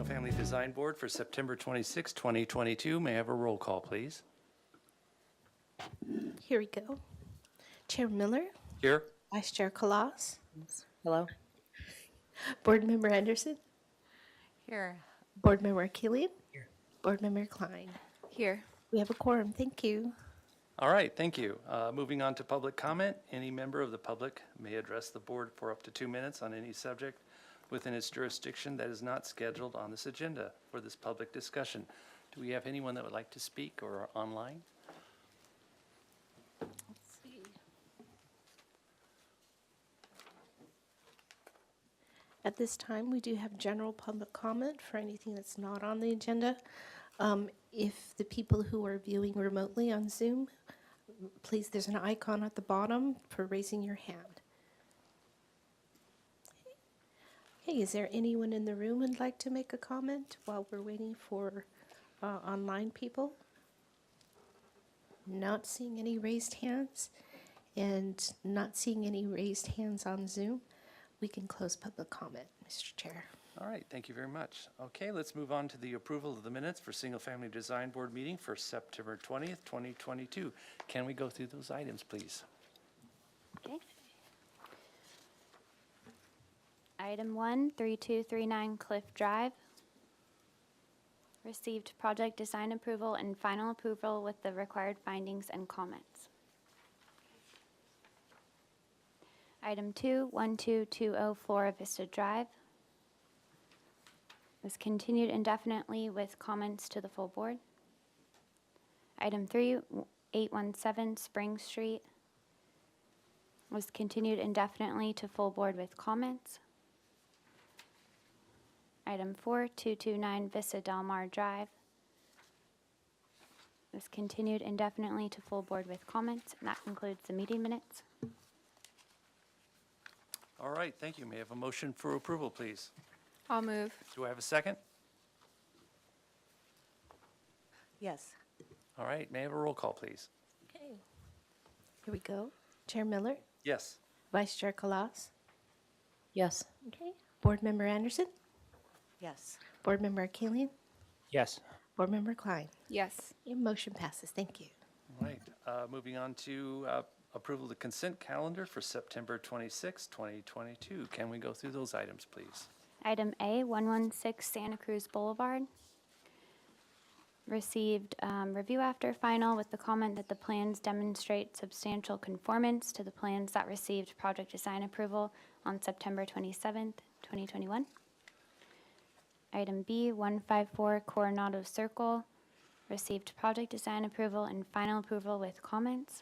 Family Design Board for September 26, 2022. May I have a roll call, please? Here we go. Chair Miller, Here. Vice Chair Kalas, Hello? Board Member Anderson, Here. Board Member Killian, Here. Board Member Klein. Here. We have a quorum. Thank you. All right, thank you. Moving on to public comment. Any member of the public may address the board for up to 2 minutes on any subject within its jurisdiction that is not scheduled on this agenda for this public discussion. Do we have anyone that would like to speak or online? Let's see. At this time, we do have general public comment for anything that's not on the agenda. If the people who are viewing remotely on Zoom, please, there's an icon at the bottom for raising your hand. Okay, is there anyone in the room who'd like to make a comment while we're waiting for online people? Not seeing any raised hands and not seeing any raised hands on Zoom. We can close public comment, Mr. Chair. All right, thank you very much. Okay, let's move on to the approval of the minutes for Single Family Design Board meeting for September 20th, 2022. Can we go through those items, please? Okay. Item 1, 3239 Cliff Drive. Received project design approval and final approval with the required findings and comments. Item 2, 1220 Flora Vista Drive. Was continued indefinitely with comments to the full board. Item 3, 817 Spring Street. Was continued indefinitely to full board with comments. Item 4, 229 Vista Del Mar Drive. Was continued indefinitely to full board with comments, and that concludes the meeting minutes. All right, thank you. May I have a motion for approval, please? I'll move. Do I have a second? Yes. All right, may I have a roll call, please? Okay. Here we go. Chair Miller, Yes. Vice Chair Kalas. Yes. Okay. Board Member Anderson, Yes. Board Member Killian, Yes. Board Member Klein. Yes. Your motion passes. Thank you. All right, moving on to approval of the consent calendar for September 26, 2022. Can we go through those items, please? Item A, 116 Santa Cruz Boulevard. Received review after final with the comment that the plans demonstrate substantial conformance to the plans that received project design approval on September 27th, 2021. Item B, 154 Coronado Circle. Received project design approval and final approval with comments.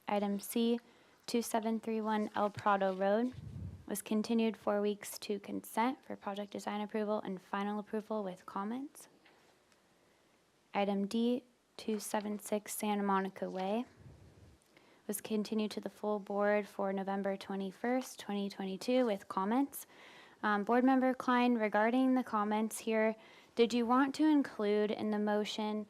Item C, 2731 El Prado Road. Was continued 4 weeks to consent for project design approval and final approval with comments. Item D, 276 Santa Monica Way. Was continued to the full board for November 21st, 2022 with comments. Board Member Klein, regarding the comments here, did you want to include in the motion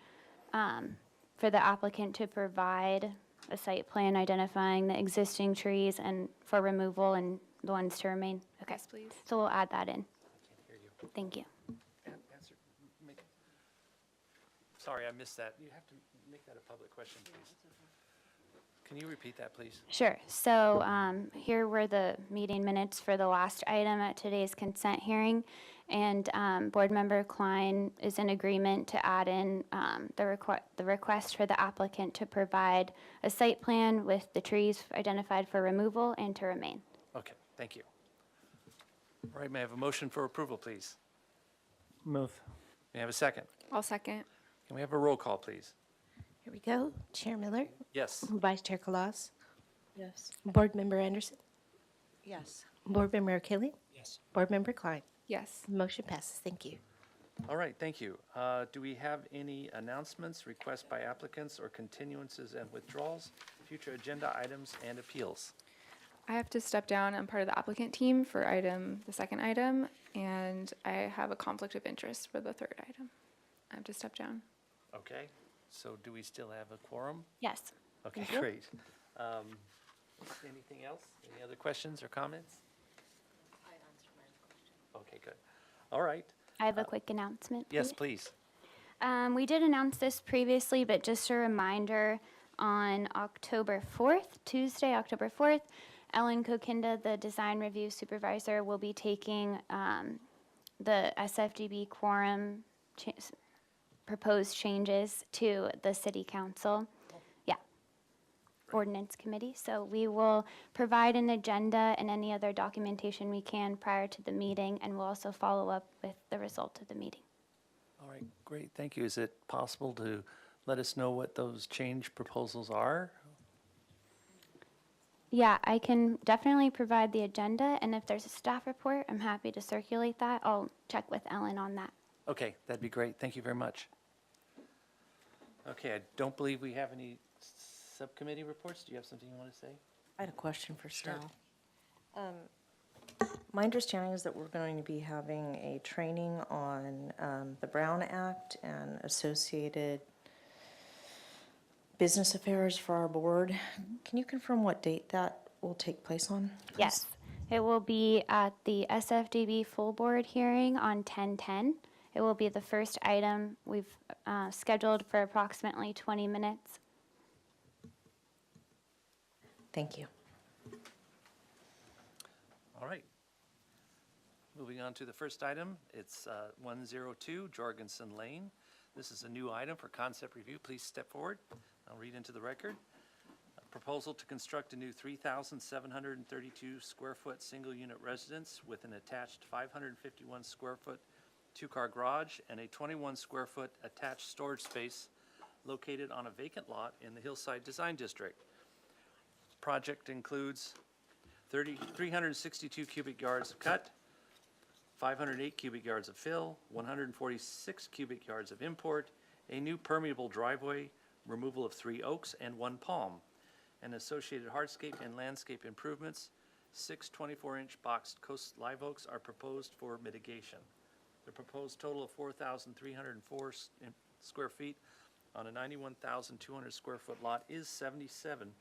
for the applicant to provide a site plan identifying the existing trees and for removal and the ones to remain? Okay, Yes, please. so we'll add that in. Can't hear you. Thank you. Answer. Sorry, I missed that. You have to make that a public question, please. Can you repeat that, please? Sure. So here were the meeting minutes for the last item at today's consent hearing. And Board Member Klein is in agreement to add in the request for the applicant to provide a site plan with the trees identified for removal and to remain. Okay, thank you. All right, may I have a motion for approval, please? Move. May I have a second? I'll second. Can we have a roll call, please? Here we go. Chair Miller, Yes. Vice Chair Kalas, Yes. Board Member Anderson, Yes. Board Member Killian, Yes. Board Member Klein. Yes. Motion passes. Thank you. All right, thank you. Do we have any announcements, requests by applicants, or continuances and withdrawals, future agenda items, and appeals? I have to step down. I'm part of the applicant team for the second item, and I have a conflict of interest for the third item. I have to step down. Okay, so do we still have a quorum? Yes. Okay, Thank you. great. Anything else? Any other questions or comments? Okay, good. All right. I have a quick announcement, Yes, please. please. We did announce this previously, but just a reminder, on October 4th, Tuesday, October 4th, Ellen Kokinda, the design review supervisor, will be taking the SFDB quorum proposed changes to the city council. Yeah. Ordinance committee. So we will provide an agenda and any other documentation we can prior to the meeting, and we'll also follow up with the result of the meeting. All right, great, thank you. Is it possible to let us know what those change proposals are? Yeah, I can definitely provide the agenda, and if there's a staff report, I'm happy to circulate that. I'll check with Ellen on that. Okay, that'd be great. Thank you very much. Okay, I don't believe we have any subcommittee reports. Do you have something you want to say? I had a question for Sure. Stal. My understanding is that we're going to be having a training on the Brown Act and associated business affairs for our board. Can you confirm what date that will take place on? Yes, it will be at the SFDB full board hearing on 10/10. It will be the first item. We've scheduled for approximately 20 minutes. Thank you. All right. Moving on to the first item, it's 102 Jorgensen Lane. This is a new item for concept review. Please step forward. I'll read into the record. A proposal to construct a new 3,732 square foot single unit residence with an attached 551 square foot two-car garage and a 21 square foot attached storage space located on a vacant lot in the Hillside Design District. Project includes 362 cubic yards of cut, 508 cubic yards of fill, 146 cubic yards of import, a new permeable driveway, removal of 3 oaks and 1 palm, and associated hardscape and landscape improvements. 6 24-inch boxed coast live oaks are proposed for mitigation. The proposed total of 4,304 square feet on a 91,200 square foot lot is 77%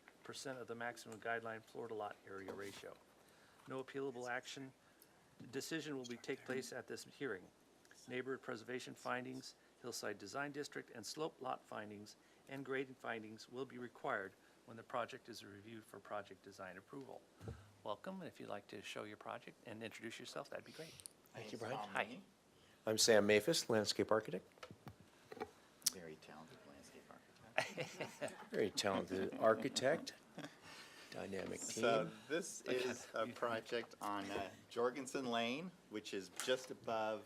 of the maximum guideline floor to lot area ratio. No appealable action decision will take place at this hearing. Neighborhood preservation findings, Hillside Design District, and slope lot findings and grading findings will be required when the project is reviewed for project design approval. Welcome, and if you'd like to show your project and introduce yourself, that'd be great. Thank you, Brian. Hi. I'm Sam Maphis, landscape architect. Very talented landscape architect. Very talented architect, dynamic team. So this is a project on Jorgensen Lane, which is just above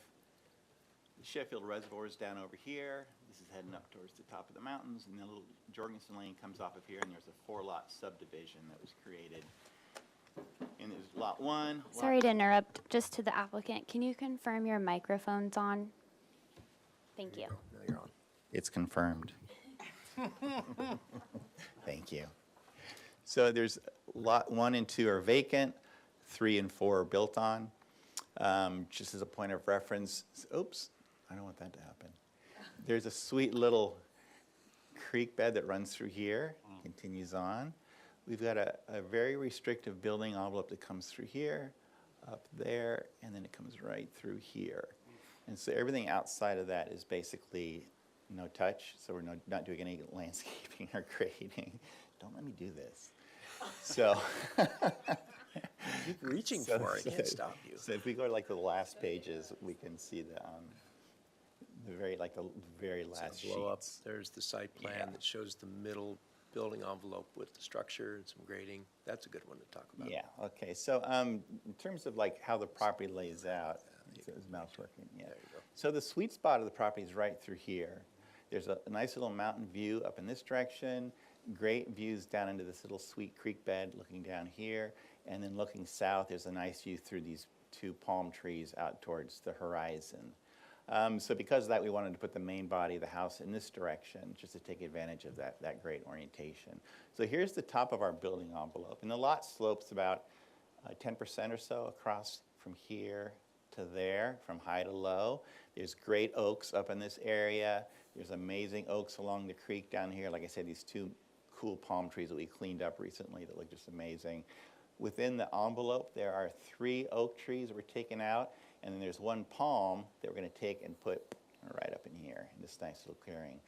Sheffield Reservoirs down over here. This is heading up towards the top of the mountains, and then little Jorgensen Lane comes off of here, and there's a 4-lot subdivision that was created. And there's lot 1. Sorry to interrupt, just to the applicant, can you confirm your microphone's on? Thank you. Now you're on. It's confirmed. Thank you. So there's lot 1 and 2 are vacant, 3 and 4 are built on. Just as a point of reference, oops, I don't want that to happen. There's a sweet little creek bed that runs through here, continues on. We've got a very restrictive building envelope that comes through here, up there, and then it comes right through here. And so everything outside of that is basically no touch, so we're not doing any landscaping or grading. Don't let me do this. So, Keep reaching for it, I can't stop you. so if we go to like the last pages, we can see the very last So blow up, sheets. there's the site plan Yeah. that shows the middle building envelope with the structure and some grading. That's a good one to talk about. Yeah, okay, so in terms of like how the property lays out, is mouse working? Yeah. There you go. So the sweet spot of the property is right through here. There's a nice little mountain view up in this direction, great views down into this little sweet creek bed looking down here, and then looking south, there's a nice view through these 2 palm trees out towards the horizon. So because of that, we wanted to put the main body of the house in this direction, just to take advantage of that great orientation. So here's the top of our building envelope, and the lot slopes about 10% or so across from here to there, from high to low. There's great oaks up in this area. There's amazing oaks along the creek down here. Like I said, these 2 cool palm trees that we cleaned up recently that look just amazing. Within the envelope, there are 3 oak trees that were taken out, And then there's one palm that we're going to take and put right up in here in this nice little clearing.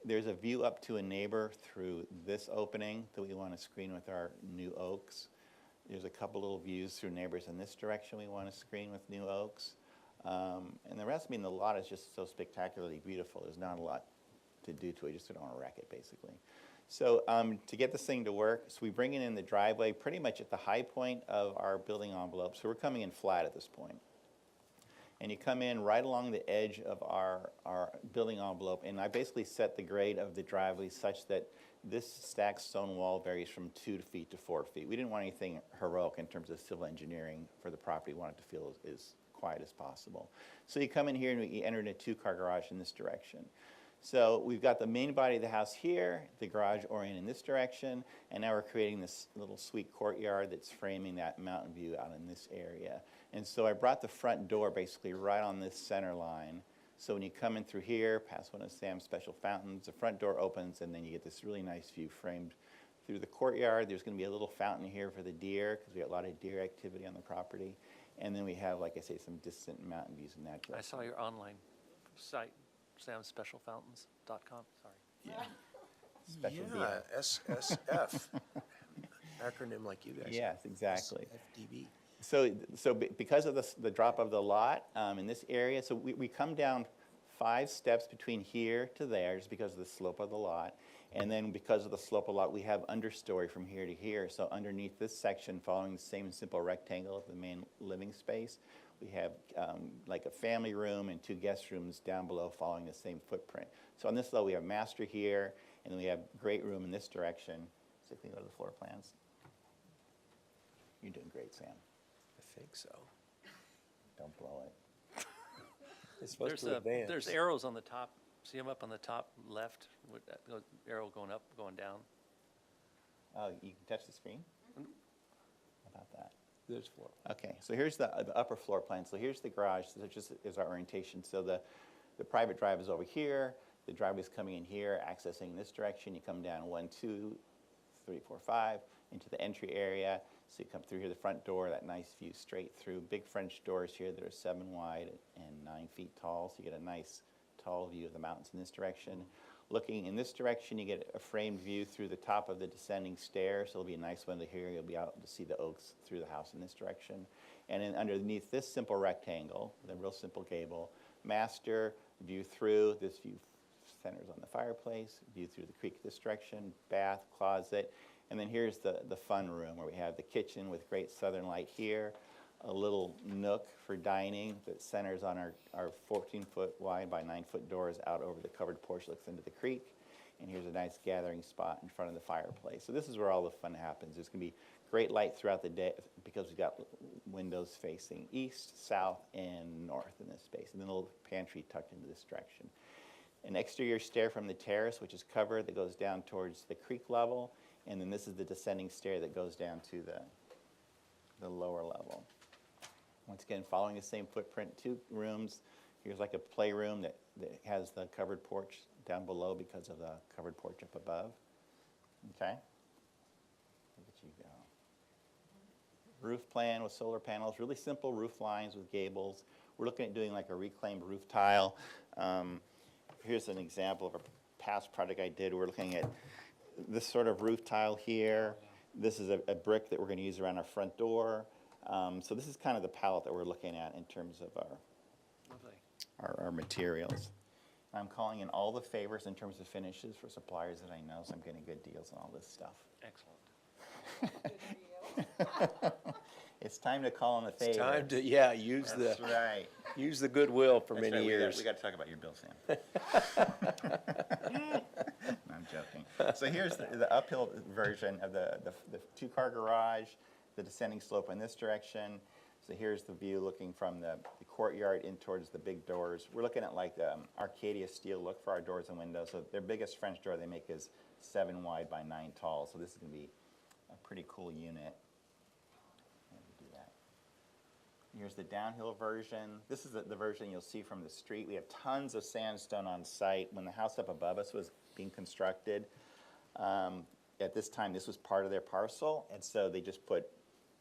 There's a view up to a neighbor through this opening that we want to screen with our new oaks. There's a couple little views through neighbors in this direction we want to screen with new oaks. And the rest, I mean, the lot is just so spectacularly beautiful. There's not a lot to do to it. You just don't want to wreck it, basically. So to get this thing to work, so we bring it in the driveway pretty much at the high point of our building envelope. So we're coming in flat at this point. And you come in right along the edge of our building envelope, and I basically set the grade of the driveway such that this stacked stone wall varies from 2 feet to 4 feet. We didn't want anything heroic in terms of civil engineering for the property. We wanted to feel as quiet as possible. So you come in here and we enter in a 2-car garage in this direction. So we've got the main body of the house here, the garage oriented in this direction, and now we're creating this little sweet courtyard that's framing that mountain view out in this area. And so I brought the front door basically right on this center line. So when you come in through here, past one of Sam's special fountains, the front door opens, and then you get this really nice view framed through the courtyard. There's going to be a little fountain here for the deer, because we got a lot of deer activity on the property. And then we have, like I say, some distant mountain views in that direction. I saw your online site, samspecialfountains.com, sorry. Yeah. Special Yeah, deer. SSF. Acronym like you guys. Yes, exactly. FDB. So because of the drop of the lot in this area, so we come down 5 steps between here to there just because of the slope of the lot. And then because of the slope of the lot, we have understory from here to here. So underneath this section, following the same simple rectangle of the main living space, we have like a family room and 2 guest rooms down below following the same footprint. So on this level, we have master here, and then we have great room in this direction. So if we go to the floor plans. You're doing great, Sam. I think so. Don't blow it. It's supposed There's to advance. there's arrows on the top. See them up on the top left, with that arrow going up, going down? Oh, you can touch the screen? How about that? There's 4. Okay, so here's the upper floor plan. So here's the garage, so just is our orientation. So the private drive is over here. The driveway's coming in here, accessing this direction. You come down 1, 2, 3, 4, 5 into the entry area. So you come through here, the front door, that nice view straight through. Big French doors here that are 7 wide and 9 feet tall. So you get a nice tall view of the mountains in this direction. Looking in this direction, you get a framed view through the top of the descending stairs. So it'll be a nice window here. You'll be able to see the oaks through the house in this direction. And then underneath this simple rectangle, the real simple gable, master, view through. This view centers on the fireplace, view through the creek this direction, bath, closet. And then here's the fun room where we have the kitchen with great southern light here, a little nook for dining that centers on our 14-foot wide by 9-foot doors out over the covered porch, looks into the creek. And here's a nice gathering spot in front of the fireplace. So this is where all the fun happens. There's going to be great light throughout the day because we've got windows facing east, south, and north in this space. And then a little pantry tucked into this direction. An exterior stair from the terrace, which is covered, that goes down towards the creek level. And then this is the descending stair that goes down to the lower level. Once again, following the same footprint, 2 rooms. Here's like a playroom that has the covered porch down below because of the covered porch up above. Okay? Look at you go. Roof plan with solar panels, really simple roof lines with gables. We're looking at doing like a reclaimed roof tile. Here's an example of a past project I did. We're looking at this sort of roof tile here. This is a brick that we're going to use around our front door. So this is kind of the palette that we're looking at in terms of our materials. I'm calling in all the favors in terms of finishes for suppliers that I know, so I'm getting good deals on all this stuff. Excellent. It's time to call in the favors. It's time to, use That's right. use the goodwill for That's many right. years. We got to talk about your bill, Sam. No, I'm joking. So here's the uphill version of the 2-car garage, the descending slope in this direction. So here's the view looking from the courtyard in towards the big doors. We're looking at like the Arcadia steel look for our doors and windows. So their biggest French door they make is 7 wide by 9 tall. So this is going to be a pretty cool unit. Do that. Here's the downhill version. This is the version you'll see from the street. We have tons of sandstone on site. When the house up above us was being constructed, at this time this was part of their parcel, and so they just put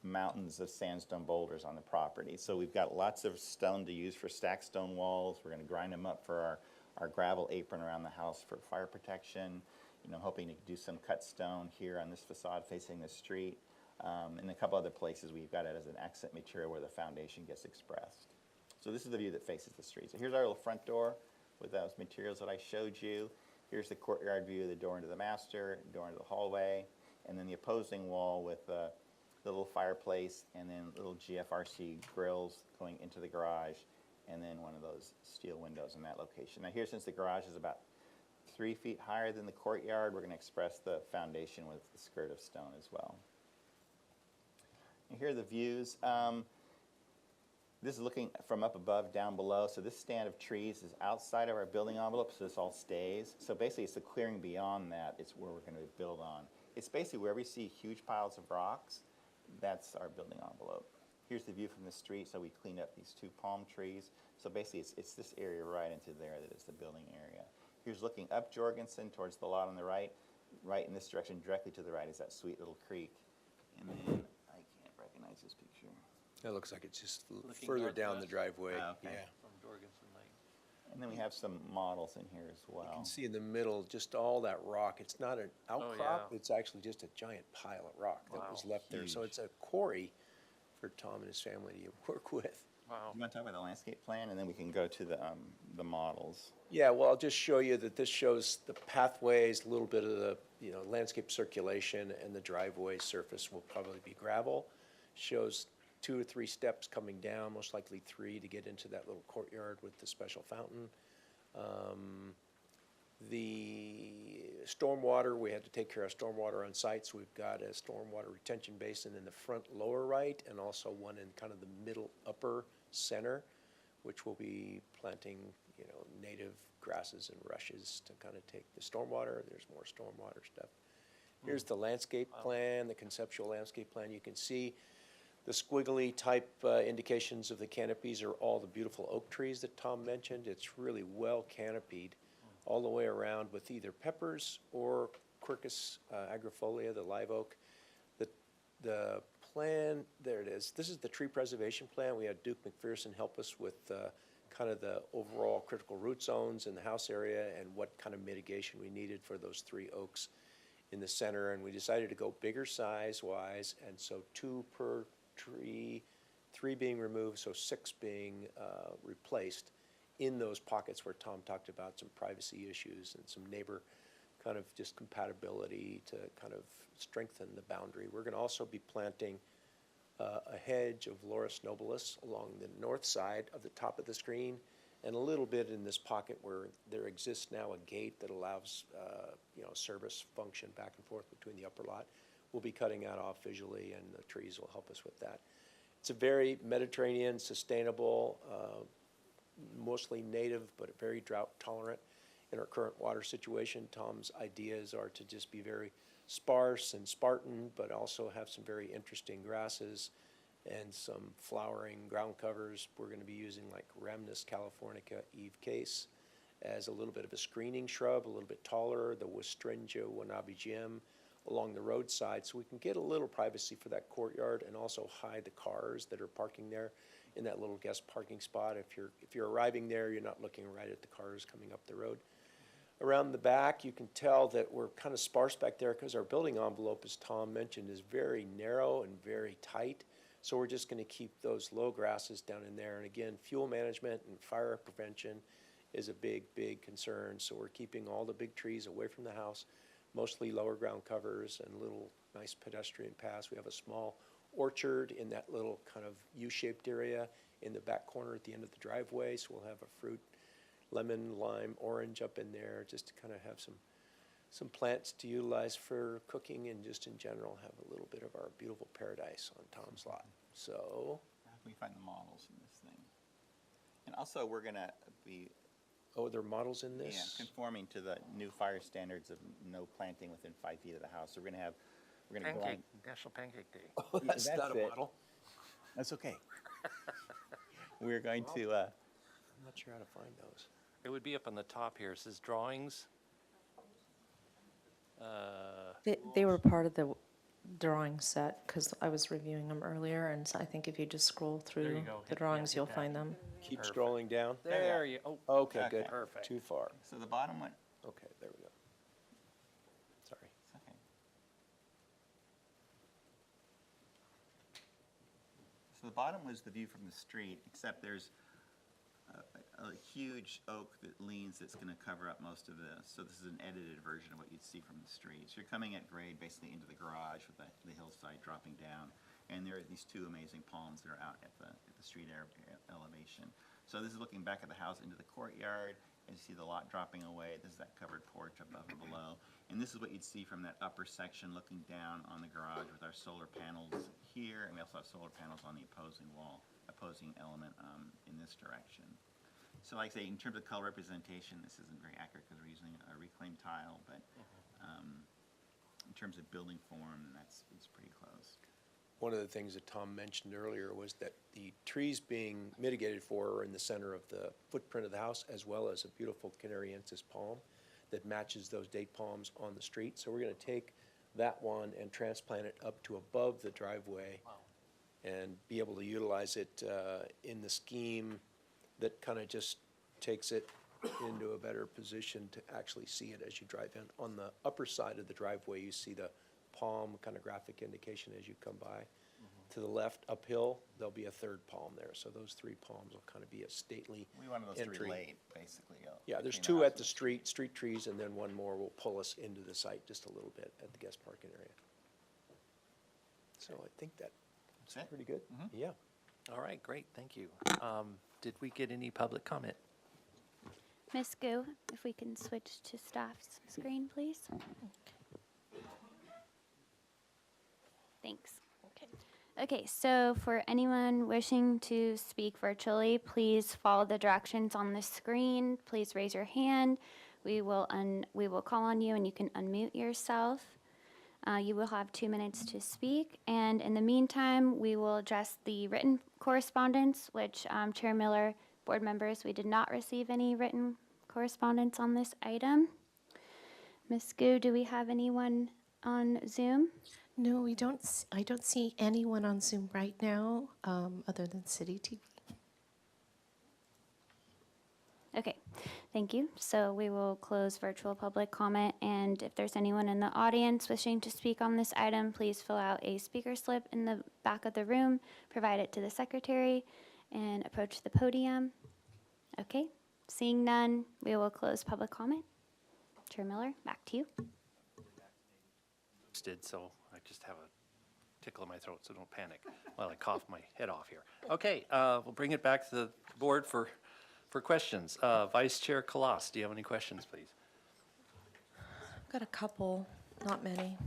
mountains of sandstone boulders on the property. So we've got lots of stone to use for stacked stone walls. We're gonna grind them up for our gravel apron around the house for fire protection. You know, hoping to do some cut stone here on this facade facing the street. And a couple other places we've got it as an accent material where the foundation gets expressed. So this is the view that faces the street. So here's our little front door with those materials that I showed you. Here's the courtyard view of the door into the master, door into the hallway, and then the opposing wall with the little fireplace and then little GFRC grills going into the garage, and then one of those steel windows in that location. Now here, since the garage is about 3 feet higher than the courtyard, we're going to express the foundation with the skirt of stone as well. And here are the views. This is looking from up above down below. So this stand of trees is outside of our building envelope, so this all stays. So basically it's the clearing beyond that, it's where we're going to build on. It's basically wherever you see huge piles of rocks, that's our building envelope. Here's the view from the street, so we cleaned up these 2 palm trees. So basically it's this area right into there that is the building area. Here's looking up Jorgensen towards the lot on the right. Right in this direction, directly to the right is that sweet little creek. And then I can't recognize this picture. That looks like it's just Looking further down the northwest. driveway. Oh, okay. Yeah. From Jorgensen Lane. And then we have some models in here as You well. can see in the middle, just all that rock. It's not an outcrop, yeah. it's actually just a giant pile of rock that was left there. So Huge. it's a quarry for Tom and his family to work with. Wow. You want to talk about the landscape plan, and then we can go to the models. Yeah, well, I'll just show you that this shows the pathways, a little bit of the, landscape circulation, and the driveway surface will probably be gravel. Shows 2 or 3 steps coming down, most likely 3 to get into that little courtyard with the special fountain. The stormwater, we had to take care of stormwater on site, so we've got a stormwater retention basin in the front lower right, and also one in kind of the middle upper center, which will be planting, native grasses and rushes to kind of take the stormwater. There's more stormwater stuff. Here's the landscape plan, the conceptual landscape plan. You can see the squiggly type indications of the canopies are all the beautiful oak trees that Tom mentioned. It's really well canopied all the way around with either peppers or Quercus agrifolia, the live oak. The plan, there it is. This is the tree preservation plan. We had Duke McPherson help us with kind of the overall critical root zones in the house area and what kind of mitigation we needed for those 3 oaks in the center. And we decided to go bigger size-wise, and so 2 per tree, 3 being removed, so 6 being replaced in those pockets where Tom talked about some privacy issues and some neighbor kind of just compatibility to kind of strengthen the boundary. We're going to also be planting a hedge of Laurus nobilis along the north side of the top of the screen, and a little bit in this pocket where there exists now a gate that allows service function back and forth between the upper lot. We'll be cutting that off visually, and the trees will help us with that. It's a very Mediterranean, sustainable, mostly native, but very drought tolerant in our current water situation. Tom's ideas are to just be very sparse and Spartan, but also have some very interesting grasses and some flowering ground covers. We're going to be using like Rhamnus californica Eve case as a little bit of a screening shrub, a little bit taller, the Westringia Wanabe gem along the roadside, so we can get a little privacy for that courtyard and also hide the cars that are parking there in that little guest parking spot. If you're arriving there, you're not looking right at the cars coming up the road. Around the back, you can tell that we're kind of sparse back there because our building envelope, as Tom mentioned, is very narrow and very tight. So we're just going to keep those low grasses down in there. And again, fuel management and fire prevention is a big, big concern. So we're keeping all the big trees away from the house, mostly lower ground covers and little nice pedestrian paths. We have a small orchard in that little kind of U-shaped area in the back corner at the end of the driveway. So we'll have a fruit, lemon, lime, orange up in there, just to kind of have some plants to utilize for cooking, and just in general have a little bit of our beautiful paradise on Tom's lot. So, How can we find the models in this thing? And also, we're going to be oh, there are models in this? conforming to the new fire standards of no planting within 5 feet of the house. So we're going to go on. Pancake, National Pancake Day. Oh, that's that's not a it. model. That's okay. We're going to, I'm not sure how to find those. It would be up on the top here. It says drawings. They were part of the drawing set, because I was reviewing them earlier, and so I think if you just scroll you through go. the Hit- drawings, hit you'll that. find them. Keep Perfect. scrolling down. There you, oh, Okay, good. Perfect. Too far. So the bottom one, Okay, there we go. Sorry. okay. So the bottom was the view from the street, except there's a huge oak that leans that's going to cover up most of this. So this is an edited version of what you'd see from the street. So you're coming at grade basically into the garage with the hillside dropping down. And there are these two amazing palms that are out at the street elevation. So this is looking back at the house into the courtyard. As you see the lot dropping away, this is that covered porch above and below. And this is what you'd see from that upper section looking down on the garage with our solar panels here. And we also have solar panels on the opposing wall, opposing element in this direction. So like I say, in terms of color representation, this isn't very accurate because we're using a reclaimed tile, but in terms of building form, it's pretty close. One of the things that Tom mentioned earlier was that the trees being mitigated for are in the center of the footprint of the house, as well as a beautiful Canariensis palm that matches those date palms on the street. So we're going to take that one and transplant it up to above the driveway and be able to utilize it in the scheme that kind of just takes it into a better position to actually see it as you drive in. On the upper side of the driveway, you see the palm kind of graphic indication as you come by. To the left, uphill, there'll be a third palm there. So those three palms will kind of be a stately We wanted those to entry. relate, basically. Yeah, there's between two house at and the street trees, and then one more will pull us into the site just a little bit at the guest parking area. So I think that's That's it. pretty good. Mm-hmm. Yeah. all right, great, thank you. Did we get any public comment? Ms. Gu, if we can switch to staff's screen, please. Thanks. Okay, so for anyone wishing to speak virtually, please follow the directions on the screen. Please raise your hand. We will call on you and you can unmute yourself. You will have 2 minutes to speak. And in the meantime, we will address the written correspondence, which Chair Miller, board members, we did not receive any written correspondence on this item. Ms. Gu, do we have anyone on Zoom? No, we don't, I don't see anyone on Zoom right now, other than City TV. Okay, thank you. So we will close virtual public comment, and if there's anyone in the audience wishing to speak on this item, please fill out a speaker slip in the back of the room, provide it to the secretary, and approach the podium. Okay, seeing none, we will close public comment. Chair Miller, back to you. Did, so I just have a tickle in my throat, so don't panic while I cough my head off here. Okay, we'll bring it back to the board for questions. Vice Chair Kalas, do you have any questions, please? I've got a couple, not many.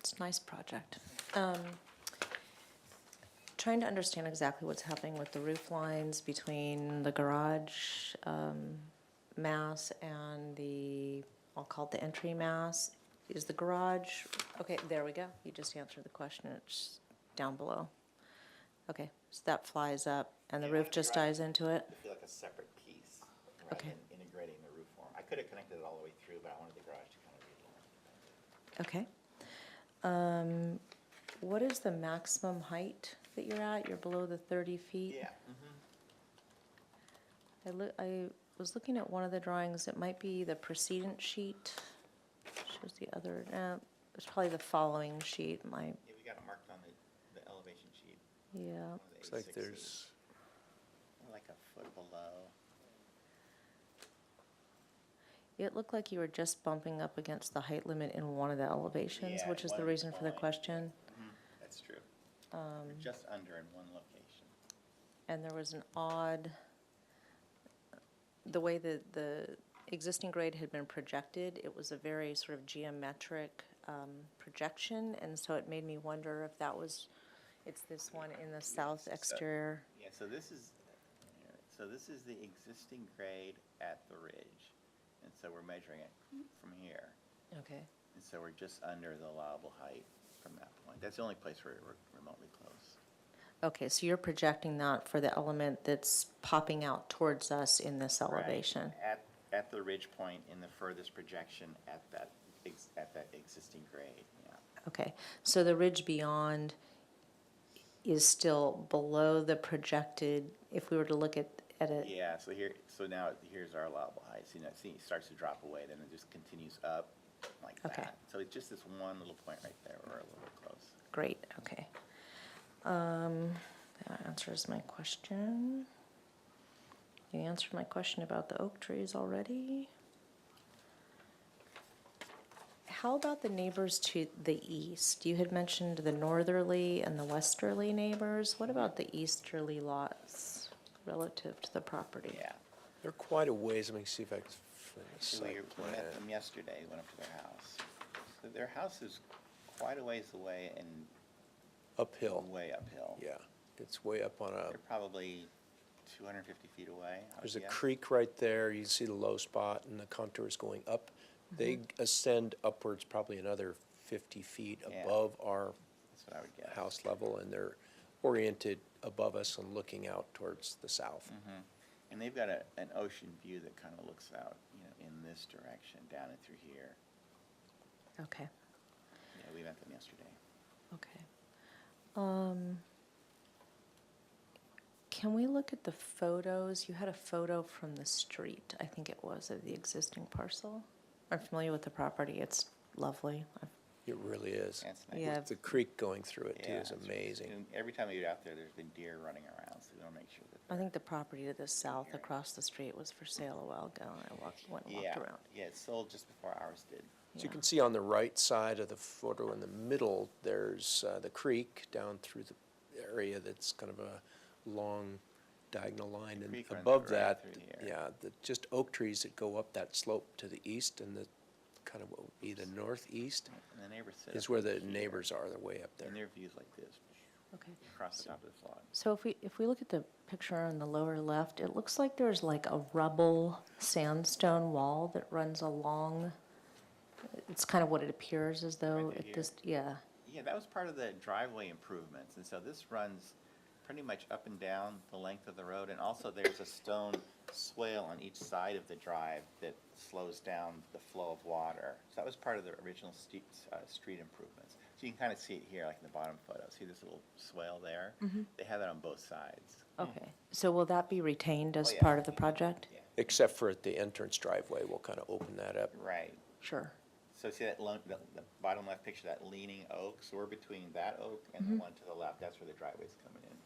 It's a nice project. Trying to understand exactly what's happening with the roof lines between the garage mass and the, I'll call it the entry mass. Is the garage, okay, there we go. You just answered the question. It's down below. Okay, so that flies up and the roof just dies into it? I feel like a separate piece, rather Okay. than integrating the roof form. I could have connected it all the way through, but I wanted the garage to kind of be more. Okay. What is the maximum height that you're at? You're below the 30 feet? Yeah. I was looking at one of the drawings. It might be the precedent sheet. Shows the other, it's probably the following sheet. Yeah, we got it marked on the elevation sheet. Yeah. One of the Looks like A6s. there's, Like a foot below. It looked like you were just bumping up against the height limit in one of the elevations, Yeah, which is the one reason for the point. question. That's true. We're just under in one location. And there was an odd, the way that the existing grade had been projected, it was a very sort of geometric projection, and so it made me wonder if that was, it's this one in the south exterior. Yeah, so this is the existing grade at the ridge. And so we're measuring it from here. Okay. And so we're just under the allowable height from that point. That's the only place where we're remotely close. Okay, so you're projecting that for the element that's popping out towards us in this elevation. Right. At the ridge point in the furthest projection at that existing grade, yeah. Okay, so the ridge beyond is still below the projected, if we were to look at it, Yeah, so here, so now here's our allowable height. So, see, it starts to drop away, then it just continues up like Okay. that. So it's just this one little point right there, we're a little bit close. great, okay. That answers my question. You answered my question about the oak trees already. How about the neighbors to the east? You had mentioned the northerly and the westerly neighbors. What about the easterly lots relative to the property? Yeah. They're quite a ways. Let me see if I can find a So we site plan. met them yesterday, went up to their house. So their house is quite a ways away and Uphill. way uphill. Yeah, it's way up on a, They're probably 250 feet away. I would there's a guess. creek right there. You see the low spot and the contours going up. They ascend upwards probably another 50 feet Yeah. above our That's what I would guess. house level, and they're oriented above us and looking out towards the south. And they've got an ocean view that kind of looks out, in this direction, down and through here. Okay, Yeah, we met them yesterday. okay. Can we look at the photos? You had a photo from the street, I think it was, of the existing parcel. I'm familiar with the property, it's lovely. It really is. That's nice. Yeah. The creek going through it too Yeah, is it's- amazing. and every time we get out there, there's been deer running around, so we want to make sure that. I think the property to the south across the street was for sale a while ago, and I went and walked Yeah, around. yeah, it sold just before ours did. So you Yeah. can see on the right side of the photo in the middle, there's the creek down through the area that's kind of a long diagonal line. The And creek runs above right that, through here. yeah, just oak trees that go up that slope to the east and the kind of what would be the northeast And the neighbors sit is up where in the here, neighbors are. They're way up there. And their view's like this, Okay. across the top of this lot. So if we look at the picture on the lower left, it looks like there's like a rubble sandstone wall that runs along. It's kind of what it appears as though Right through it just, yeah. Yeah, that was part of the driveway improvements, and so this runs pretty much up and down the length of the road, and also there's a stone swale on each side of the drive that slows down the flow of water. So that was part of the original street improvements. So you can kind of see it here, like in the bottom photo. See this little swale there? They have that on both sides. Okay. So will that be retained as Oh, yeah. part of the project? Yeah, Except for at the entrance driveway, we'll kind of open that up. right. Sure. So see that the bottom left picture, that leaning oak? So we're between that oak and the one to the left. That's where the driveway's coming in.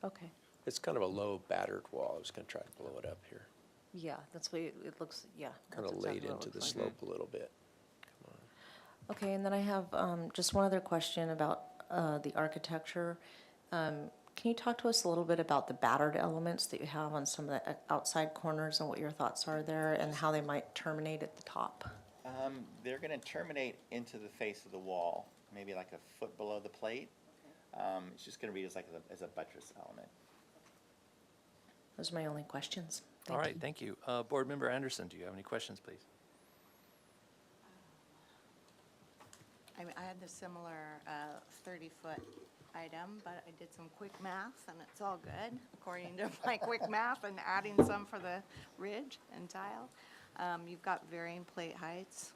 Okay. It's kind of a low battered wall. I was going to try to blow it up here. Yeah, that's what it looks, yeah. Kind that's of laid exactly what it into the looks like. slope a little bit. Okay, and then I have just one other question about the architecture. Can you talk to us a little bit about the battered elements that you have on some of the outside corners and what your thoughts are there and how they might terminate at the top? They're gonna terminate into the face of the wall, maybe like a foot below the plate. It's just gonna be as like as a buttress element. Those are my only questions. All Thank right, you. thank you. Board Member Anderson, do you have any questions, please? I mean, I had the similar 30-foot item, but I did some quick math, and it's all good, according to my quick math, and adding some for the ridge and tile. You've got varying plate heights.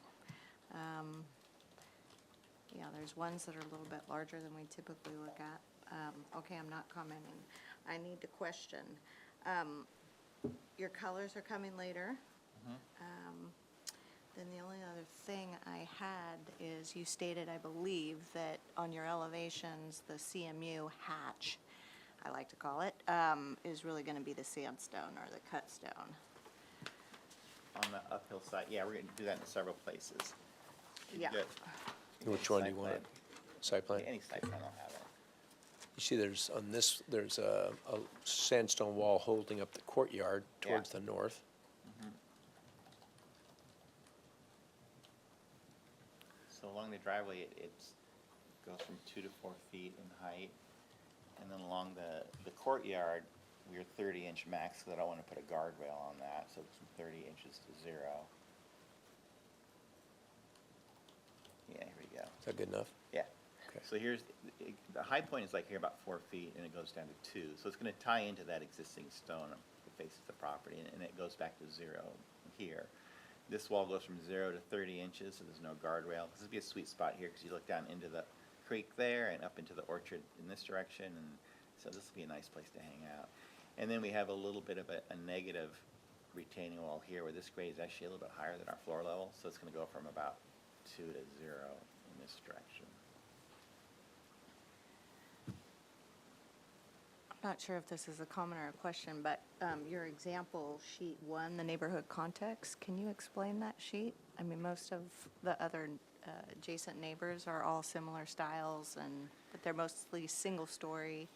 Yeah, there's ones that are a little bit larger than we typically look at. Okay, I'm not commenting. I need to question. Your colors are coming later. Then the only other thing I had is you stated, I believe, that on your elevations, the CMU hatch, I like to call it, is really going to be the sandstone or the cut stone. On the uphill side, yeah, we're gonna do that in several places. Yeah. Which one do you want? Site plan? Any site plan will have it. You see, there's a sandstone wall holding up the courtyard towards the north. So along the driveway, it goes from 2 to 4 feet in height. And then along the courtyard, we're 30-inch max, because I don't want to put a guardrail on that, so it's from 30 inches to 0. Yeah, here we go. Is that good enough? Yeah. Okay. So here's, the high point is like here about 4 feet, and it goes down to 2. So it's going to tie into that existing stone that faces the property, and it goes back to 0 here. This wall goes from 0 to 30 inches, so there's no guardrail. This would be a sweet spot here because you look down into the creek there and up into the orchard in this direction, and so this will be a nice place to hang out. And then we have a little bit of a negative retaining wall here where this grade is actually a little bit higher than our floor level, so it's going to go from about 2 to 0 in this direction. I'm not sure if this is a comment or a question, but your example, sheet 1, the neighborhood context, can you explain that sheet? I mean, most of the other adjacent neighbors are all similar styles, but they're mostly single-story.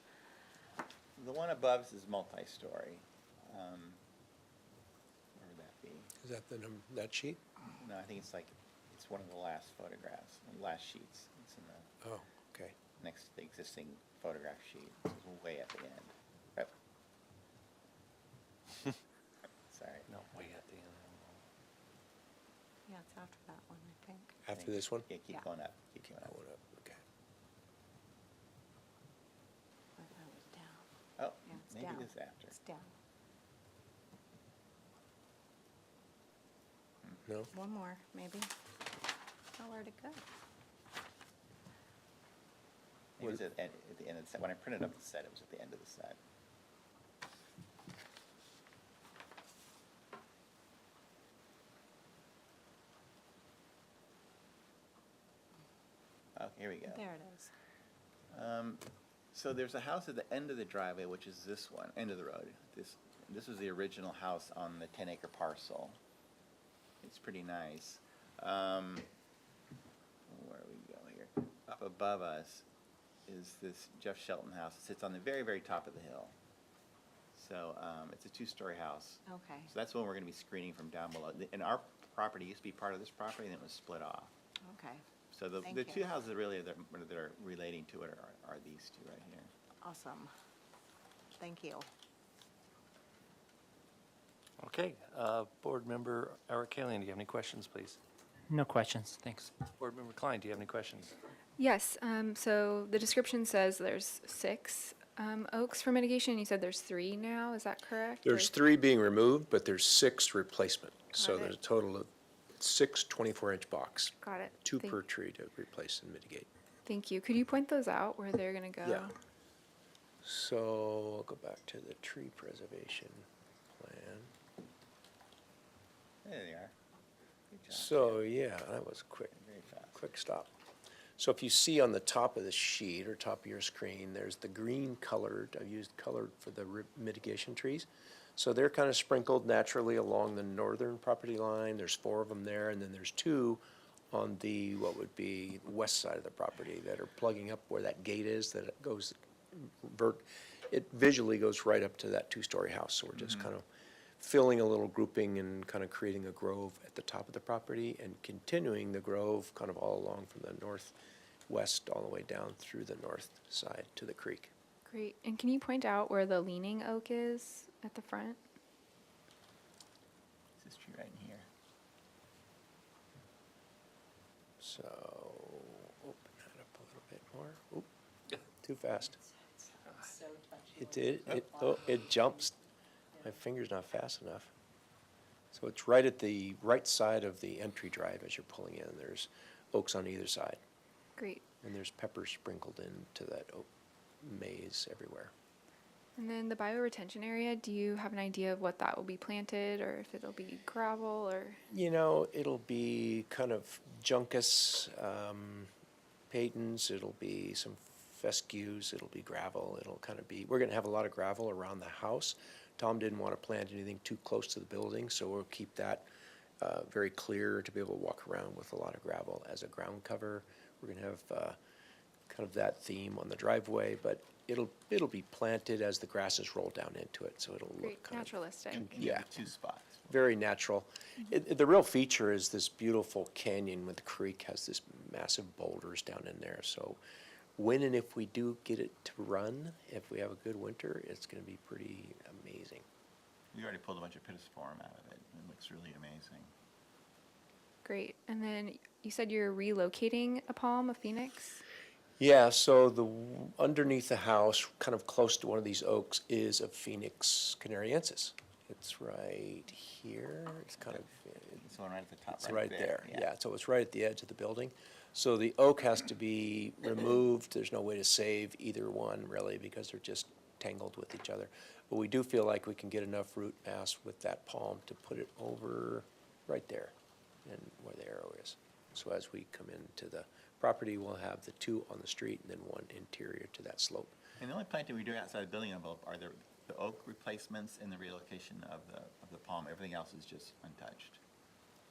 The one above us is multi-story. Where would that be? Is that that sheet? No, I think it's one of the last photographs, last sheets. It's in the Oh, okay. next to the existing photograph sheet. It's way at the end. Yep. Sorry. No, way at the end. Yeah, it's after that one, I think. After this one? Yeah, keep Yeah. going up. Keep going That up. one up, okay. I thought it was down. Oh, Yeah, it's maybe down. this after. It's down. No? One more, maybe. Oh, where'd it go? It was at the end of the set. When I printed up the set, it was at the end of the set. Oh, here we go. There it is. So there's a house at the end of the driveway, which is this one, end of the road. This was the original house on the 10-acre parcel. It's pretty nice. Where do we go here? Up above us is this Jeff Shelton house. It sits on the very, very top of the hill. So it's a 2-story house. Okay. So that's the one we're going to be screening from down below. And our property used to be part of this property, and it was split off. Okay. So the Thank two you. houses really that are relating to it are these two right here. Awesome. Thank you. Okay, Board Member Arakalian, do you have any questions, please? No questions, thanks. Board Member Klein, do you have any questions? Yes, so the description says there's 6 oaks for mitigation. You said there's 3 now, is that correct? There's Or- 3 being removed, but there's 6 replacement. So Got there's a it. total of 6 24-inch box, Got it. 2 Thank- per tree to replace and mitigate. Thank you. Could you point those out where they're gonna go? Yeah. So I'll go back to the tree preservation plan. There they are. Good job. So, yeah, that was quick. Very fast. Quick stop. So if you see on the top of the sheet or top of your screen, there's the green colored, I've used colored for the mitigation trees. So they're kind of sprinkled naturally along the northern property line. There's 4 of them there, and then there's 2 on the, what would be west side of the property that are plugging up where that gate is, that it goes, it visually goes right up to that 2-story house. So we're just kind of filling a little grouping and kind of creating a grove at the top of the property and continuing the grove kind of all along from the northwest all the way down through the north side to the creek. Great. And can you point out where the leaning oak is at the front? It's this tree right in here. So, open that up a little bit more. Oop, too fast. It did, it jumps. My finger's not fast enough. So it's right at the right side of the entry drive as you're pulling in. There's oaks on either side. Great. And there's peppers sprinkled into that oak maze everywhere. And then the bioretention area, do you have an idea of what that will be planted or if it'll be gravel or? You know, it'll be kind of juncus, patens, it'll be some fescues, it'll be gravel, it'll kind of be, we're gonna have a lot of gravel around the house. Tom didn't want to plant anything too close to the building, so we'll keep that very clear to be able to walk around with a lot of gravel as a ground cover. We're gonna have kind of that theme on the driveway, but it'll be planted as the grasses roll down into it, so it'll Great, look kind of naturalistic. Yeah. 2 spots. very natural. The real feature is this beautiful canyon with the creek has this massive boulders down in there. So when and if we do get it to run, if we have a good winter, it's going to be pretty amazing. We already pulled a bunch of pittosporum out of it. It looks really amazing. Great. And then you said you're relocating a palm, a phoenix? Yeah, so underneath the house, kind of close to one of these oaks, is a Phoenix canariensis. It's right here. It's kind of So right at the top, It's right there, yeah, so it's right at the edge of the building. So the oak has to be removed, there's no way to save either one really, because they're just tangled with each other. But we do feel like we can get enough root mass with that palm to put it over right there, and where the arrow is. So as we come into the property, we'll have the two on the street and then one interior to that slope. And the only planting we do outside the building envelope are the oak replacements and the relocation of the palm. Everything else is just untouched.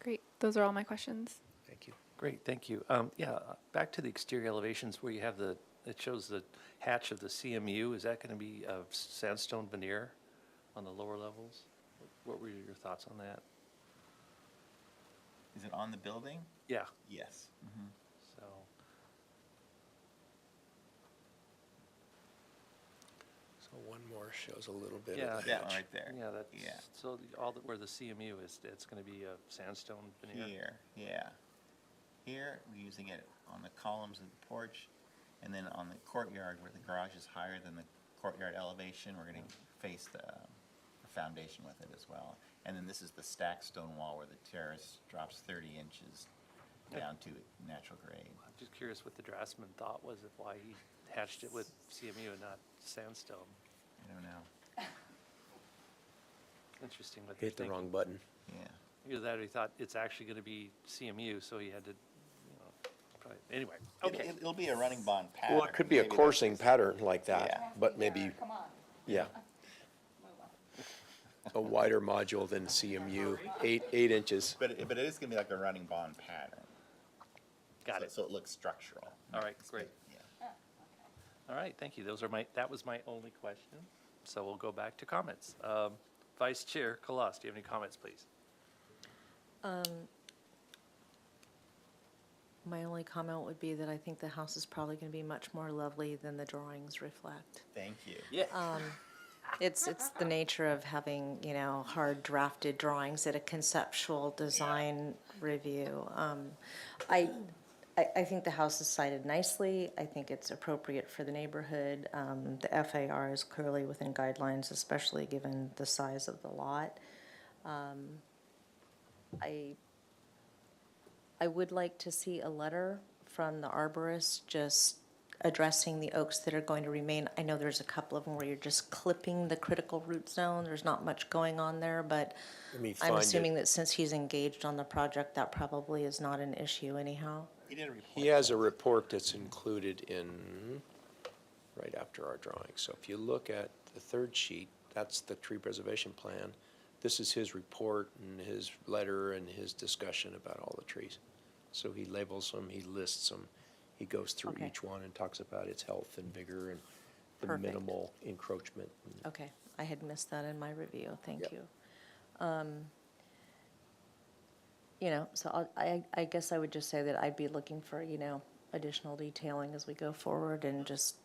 Great. Those are all my questions. Thank you. Great, thank you. Yeah, back to the exterior elevations where you have it shows the hatch of the CMU. Is that going to be of sandstone veneer on the lower levels? What were your thoughts on that? Is it on the building? Yeah, Yes. so, So one more shows a little bit yeah. of the That one hatch. right there. Yeah, that's, Yeah. so where the CMU is, it's going to be a sandstone veneer? Here, yeah. Here, we're using it on the columns of the porch, and then on the courtyard where the garage is higher than the courtyard elevation, we're gonna face the foundation with it as well. And then this is the stacked stone wall where the terrace drops 30 inches down to natural grade. I'm just curious what the draftsman thought was of why he hatched it with CMU and not sandstone. I don't know, Interesting what they're Hit the thinking. wrong button. yeah. Either that or he thought it's actually going to be CMU, so he had to, probably, anyway, okay. It'll be a running bond pattern. Well, it could be a Maybe coursing pattern like Yeah. that, but maybe, yeah. A wider module than CMU, 8 inches. But it is gonna be like a running bond pattern. Got So- it. So it looks structural. All right, great. Yeah. All right, thank you. That was my only question. So we'll go back to comments. Vice Chair Kalas, do you have any comments, please? My only comment would be that I think the house is probably going to be much more lovely than the drawings reflect. Thank you. Yeah. It's the nature of having, hard drafted drawings at a conceptual design review. I think the house is sited nicely. I think it's appropriate for the neighborhood. The FAR is clearly within guidelines, especially given the size of the lot. I would like to see a letter from the arborist just addressing the oaks that are going to remain. I know there's a couple of them where you're just clipping the critical root zone. There's not much going on there, but Let me I'm find assuming it. that since he's engaged on the project, that probably is not an issue anyhow. He did a report. He has a report that's included in, right after our drawing. So if you look at the third sheet, that's the tree preservation plan. This is his report and his letter and his discussion about all the trees. So he labels them, he lists them, he goes through Okay. each one and talks about its health and vigor and the Perfect. minimal encroachment. Okay, I had missed that in my review, thank Yep. you. So I guess I would just say that I'd be looking for, additional detailing as we go forward and just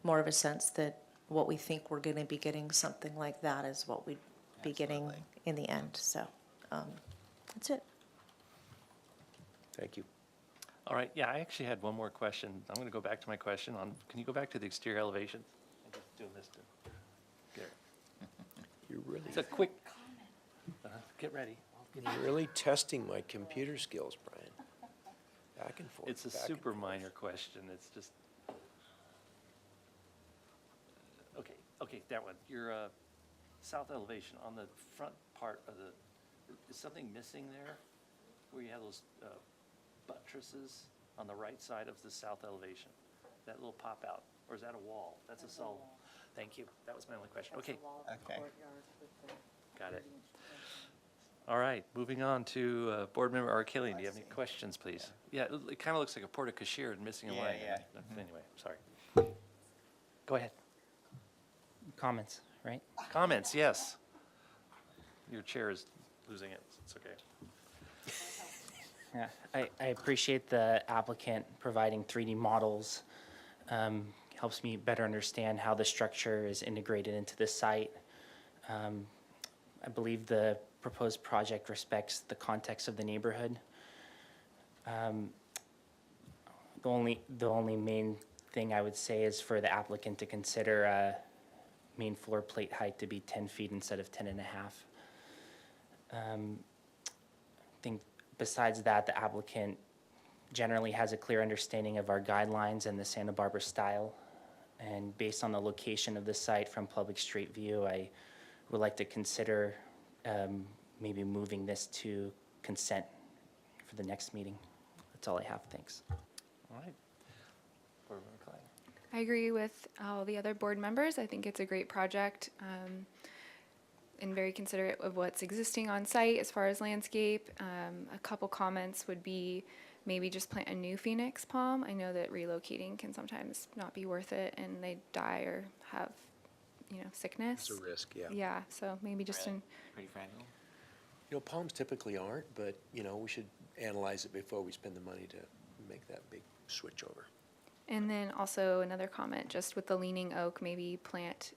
more of a sense that what we think we're gonna be getting, something like that is what we'd be getting Absolutely. in the end, so, that's it. Thank you. All right, yeah, I actually had one more question. I'm going to go back to my question on, can you go back to the exterior elevations? I'm just doing this to Garrett. You're really, It's a quick, get ready. you're really testing my computer skills, Brian. Back and forth. It's a back and super forth. minor question. It's just, okay, that one. Your south elevation on the front part of is something missing there? Where you have those buttresses on the right side of the south elevation? That little pop out, or is that a wall? That's a solid. Thank you. That was my only question. Okay, Okay. got it. All right, moving on to Board Member Arkelian. Do you have any questions, please? Yeah, it kind of looks like a porte cochere and missing a Yeah, line. yeah. Anyway, sorry. Go ahead. Comments, right? Comments, yes. Your chair is losing it. It's okay. Yeah, I appreciate the applicant providing 3D models. Helps me better understand how the structure is integrated into the site. I believe the proposed project respects the context of the neighborhood. The only main thing I would say is for the applicant to consider main floor plate height to be 10 feet instead of 10 and a half. think besides that, the applicant generally has a clear understanding of our guidelines and the Santa Barbara style. And based on the location of the site from Public Street View, I would like to consider maybe moving this to consent for the next meeting. That's all I have, thanks. All right. Board Member Klein. I agree with all the other board members. I think it's a great project, and very considerate of what's existing on site as far as landscape. A couple comments would be maybe just plant a new Phoenix palm. I know that relocating can sometimes not be worth it and they die or have, sickness. It's a risk, yeah. Yeah, so maybe just an, Pretty fragile. Palms typically aren't, but, we should analyze it before we spend the money to make that big switch over. and then also another comment, just with the leaning oak, maybe plant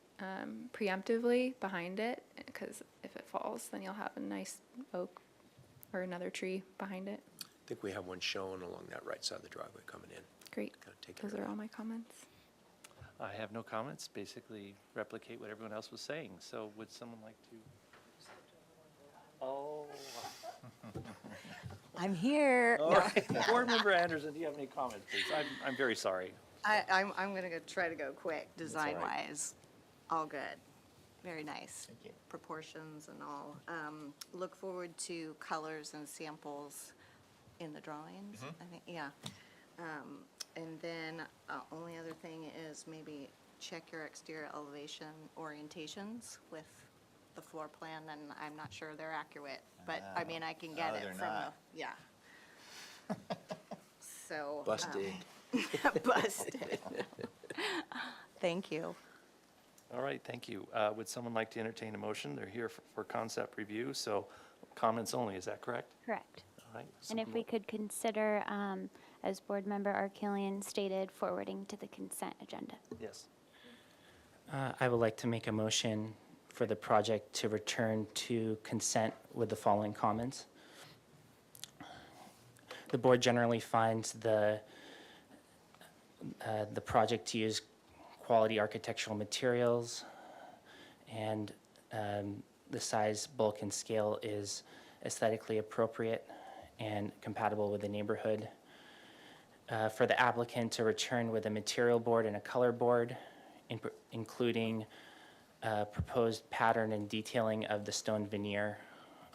preemptively behind it, because if it falls, then you'll have a nice oak or another tree behind it. I think we have one shown along that right side of the driveway coming in. Great. Kind of take care Those of are that. all my comments. I have no comments, basically replicate what everyone else was saying. So would someone like to? Oh. I'm here. All right. Board Member Anderson, do you have any comments, please? I'm very sorry. I'm gonna try to go quick, That's all right. design-wise. All good. Very nice. Thank you. Proportions and all. Look forward to colors and samples in the drawings, I think, yeah. And then, only other thing is maybe check your exterior elevation orientations with the floor plan, and I'm not sure they're accurate, but, I mean, I can get No, it they're from the, not. yeah. So. Busted. Busted. Thank you. All right, thank you. Would someone like to entertain a motion? They're here for concept review, so comments only, is that correct? Correct. All right. And if we could consider, as Board Member Arkelian stated, forwarding to the consent agenda. Yes. I would like to make a motion for the project to return to consent with the following comments. The board generally finds the project to use quality architectural materials, and the size, bulk, and scale is aesthetically appropriate and compatible with the neighborhood. For the applicant to return with a material board and a color board, including proposed pattern and detailing of the stone veneer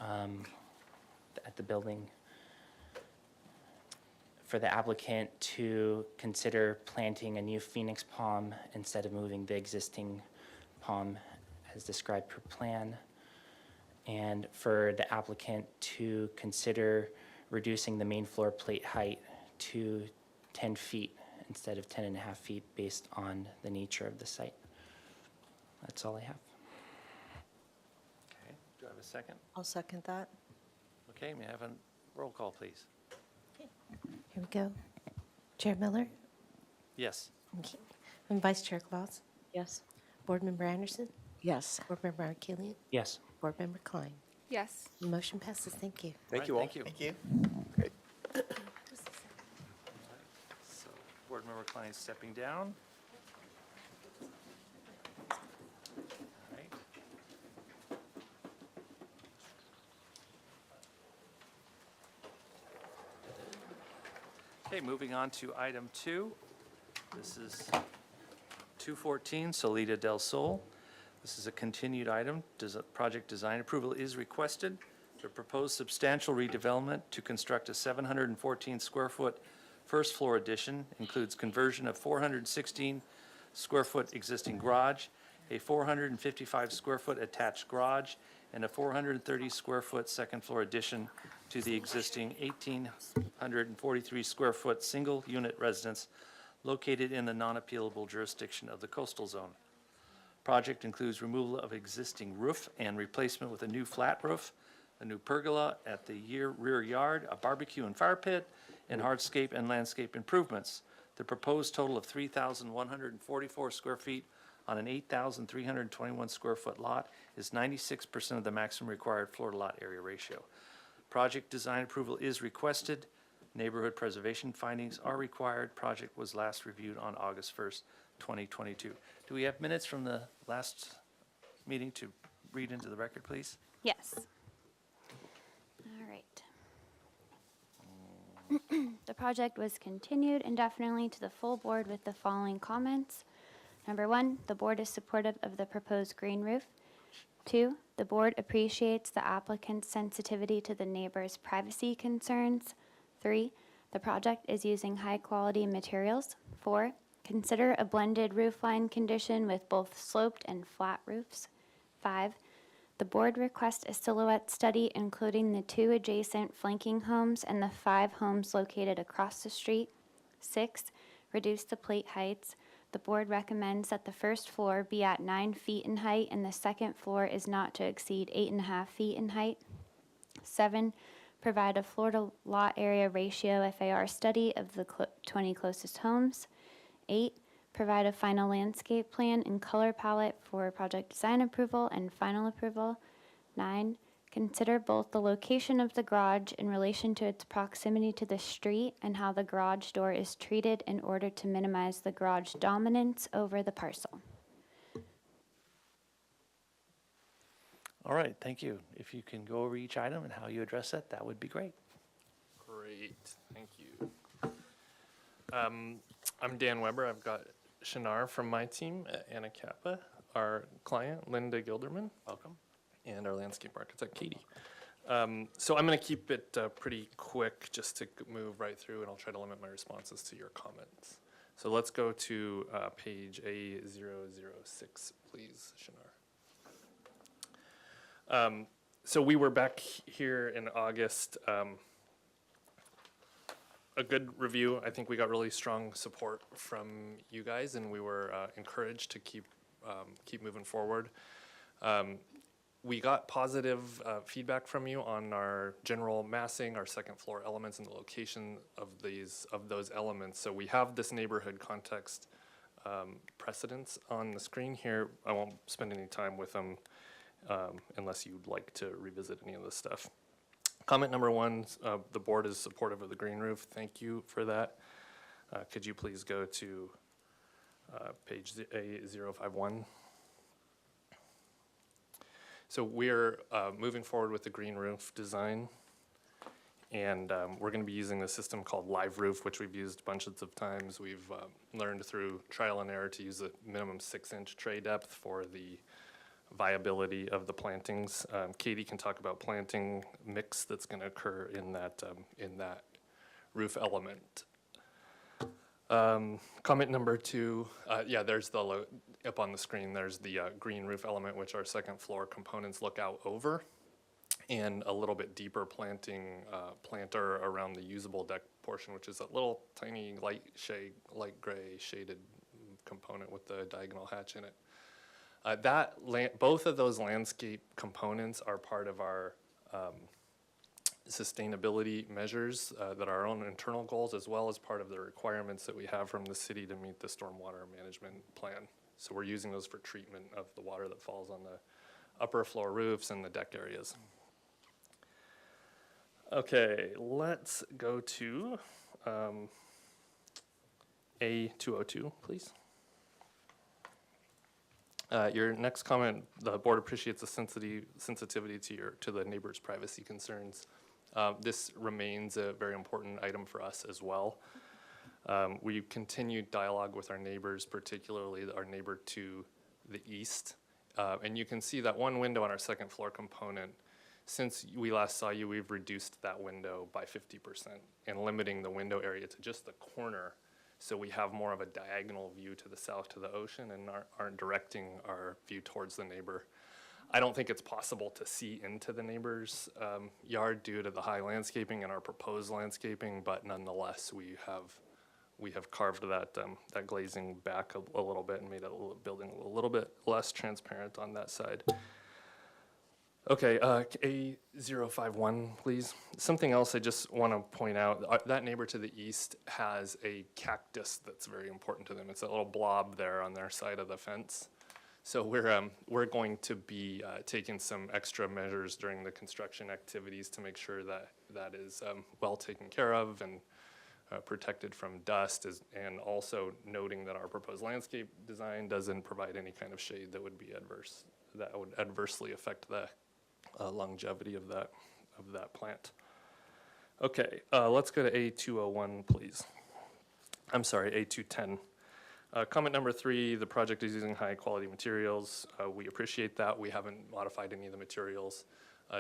at the building. For the applicant to consider planting a new Phoenix palm instead of moving the existing palm as described per plan. And for the applicant to consider reducing the main floor plate height to 10 feet instead of 10 and a half feet based on the nature of the site. That's all I have. Okay, do I have a second? I'll second that. Okay, may I have a roll call, please? Here we go. Chair Miller, Yes. okay. And Vice Chair Claus, Yes. Board Member Anderson, Yes. Board Member Arkelian, Yes. Board Member Klein. Yes. The motion passes. Thank you. Thank you all. Thank you. Thank you. Great. So, Board Member Klein stepping down. All right. Okay, moving on to item 2. This is 214 Solita del Sol. This is a continued item. Project design approval is requested. The proposed substantial redevelopment to construct a 714 square foot first floor addition includes conversion of 416 square foot existing garage, a 455 square foot attached garage, and a 430 square foot second floor addition to the existing 1,843 square foot single unit residence located in the non-appealable jurisdiction of the coastal zone. Project includes removal of existing roof and replacement with a new flat roof, a new pergola at the rear yard, a barbecue and fire pit, and hardscape and landscape improvements. The proposed total of 3,144 square feet on an 8,321 square foot lot is 96% of the maximum required floor to lot area ratio. Project design approval is requested. Neighborhood preservation findings are required. Project was last reviewed on August 1st, 2022. Do we have minutes from the last meeting to read into the record, please? Yes. All right. The project was continued indefinitely to the full board with the following comments. Number 1, the board is supportive of the proposed green roof. 2, the board appreciates the applicant's sensitivity to the neighbor's privacy concerns. 3, the project is using high-quality materials. 4, consider a blended roofline condition with both sloped and flat roofs. 5, the board requests a silhouette study including the 2 adjacent flanking homes and the 5 homes located across the street. 6, reduce the plate heights. The board recommends that the first floor be at 9 feet in height and the second floor is not to exceed 8.5 feet in height. 7, provide a floor to lot area ratio FAR study of the 20 closest homes. 8, provide a final landscape plan and color palette for project design approval and final approval. 9, consider both the location of the garage in relation to its proximity to the street and how the garage door is treated in order to minimize the garage dominance over the parcel. All right, thank you. If you can go over each item and how you address it, that would be great. Great, thank you. I'm Dan Weber. I've got Shinar from my team at Anacapa, our client, Linda Gilderman. Welcome. And our landscape architect, Katie. So I'm going to keep it pretty quick just to move right through, and I'll try to limit my responses to your comments. So let's go to page A006, please, Shinar. So we were back here in August. A good review. I think we got really strong support from you guys, and we were encouraged to keep moving forward. We got positive feedback from you on our general massing, our second floor elements, and the location of those elements. So we have this neighborhood context precedents on the screen here. I won't spend any time with them unless you'd like to revisit any of this stuff. Comment number 1, the board is supportive of the green roof. Thank you for that. Could you please go to page A051? So we're moving forward with the green roof design, and we're going to be using the system called Live Roof, which we've used bunches of times. We've learned through trial and error to use a minimum 6-inch tray depth for the viability of the plantings. Katie can talk about planting mix that's going to occur in that roof element. Comment number 2, yeah, there's the up on the screen, there's the green roof element, which our second floor components look out over, and a little bit deeper planter around the usable deck portion, which is a little tiny light gray shaded component with the diagonal hatch in it. Both of those landscape components are part of our sustainability measures that are our own internal goals, as well as part of the requirements that we have from the city to meet the stormwater management plan. So we're using those for treatment of the water that falls on the upper floor roofs and the deck areas. Okay, let's go to A202, please. Your next comment, the board appreciates the sensitivity to the neighbor's privacy concerns. This remains a very important item for us as well. We continued dialogue with our neighbors, particularly our neighbor to the east. And you can see that one window on our second floor component. Since we last saw you, we've reduced that window by 50% and limiting the window area to just the corner. So we have more of a diagonal view to the south to the ocean and aren't directing our view towards the neighbor. I don't think it's possible to see into the neighbor's yard due to the high landscaping and our proposed landscaping, but nonetheless, we have carved that glazing back a little bit and made it building a little bit less transparent on that side. Okay, A051, please. Something else I just want to point out, that neighbor to the east has a cactus that's very important to them. It's a little blob there on their side of the fence. So we're going to be taking some extra measures during the construction activities to make sure that that is well taken care of and protected from dust, and also noting that our proposed landscape design doesn't provide any kind of shade that would be adversely affect the longevity of that plant. Okay, let's go to A201, please. I'm sorry, A210. Comment number 3, the project is using high-quality materials. We appreciate that. We haven't modified any of the materials.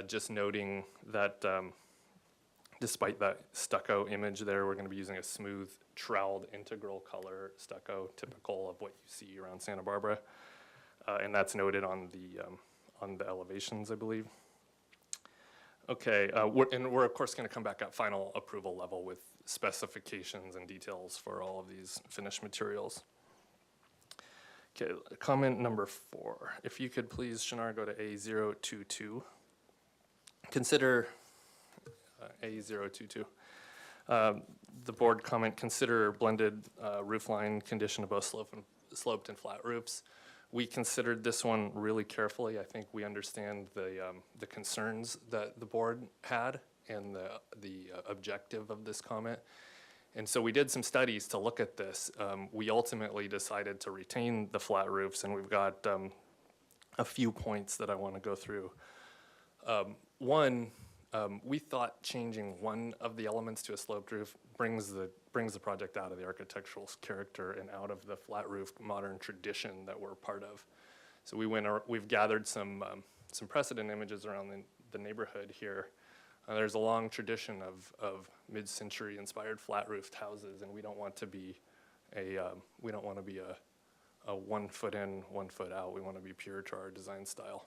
Just noting that despite that stucco image there, we're going to be using a smooth, troweled, integral color stucco, typical of what you see around Santa Barbara. And that's noted on the elevations, I believe. Okay, we're of course going to come back at final approval level with specifications and details for all of these finished materials. Okay, comment number 4. If you could please, Shinar, go to A022. Consider A022. The board comment, consider blended roofline condition of both sloped and flat roofs. We considered this one really carefully. I think we understand the concerns that the board had and the objective of this comment. And so we did some studies to look at this. We ultimately decided to retain the flat roofs, and we've got a few points that I want to go through. One, we thought changing one of the elements to a sloped roof brings the project out of the architectural character and out of the flat roof modern tradition that we're part of. So we've gathered some precedent images around the neighborhood here. There's a long tradition of mid-century inspired flat roofed houses, and we don't want to be a 1 foot in, 1 foot out. We want to be pure to our design style.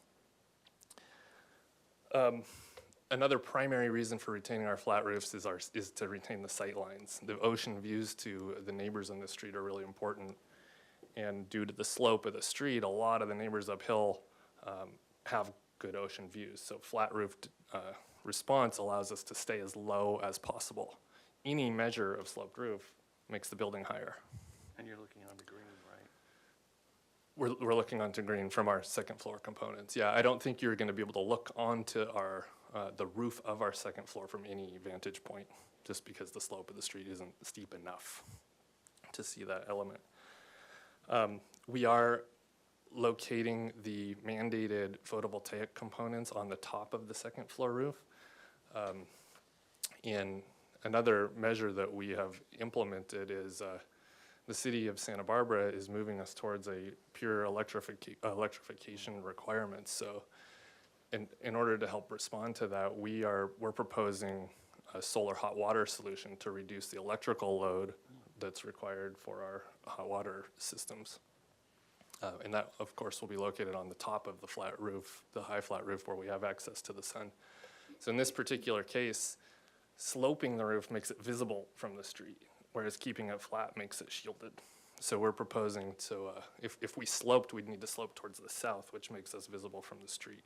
Another primary reason for retaining our flat roofs is to retain the sight lines. The ocean views to the neighbors on the street are really important. And due to the slope of the street, a lot of the neighbors uphill have good ocean views. So flat roofed response allows us to stay as low as possible. Any measure of sloped roof makes the building higher. And you're looking on the green, right? We're looking onto green from our second floor components. Yeah, I don't think you're going to be able to look onto our the roof of our second floor from any vantage point, just because the slope of the street isn't steep enough to see that element. We are locating the mandated photovoltaic components on the top of the second floor roof. And another measure that we have implemented is the city of Santa Barbara is moving us towards a pure electrification requirement. So in order to help respond to that, we're proposing a solar hot water solution to reduce the electrical load that's required for our hot water systems. And that, of course, will be located on the top of the flat roof, the high flat roof where we have access to the sun. So in this particular case, sloping the roof makes it visible from the street, whereas keeping it flat makes it shielded. So we're proposing to, if we sloped, we'd need to slope towards the south, which makes us visible from the street.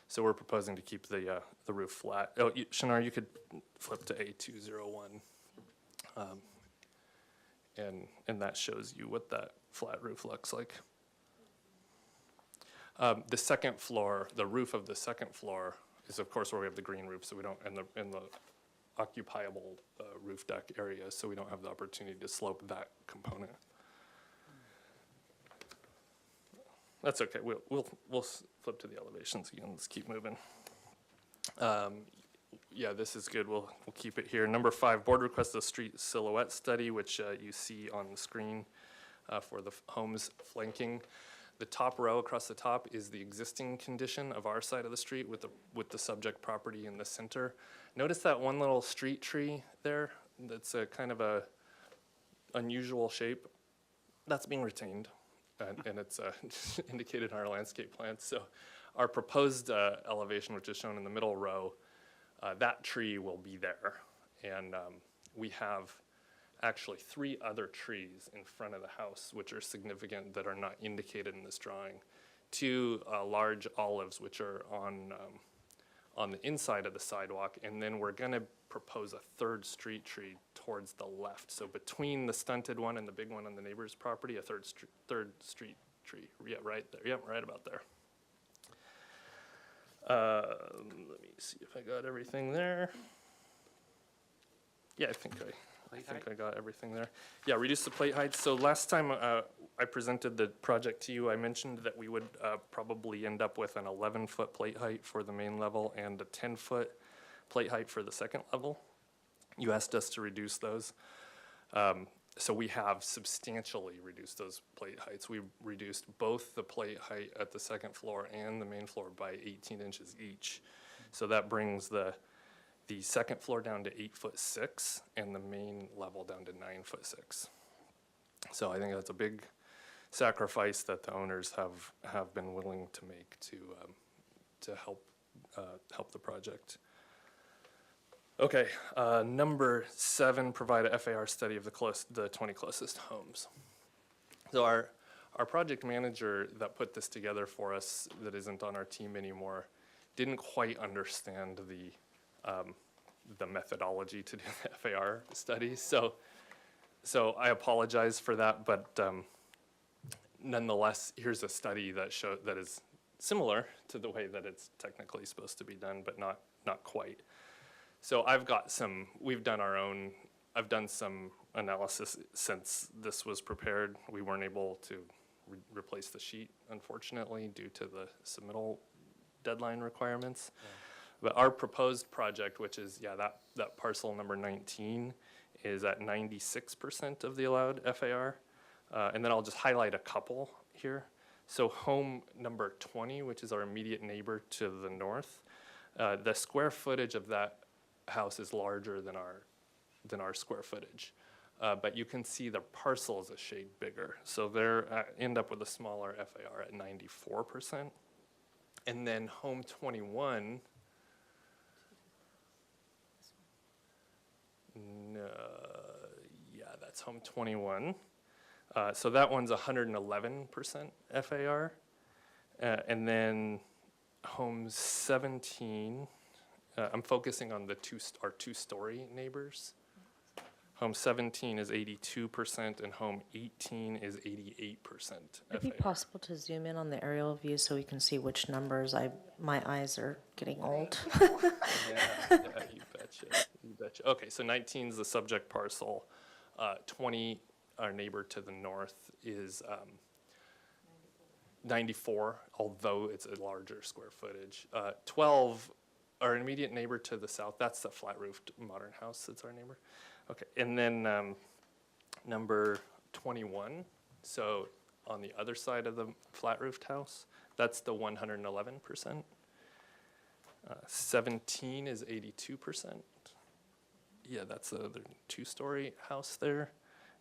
So we're proposing to keep the roof flat. Oh, Shinar, you could flip to A201. And that shows you what that flat roof looks like. The second floor, the roof of the second floor is of course where we have the green roof, so we don't, and the occupiable roof deck area, so we don't have the opportunity to slope that component. That's okay. We'll flip to the elevations again. Let's keep moving. Yeah, this is good. We'll keep it here. Number 5, board requests a street silhouette study, which you see on the screen for the homes flanking. The top row across the top is the existing condition of our side of the street with the subject property in the center. Notice that one little street tree there. That's a kind of a unusual shape. That's being retained. And it's indicated in our landscape plan. So our proposed elevation, which is shown in the middle row, that tree will be there. And we have actually 3 other trees in front of the house, which are significant that are not indicated in this drawing. 2 large olives, which are on the inside of the sidewalk. And then we're going to propose a 3rd street tree towards the left. So between the stunted one and the big one on the neighbor's property, a third street tree. Yeah, right there. Yep, right about there. Let me see if I got everything there. Yeah, I think I got everything there. Yeah, reduce the plate height. So last time I presented the project to you, I mentioned that we would probably end up with an 11-foot plate height for the main level and a 10-foot plate height for the second level. You asked us to reduce those. So we have substantially reduced those plate heights. We reduced both the plate height at the second floor and the main floor by 18 inches each. So that brings the second floor down to 8'6" and the main level down to 9'6". So I think that's a big sacrifice that the owners have been willing to make to help the project. Okay, number 7, provide a FAR study of the 20 closest homes. So our project manager that put this together for us, that isn't on our team anymore, didn't quite understand the methodology to do the FAR study. So I apologize for that, but nonetheless, here's a study that is similar to the way that it's technically supposed to be done, but not quite. So I've done some analysis since this was prepared. We weren't able to replace the sheet, unfortunately, due to the submittal deadline requirements. Yeah. But our proposed project, which is, that parcel number 19, is at 96% of the allowed FAR. And then I'll just highlight a couple here. So home number 20, which is our immediate neighbor to the north, the square footage of that house is larger than our square footage. But you can see the parcel is a shade bigger. So they end up with a smaller FAR at 94%. And then home 21, that's home 21. So that one's 111% FAR. And then home 17, I'm focusing on our two-story neighbors. Home 17 is 82% and home 18 is 88% FAR. Would it be possible to zoom in on the aerial view so we can see which numbers? My eyes are getting old. Yeah, you betcha. Okay, so 19 is the subject parcel. 20, our neighbor to the north, is 94, although it's a larger square footage. 12, our immediate neighbor to the south, that's the flat-roofed modern house that's our neighbor. Okay, and then number 21, so on the other side of the flat-roofed house, that's the 111%. 17 is 82%. Yeah, that's the two-story house there.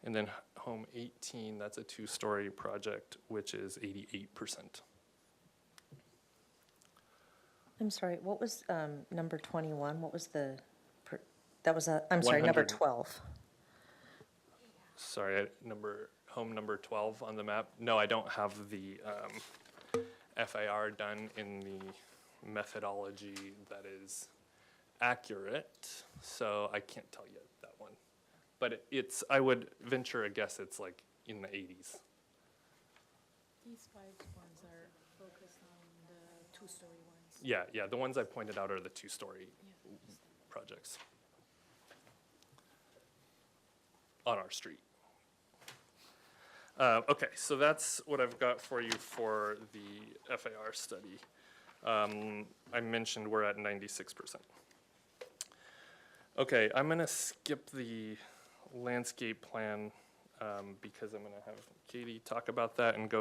And then home 18, that's a two-story project, which is 88%. I'm sorry, what was number 21? What was number 12. Sorry, home number 12 on the map. No, I don't have the FAR done in the methodology that is accurate, so I can't tell you that one. But I would venture a guess it's like in the 80s. These 5 ones are focused on the two-story ones. Yeah, the ones I pointed out are the two-story projects on our street. Okay, so that's what I've got for you for the FAR study. I mentioned we're at 96%. Okay, I'm gonna skip the landscape plan because I'm gonna have Katie talk about that and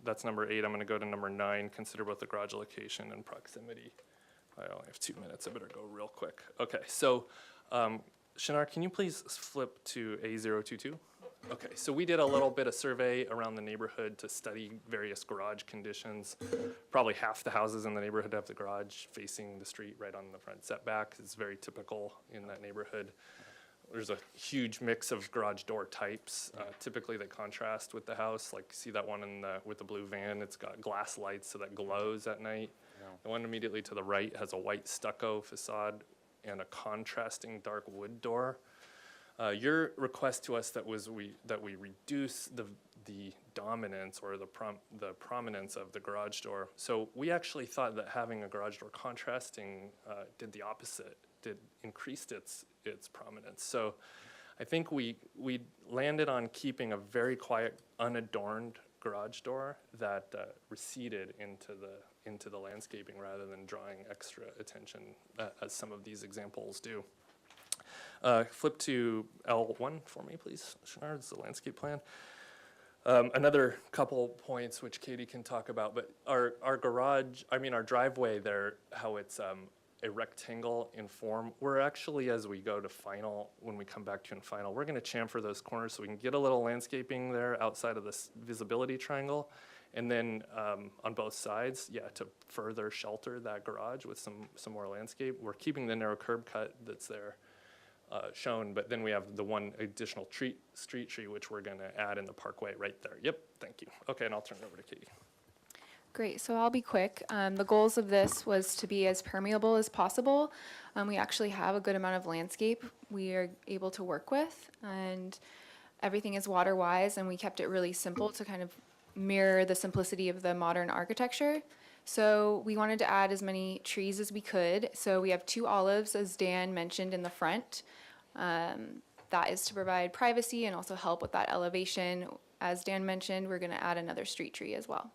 that's number 8. I'm gonna go to number 9, consider both the garage location and proximity. I only have 2 minutes, I better go real quick. Okay, so Shinar, can you please flip to A022? Okay, so we did a little bit of survey around the neighborhood to study various garage conditions. Probably half the houses in the neighborhood have the garage facing the street right on the front setback. It's very typical in that neighborhood. There's a huge mix of garage door types. Typically they contrast with the house. Like, see that one with the blue van? It's got glass lights so that glows at night. Yeah. The one immediately to the right has a white stucco facade and a contrasting dark wood door. Your request to us that we reduce the dominance or the prominence of the garage door. So we actually thought that having a garage door contrasting did the opposite, increased its prominence. So I think we landed on keeping a very quiet, unadorned garage door that receded into the landscaping rather than drawing extra attention as some of these examples do. Flip to L1 for me, please, Shenard, it's the landscape plan. Another couple points which Katie can talk about, but our garage, our driveway there, how it's a rectangle in form, we're actually, as we go to final, when we come back to in final, we're gonna chamfer those corners so we can get a little landscaping there outside of this visibility triangle. And then on both sides, to further shelter that garage with some more landscape. We're keeping the narrow curb cut that's there shown, but then we have the one additional street tree, which we're gonna add in the parkway right there. Yep, thank you. Okay, and I'll turn it over to Katie. Great, so I'll be quick. The goals of this was to be as permeable as possible. We actually have a good amount of landscape we are able to work with, and everything is water-wise, and we kept it really simple to kind of mirror the simplicity of the modern architecture. So we wanted to add as many trees as we could. So we have 2 olives, as Dan mentioned, in the front. That is to provide privacy and also help with that elevation. As Dan mentioned, we're gonna add another street tree as well.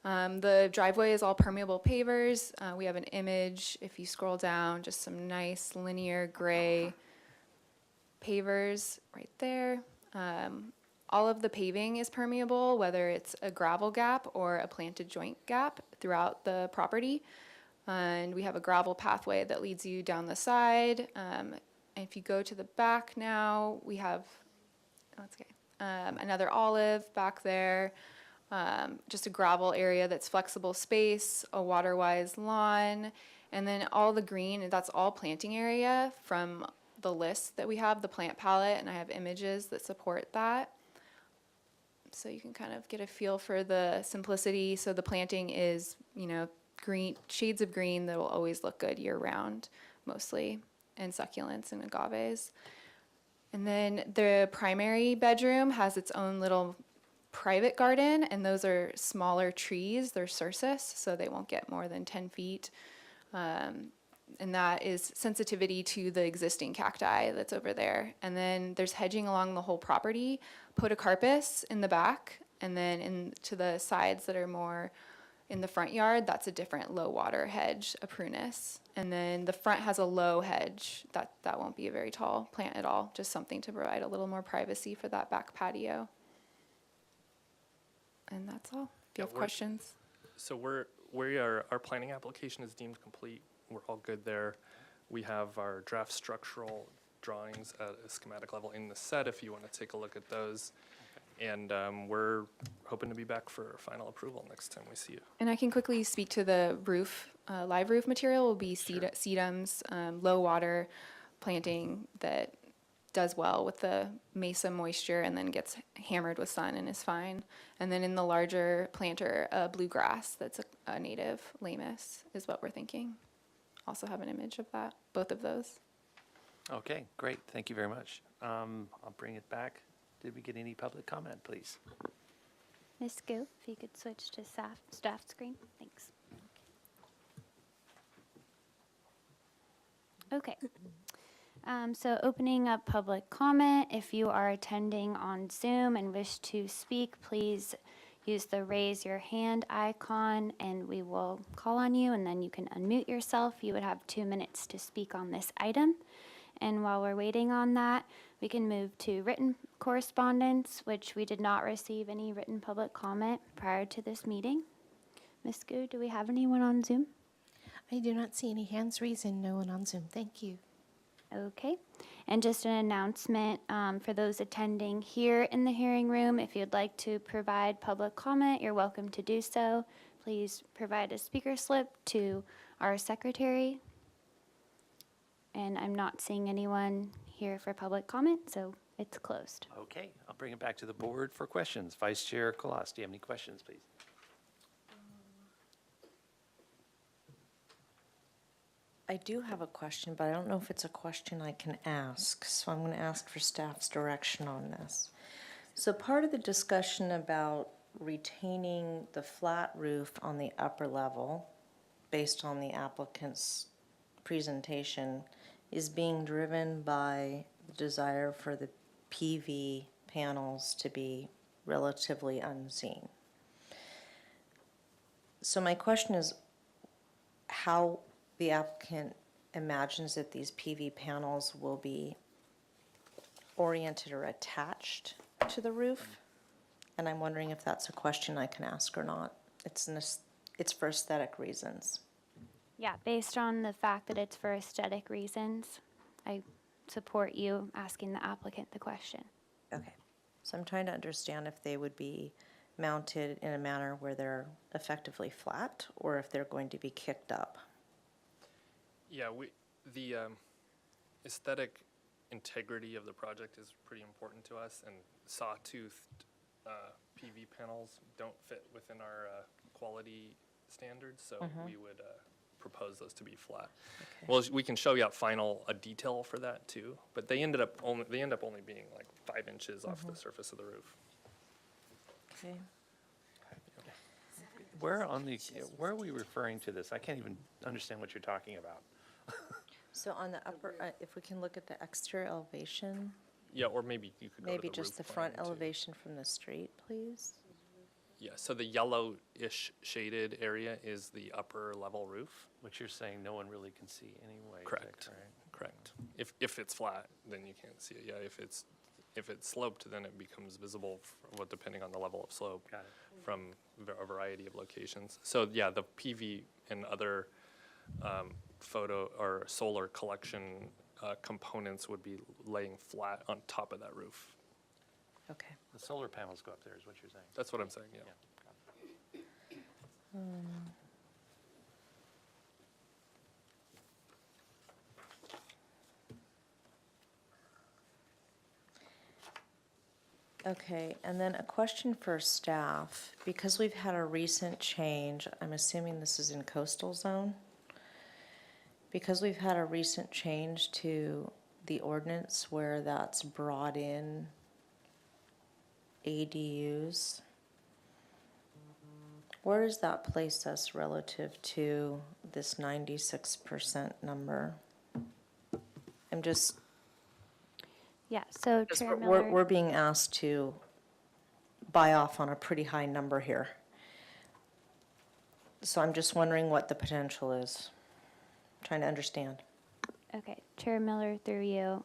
The driveway is all permeable pavers. We have an image, if you scroll down, just some nice linear gray pavers right there. All of the paving is permeable, whether it's a gravel gap or a planted joint gap throughout the property. And we have a gravel pathway that leads you down the side. And if you go to the back now, we have, another olive back there. Just a gravel area that's flexible space, a water-wise lawn, and then all the green, that's all planting area from the list that we have, the plant palette, and I have images that support that. So you can kind of get a feel for the simplicity. So the planting is, green, shades of green that will always look good year-round, mostly, and succulents and agaves. And then the primary bedroom has its own little private garden, and those are smaller trees. They're cercis, so they won't get more than 10 feet. And that is sensitivity to the existing cacti that's over there. And then there's hedging along the whole property, podocarpus in the back, and then to the sides that are more in the front yard, that's a different low water hedge, a prunus. And then the front has a low hedge. That won't be a very tall plant at all, just something to provide a little more privacy for that back patio. And that's all. If you have questions. So our planning application is deemed complete. We're all good there. We have our draft structural drawings at a schematic level in the set if you want to take a look at those. And we're hoping to be back for final approval next time we see you. And I can quickly speak to the roof. Live roof material will be sedums, low water planting that does well with the mesa moisture and then gets hammered with sun and is fine. And then in the larger planter, bluegrass that's a native Lamus is what we're thinking. Also have an image of that, both of those. Okay, great. Thank you very much. I'll bring it back. Did we get any public comment, please? Ms. Gu, if you could switch to staff screen, thanks. Okay. So opening up public comment, if you are attending on Zoom and wish to speak, please use the raise your hand icon and we will call on you and then you can unmute yourself. You would have 2 minutes to speak on this item. And while we're waiting on that, we can move to written correspondence, which we did not receive any written public comment prior to this meeting. Ms. Gu, do we have anyone on Zoom? I do not see any hands raised and no one on Zoom. Thank you. Okay, and just an announcement for those attending here in the hearing room, if you'd like to provide public comment, you're welcome to do so. Please provide a speaker slip to our secretary. And I'm not seeing anyone here for public comment, so it's closed. Okay, I'll bring it back to the board for questions. Vice Chair Colas, do you have any questions, please? I do have a question, but I don't know if it's a question I can ask, so I'm going to ask for staff's direction on this. So part of the discussion about retaining the flat roof on the upper level, based on the applicant's presentation, is being driven by the desire for the PV panels to be relatively unseen. So my question is how the applicant imagines that these PV panels will be oriented or attached to the roof. And I'm wondering if that's a question I can ask or not. It's for aesthetic reasons. Yeah, based on the fact that it's for aesthetic reasons, I support you asking the applicant the question. Okay. So I'm trying to understand if they would be mounted in a manner where they're effectively flat or if they're going to be kicked up. Yeah, the aesthetic integrity of the project is pretty important to us, and sawtoothed PV panels don't fit within our quality standards, so we would propose those to be flat. Okay. Well, we can show you a detail for that too, but they end up only being like 5 inches off the surface of the roof. Okay. Where are we referring to this? I can't even understand what you're talking about. So on the upper, if we can look at the exterior elevation, Yeah, or maybe you could go to maybe the just the roof front plan, too. elevation from the street, please? Yeah, so the yellowish shaded area is the upper level roof. Which you're saying no one really can see anyway. Is that Correct. Correct. If it's flat, then you can't see it. Yeah, if it's sloped, then it becomes visible, depending on the level of slope. Got it. From a variety of locations. So yeah, the PV and other photo or solar collection components would be laying flat on top of that roof. Okay. The solar panels go up there, is what you're saying. That's what I'm saying, yeah. Okay, and then a question for staff. Because we've had a recent change, I'm assuming this is in coastal zone? Because we've had a recent change to the ordinance where that's brought in ADUs, where does that place us relative to this 96% number? I'm just, Yeah, so because Chair we're Miller, being asked to buy off on a pretty high number here. So I'm just wondering what the potential is. Trying to understand. okay, Chair Miller through you.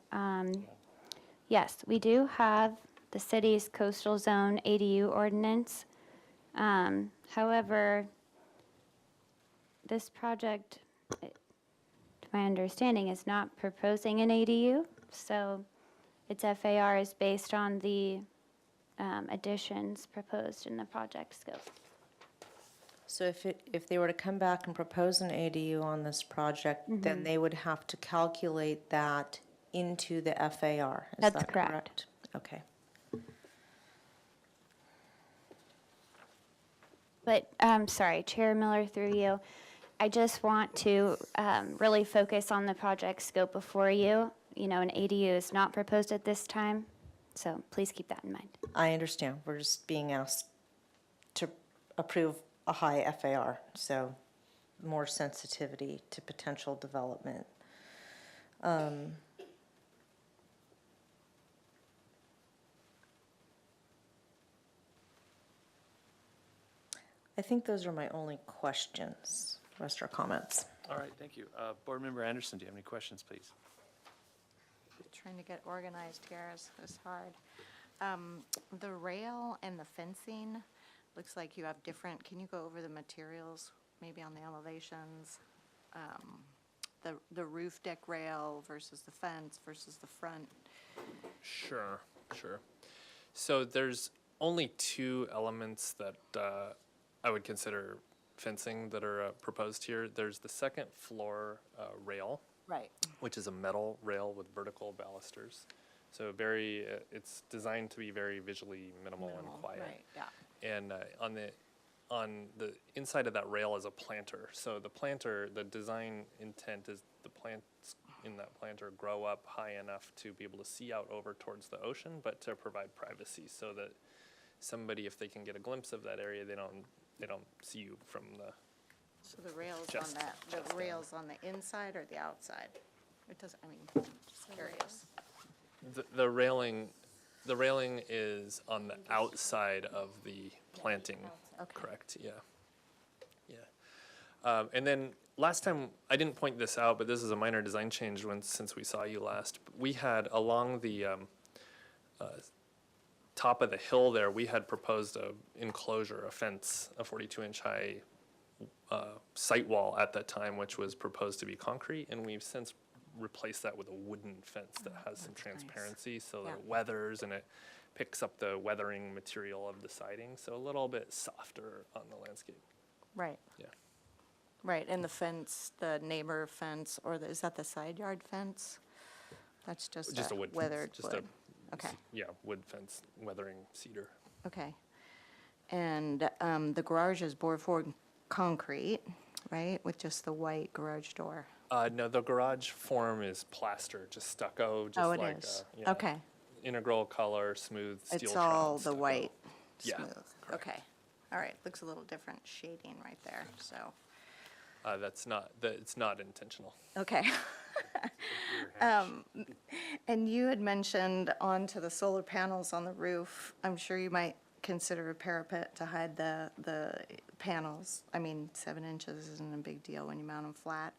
Yes, we do have the city's coastal zone ADU ordinance. However, this project, to my understanding, is not proposing an ADU. So its FAR is based on the additions proposed in the project scope. So if they were to come back and propose an ADU on this project, then they would have to calculate that into the FAR. Is That's that correct. Okay. But, sorry, Chair Miller through you, I just want to really focus on the project scope before you. You know, an ADU is not proposed at this time, so please keep that in mind. I understand. We're just being asked to approve a high FAR, so more sensitivity to potential development. I think those are my only questions. The rest are comments. All right, thank you. Board Member Anderson, do you have any questions, please? Trying to get organized here is hard. The rail and the fencing, looks like you have different, can you go over the materials, maybe on the elevations? The roof deck rail versus the fence versus the front. Sure. So there's only 2 elements that I would consider fencing that are proposed here. There's the second floor rail, Right. which is a metal rail with vertical balusters. So it's designed to be very visually minimal and quiet. Right, yeah. And on the inside of that rail is a planter. So the design intent is the plants in that planter grow up high enough to be able to see out over towards the ocean, but to provide privacy so that somebody, if they can get a glimpse of that area, they don't see you from the. So the rails Chest- on that, chest the down. rails on the inside or the outside? It doesn't, I mean, just curious. The railing is on the outside of the planting, Okay. correct, yeah. And then last time, I didn't point this out, but this is a minor design change since we saw you last. We had along the top of the hill there, we had proposed a enclosure, a fence, a 42-inch high site wall at that time, which was proposed to be concrete, and we've since replaced that with a wooden fence that has some that's nice. transparency, so that Yeah. it weathers and it picks up the weathering material of the siding, so a little bit softer on the landscape. Right. Yeah. Right, and the fence, the neighbor fence, or is that the side yard fence? That's just Just a a wood fence, weathered just a wood. Okay, Yeah, wood fence, weathering cedar. okay. And the garage is board for concrete, right, with just the white garage door? No, the garage form is plaster, just stucco, just Oh, it like is. yeah, Okay, integral color, smooth steel it's trowel all the stucco. white, Yeah, smooth. Okay, all right, looks a little different shading right there, so, It's not intentional. okay. And you had mentioned onto the solar panels on the roof, I'm sure you might consider a parapet to hide the panels. I mean, 7 inches isn't a big deal when you mount them flat.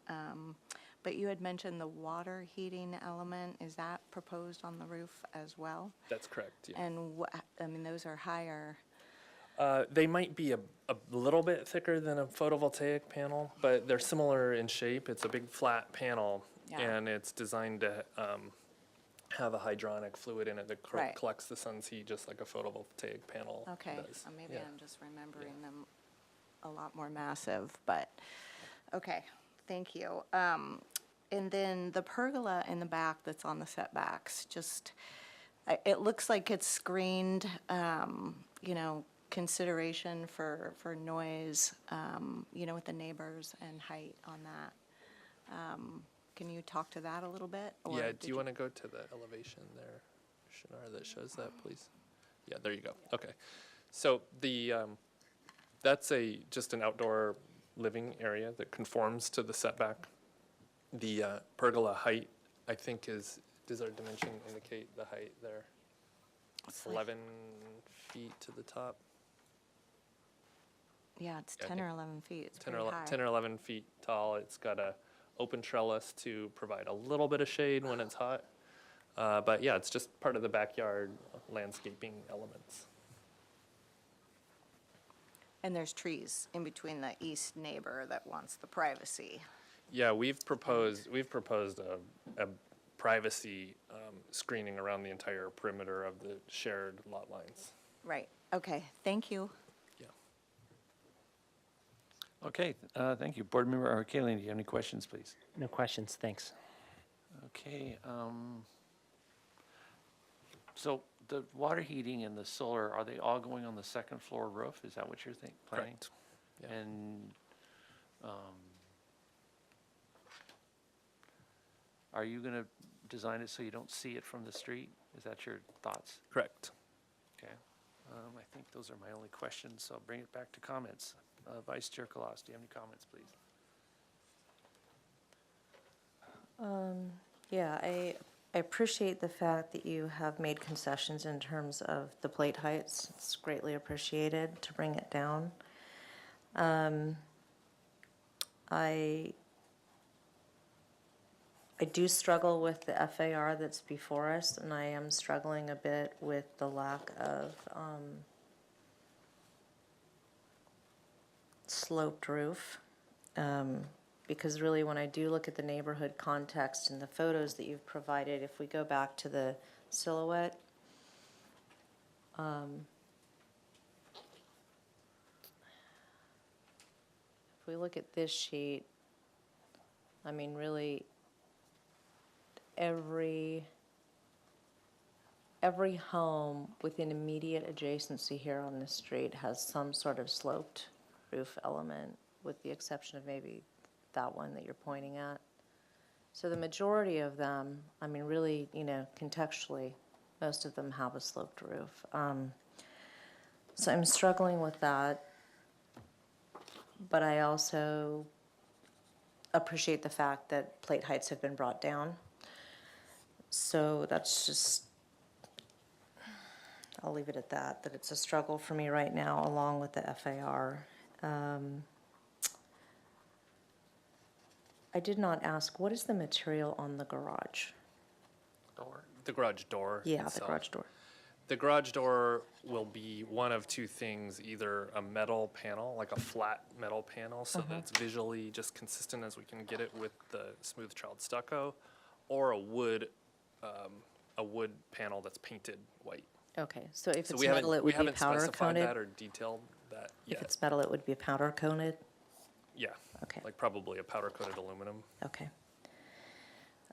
But you had mentioned the water heating element, is that proposed on the roof as well? That's correct, yeah. And I mean, those are higher, They might be a little bit thicker than a photovoltaic panel, but they're similar in shape. It's a big flat panel, Yeah. and it's designed to have a hydronic fluid in it that Right. collects the sun's heat just like a photovoltaic panel okay. does. Maybe Yeah. I'm just remembering them a lot more massive, but, okay, thank you. And then the pergola in the back that's on the setbacks, just, it looks like it's screened, you know, consideration for noise, you know, with the neighbors and height on that. Can you talk to that a little bit? or Yeah, did do you want to go to the elevation there, Shinar, that shows that, please? Yeah, there you go. Okay. So that's just an outdoor living area that conforms to the setback. The pergola height, I think does our dimension indicate the height there? It's like- 11 feet to the top? Yeah, it's Yeah, I 10 or think 11 feet, it's 10 pretty or, high. 10 or 11 feet tall. It's got a open trellis to provide a little bit of shade when it's hot. But yeah, it's just part of the backyard landscaping elements. And there's trees in between the east neighbor that wants the privacy. Yeah, we've proposed a privacy screening around the entire perimeter of the shared lot lines. Right, okay, thank you. Yeah. Okay, thank you. Board Member Kayleen, do you have any questions, please? No questions, thanks. Okay, so the water heating and the solar, are they all going on the second floor roof? Is that what you're planning? Correct. Yeah. And, are you gonna design it so you don't see it from the street? Is that your thoughts? Correct. Okay, I think those are my only questions, so I'll bring it back to comments. Vice Chair Kalas, do you have any comments, please? Yeah, I appreciate the fact that you have made concessions in terms of the plate heights. It's greatly appreciated to bring it down. I do struggle with the FAR that's before us, and I am struggling a bit with the lack of sloped roof. Because really, when I do look at the neighborhood context and the photos that you've provided, if we go back to the silhouette, if we look at this sheet, I mean, really, every home within immediate adjacency here on this street has some sort of sloped roof element, with the exception of maybe that one that you're pointing at. So the majority of them, I mean, really, you know, contextually, most of them have a sloped roof. So I'm struggling with that, but I also appreciate the fact that plate heights have been brought down. So that's just, I'll leave it at that it's a struggle for me right now, along with the FAR. I did not ask, what is the material on the garage? The garage door Yeah, the itself. garage door. The garage door will be one of two things, either a metal panel, like a flat metal panel, so that it's visually just consistent as we can get it with the smooth child stucco, or a wood panel that's painted white. Okay, so if So it's we metal, it we would be haven't powder specified that coated? or detailed that If yet. it's metal, it would be powder coated? Yeah. Okay. Like probably a powder coated aluminum. Okay.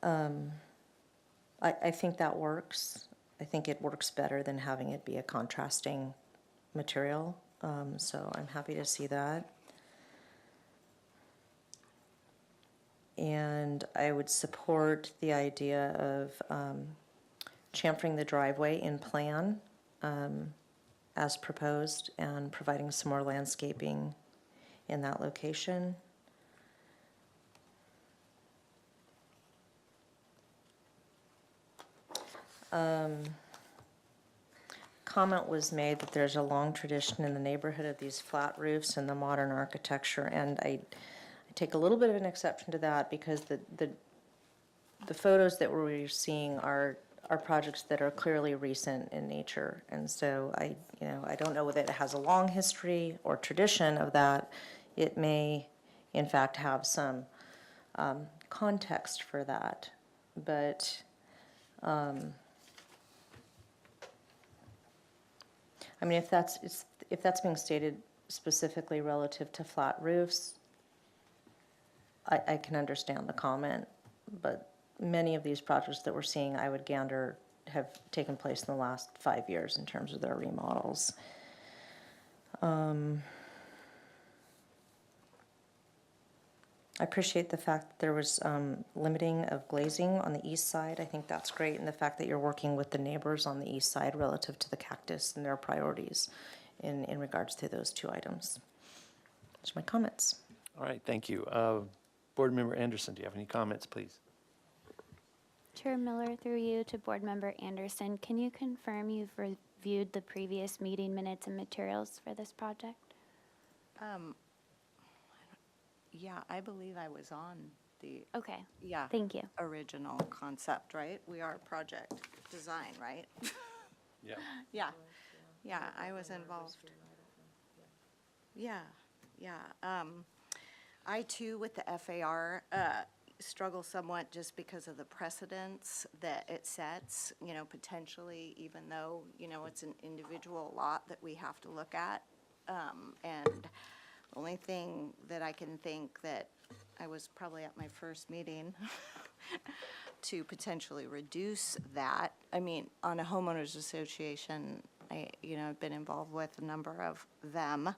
I think that works. I think it works better than having it be a contrasting material, so I'm happy to see that. And I would support the idea of chamfering the driveway in plan as proposed and providing some more landscaping in that location. Comment was made that there's a long tradition in the neighborhood of these flat roofs and the modern architecture, and I take a little bit of an exception to that because the photos that we're seeing are projects that are clearly recent in nature, and so I don't know whether it has a long history or tradition of that. It may, in fact, have some context for that, but. I mean, if that's being stated specifically relative to flat roofs, I can understand the comment, but many of these projects that we're seeing, I would gander, have taken place in the last 5 years in terms of their remodels. I appreciate the fact that there was limiting of glazing on the east side. I think that's great, and the fact that you're working with the neighbors on the east side relative to the cactus and their priorities in regards to those two items. Those are my comments. All right, thank you. Board Member Anderson, do you have any comments, please? Chair Miller, through you to Board Member Anderson, can you confirm you've reviewed the previous meeting minutes and materials for this project? Yeah, I believe I was on the, Okay, yeah, thank you. original concept, right? We are project design, right? Yeah. Yeah, I was involved. Yeah. I too, with the FAR, struggle somewhat just because of the precedents that it sets, potentially, even though, it's an individual lot that we have to look at. And the only thing that I can think that I was probably at my first meeting to potentially reduce that. I mean, on a homeowners association, I've been involved with a number of them.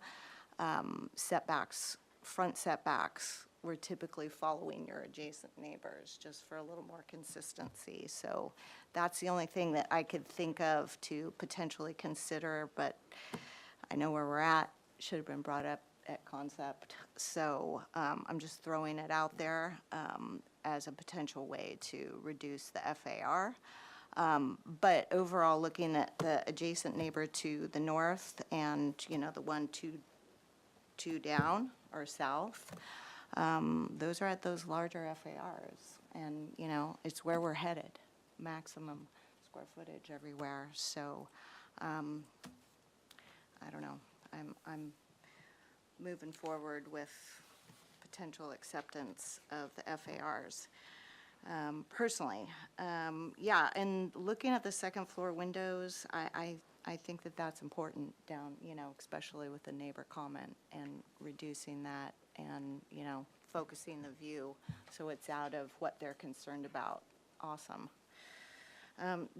Setbacks, front setbacks, we're typically following your adjacent neighbors just for a little more consistency. So that's the only thing that I could think of to potentially consider, but I know where we're at, should have been brought up at concept. So I'm just throwing it out there as a potential way to reduce the FAR. But overall, looking at the adjacent neighbor to the north and, the one two down or south, those are at those larger FARs. And, it's where we're headed, maximum square footage everywhere. So I don't know. I'm moving forward with potential acceptance of the FARs. Personally, yeah, and looking at the second floor windows, I think that that's important down, especially with the neighbor comment and reducing that and, focusing the view so it's out of what they're concerned about. Awesome.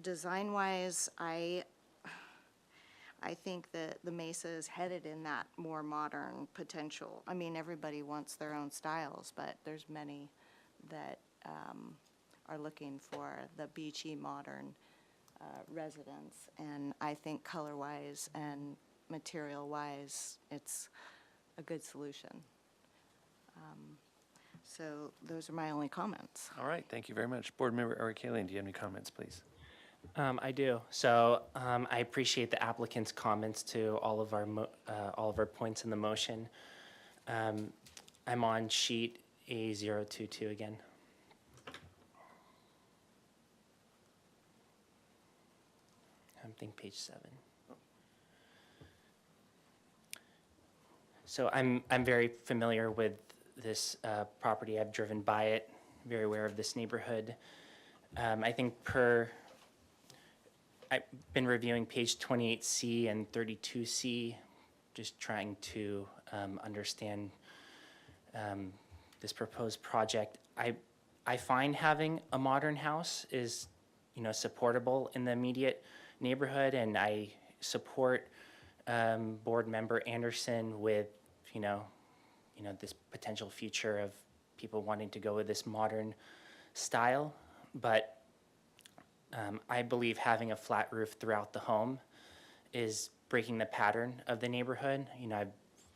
Design-wise, I think that the Mesa is headed in that more modern potential. I mean, everybody wants their own styles, but there's many that are looking for the beachy modern residence. And I think color-wise and material-wise, it's a good solution. So those are my only comments. All right, thank you very much. Board Member Eric Kaling, do you have any comments, please? I do. So I appreciate the applicant's comments to all of our points in the motion. I'm on sheet A022 again. think page 7. So I'm very familiar with this property. I've driven by it, very aware of this neighborhood. I think I've been reviewing page 28C and 32C, just trying to understand this proposed project. I find having a modern house is, supportable in the immediate neighborhood, and I support board member Anderson with, this potential future of people wanting to go with this modern style. But I believe having a flat roof throughout the home is breaking the pattern of the neighborhood.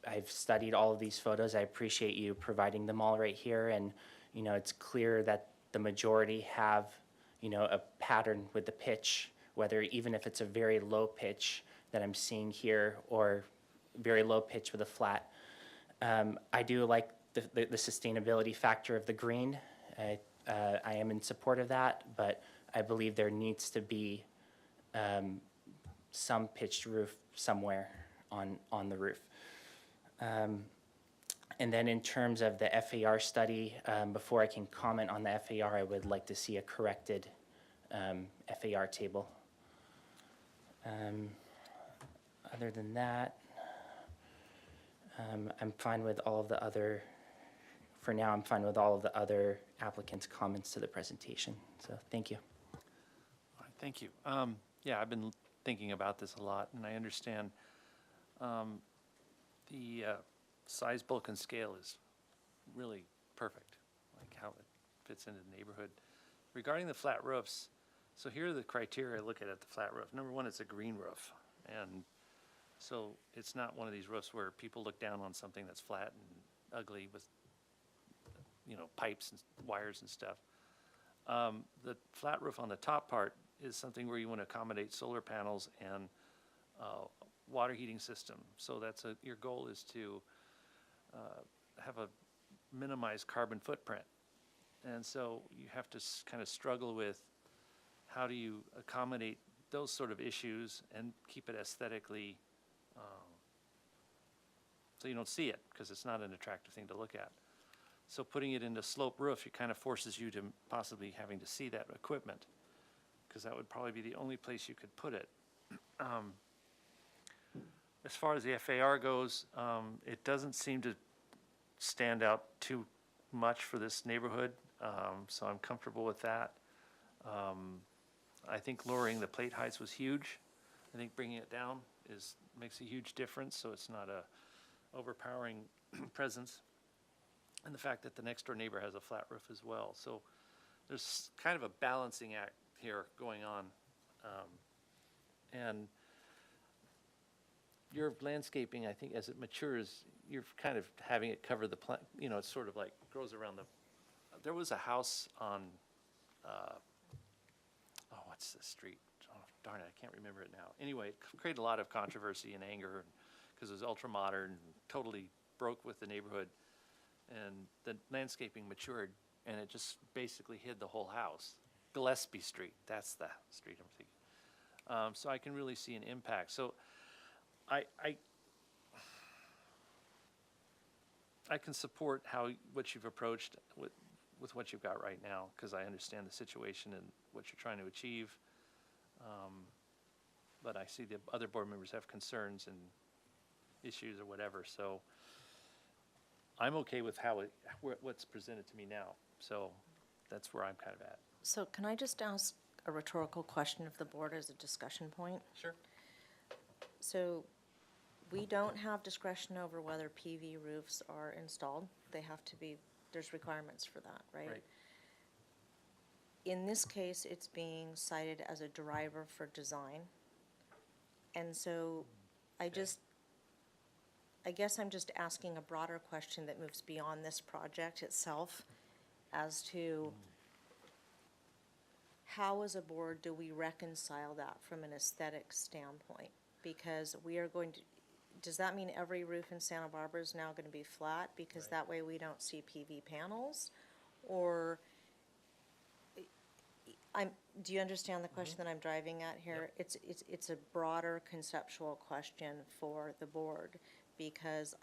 I've studied all of these photos. I appreciate you providing them all right here, and it's clear that the majority have a pattern with the pitch, whether even if it's a very low pitch that I'm seeing here or very low pitch with a flat. I do like the sustainability factor of the green. I am in support of that, but I believe there needs to be some pitched roof somewhere on the roof. And then in terms of the FAR study, before I can comment on the FAR, I would like to see a corrected FAR table. Other than that, I'm fine with all of the other, for now, I'm fine with all of the other applicants' comments to the presentation. So thank you. All right, thank you. Yeah, I've been thinking about this a lot, and I understand the size, bulk, and scale is really perfect, like how it fits into the neighborhood. Regarding the flat roofs, so here are the criteria I look at the flat roof. Number one, it's a green roof, and so it's not one of these roofs where people look down on something that's flat and ugly with, pipes and wires and stuff. The flat roof on the top part is something where you want to accommodate solar panels and water heating system. So your goal is to have a minimized carbon footprint. And so you have to kind of struggle with how do you accommodate those sort of issues and keep it aesthetically so you don't see it, because it's not an attractive thing to look at. So putting it into slope roof, it kind of forces you to possibly having to see that equipment, because that would probably be the only place you could put it. As far as the FAR goes, it doesn't seem to stand out too much for this neighborhood, so I'm comfortable with that. I think lowering the plate heights was huge. I think bringing it down makes a huge difference, so it's not a overpowering presence. And the fact that the next door neighbor has a flat roof as well. So there's kind of a balancing act here going on. And your landscaping, I think, as it matures, you're kind of having it cover the plant, it's sort of like grows around there was a house on, what's the street? Oh, darn it, I can't remember it now. Anyway, it created a lot of controversy and anger because it was ultra-modern, totally broke with the neighborhood. And the landscaping matured, and it just basically hid the whole house. Gillespie Street, that's the street I'm thinking. So I can really see an impact. So I can support what you've approached with what you've got right now, because I understand the situation and what you're trying to achieve. But I see the other board members have concerns and issues or whatever, so I'm okay with what's presented to me now. So that's where I'm kind of at. So can I just ask a rhetorical question of the board as a discussion point? Sure. So we don't have discretion over whether PV roofs are installed. They have to be, there's requirements for that, right? Right. In this case, it's being cited as a driver for design. And so I guess I'm just asking a broader question that moves beyond this project itself as to how as a board do we reconcile that from an aesthetic standpoint? Because we are going to, does that mean every roof in Santa Barbara is now going to be flat because that way we don't see PV panels? Or Do you understand the question that I'm driving at here? It's a broader conceptual question for the board, because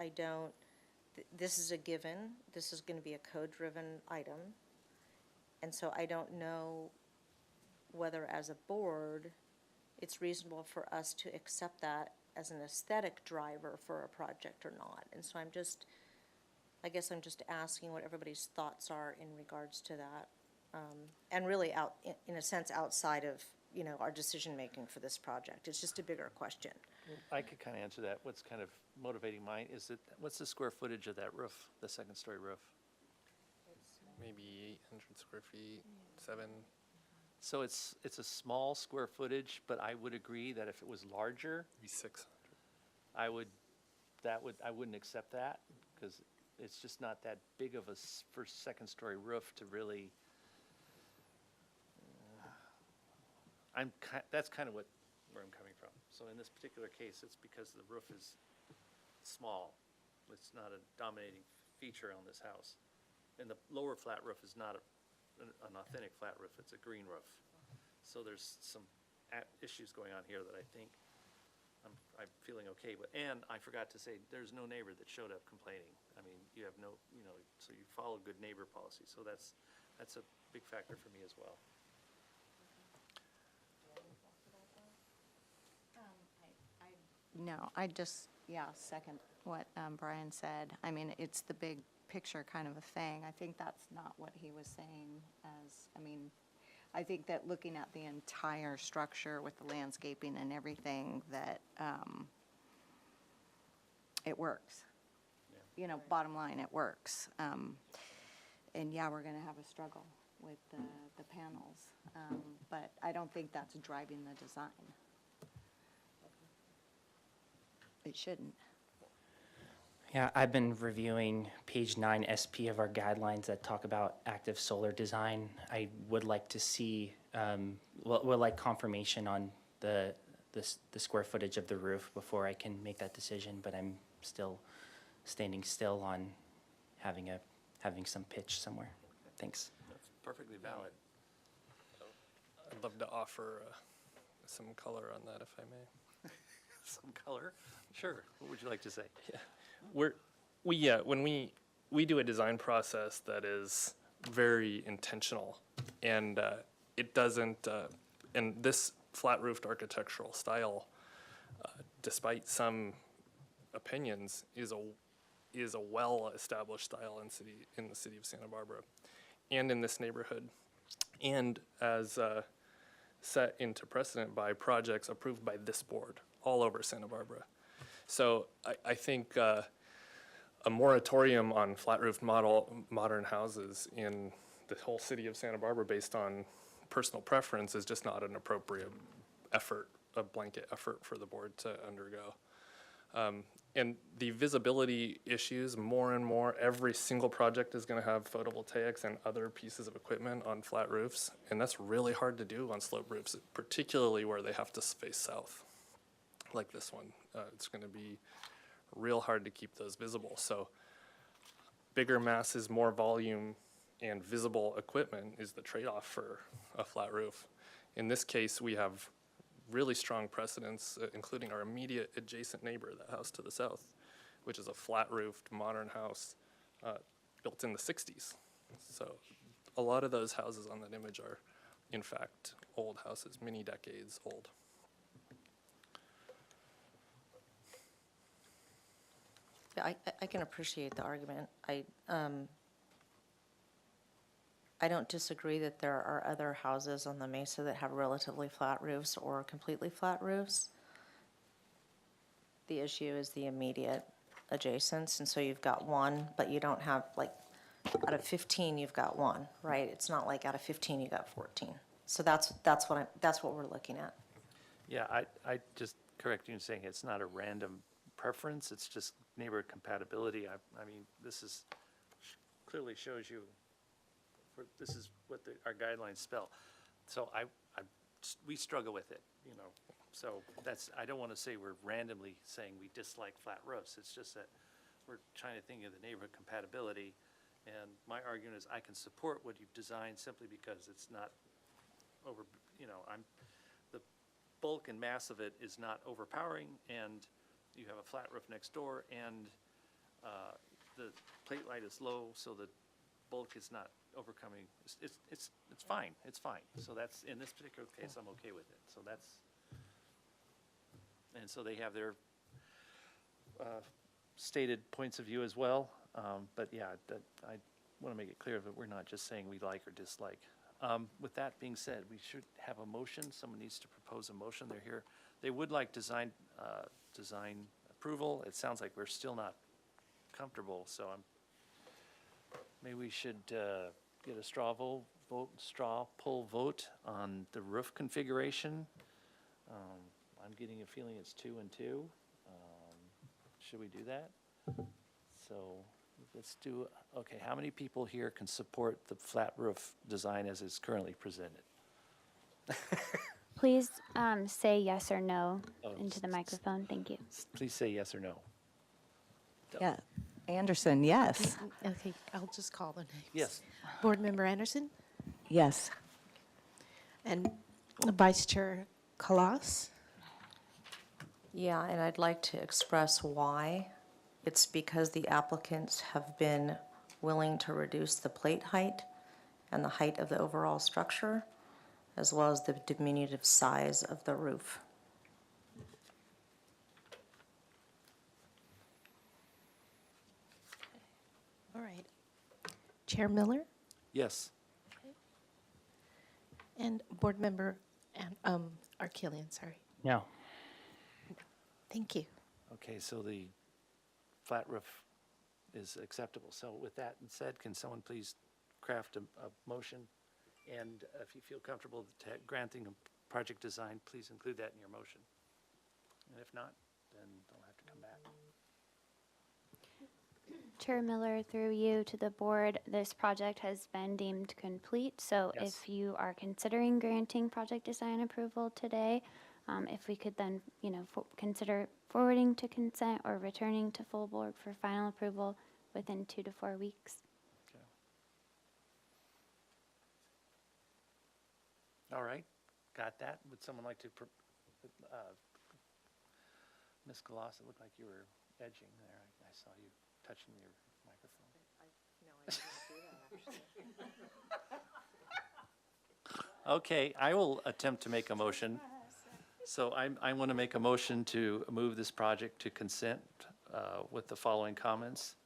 this is a given, this is gonna be a code-driven item. And so I don't know whether as a board, it's reasonable for us to accept that as an aesthetic driver for a project or not. And so I guess I'm just asking what everybody's thoughts are in regards to that. And really in a sense, outside of, our decision-making for this project. It's just a bigger question. I could kind of answer that. What's kind of motivating mine is that, what's the square footage of that roof, the second-story roof? Maybe 800 square feet, 7. So it's a small square footage, but I would agree that if it was larger, Maybe 600. I wouldn't accept that, because it's just not that big of a first, second-story roof to really, that's kind of where I'm coming from. So in this particular case, it's because the roof is small. It's not a dominating feature on this house. And the lower flat roof is not an authentic flat roof, it's a green roof. So there's some issues going on here that I think I'm feeling okay with. And I forgot to say, there's no neighbor that showed up complaining. I mean, you have no, so you follow good neighbor policy. So that's a big factor for me as well. No, I just, second what Brian said. I mean, it's the big picture kind of a thing. I think that's not what he was saying I think that looking at the entire structure with the landscaping and everything, that it works. Bottom line, it works. And we're gonna have a struggle with the panels, but I don't think that's driving the design. It shouldn't. Yeah, I've been reviewing page 9 SP of our guidelines that talk about active solar design. I would like to see, would like confirmation on the square footage of the roof before I can make that decision, but I'm still standing still on having some pitch somewhere. Thanks. That's perfectly valid. I'd love to offer some color on that, if I may. Some color? Sure. What would you like to say? When we do a design process that is very intentional, and it doesn't, and this flat-roofed architectural style, despite some opinions, is a well-established style in the city of Santa Barbara, and in this neighborhood, and as set into precedent by projects approved by this board all over Santa Barbara. So I think a moratorium on flat-roofed modern houses in the whole city of Santa Barbara based on personal preference is just not an appropriate effort, a blanket effort for the board to undergo. And the visibility issues, more and more, every single project is going to have photovoltaics and other pieces of equipment on flat roofs, and that's really hard to do on slope roofs, particularly where they have to face south, like this one. It's going to be real hard to keep those visible. So bigger masses, more volume, and visible equipment is the trade-off for a flat roof. In this case, we have really strong precedents, including our immediate adjacent neighbor, the house to the south, which is a flat-roofed modern house built in the 60s. So a lot of those houses on that image are, in fact, old houses, many decades old. Yeah, I can appreciate the argument. I don't disagree that there are other houses on the mesa that have relatively flat roofs or completely flat roofs. The issue is the immediate adjacents, and so you've got one, but you don't have, like, out of 15, you've got one, right? It's not like out of 15, you got 14. So that's what we're looking at. Yeah, I just correct you in saying it's not a random preference, it's just neighborhood compatibility. I mean, this is, clearly shows you, this is what our guidelines spell. So we struggle with it, So I don't want to say we're randomly saying we dislike flat roofs. It's just that we're trying to think of the neighborhood compatibility. And my argument is I can support what you've designed simply because it's not the bulk and mass of it is not overpowering, and you have a flat roof next door, and the plate light is low, so the bulk is not overcoming. It's fine, it's fine. So that's, in this particular case, I'm okay with it. So that's, and so they have their stated points of view as well. But yeah, I want to make it clear that we're not just saying we like or dislike. With that being said, we should have a motion. Someone needs to propose a motion. They're here. They would like design approval. It sounds like we're still not comfortable, so maybe we should get a straw poll vote on the roof configuration. I'm getting a feeling it's 2 and 2. Should we do that? So let's do, okay, how many people here can support the flat roof design as it's currently presented? Please say yes or no Oh, into the microphone. Thank you. Please say yes or no. Yeah. Anderson, yes. Okay, I'll just call the names. Yes. Board Member Anderson Yes. and Vice Chair Kalas. Yeah, and I'd like to express why. It's because the applicants have been willing to reduce the plate height and the height of the overall structure, as well as the diminutive size of the roof. All right. Chair Miller Yes. and Board Member Arkelian, sorry. No. Thank you. Okay, so the flat roof is acceptable. So with that said, can someone please craft a motion? And if you feel comfortable granting a project design, please include that in your motion. And if not, then they'll have to come back. Chair Miller, through you to the board, this project has been deemed complete. So Yes. if you are considering granting project design approval today, if we could then, consider forwarding to consent or returning to full board for final approval within 2 to 4 weeks. Okay. All right, got that. Would someone like to, Ms. Galas, it looked like you were edging there. I saw you touching your microphone. Okay, I will attempt to make a motion. So I want to make a motion to move this project to consent with the following comments.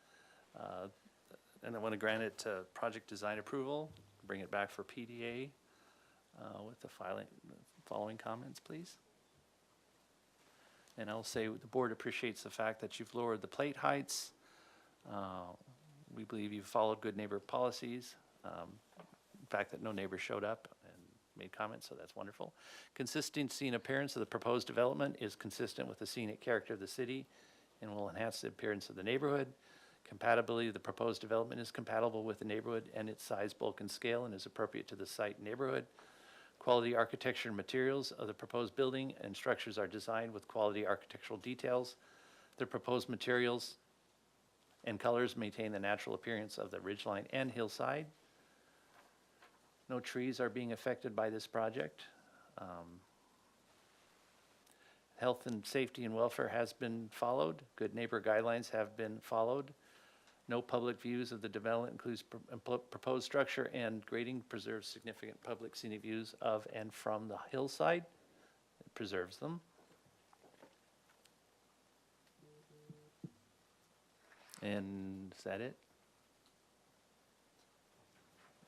And I want to grant it project design approval, bring it back for PDA with the following comments, please. And I'll say the board appreciates the fact that you've lowered the plate heights. We believe you've followed good neighbor policies. The fact that no neighbor showed up and made comments, so that's wonderful. Consistency and appearance of the proposed development is consistent with the scenic character of the city and will enhance the appearance of the neighborhood. Compatibility of the proposed development is compatible with the neighborhood and its size, bulk, and scale, and is appropriate to the site and neighborhood. Quality architecture and materials of the proposed building and structures are designed with quality architectural details. The proposed materials and colors maintain the natural appearance of the ridgeline and hillside. No trees are being affected by this project. Health and safety and welfare has been followed. Good neighbor guidelines have been followed. No public views of the development includes proposed structure, and grading preserves significant public scenic views of and from the hillside. It preserves them. And is that it?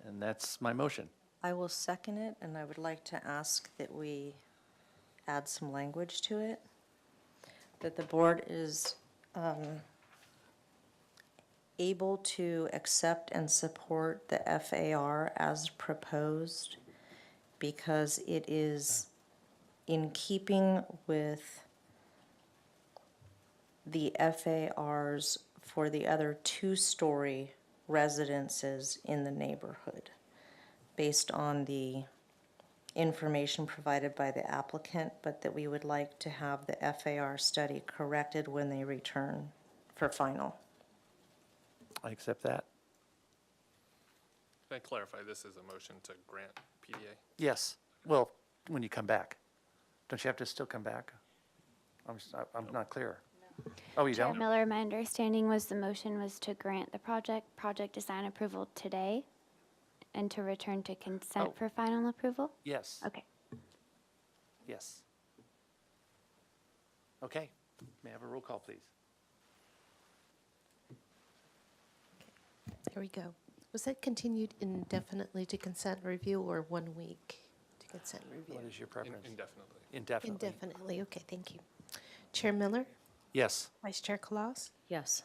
And that's my motion. I will second it, and I would like to ask that we add some language to it, that the board is able to accept and support the FAR as proposed because it is in keeping with the FARs for the other two-story residences in the neighborhood, based on the information provided by the applicant, but that we would like to have the FAR study corrected when they return for final. I accept that. Can I clarify, this is a motion to grant PDA? Yes. Well, when you come back. Don't you have to still come back? I'm not clear. Oh, you Chair don't? Miller, my understanding was the motion was to grant the project design approval today and to return to consent Oh. for final approval? Yes, Okay. yes. Okay, may I have a roll call, please? Here we go. Was that continued indefinitely to consent review or 1 week to consent review? What is your preference? Indefinitely. Indefinitely. Indefinitely, okay, thank you. Chair Miller, Yes. Vice Chair Kalas, Yes.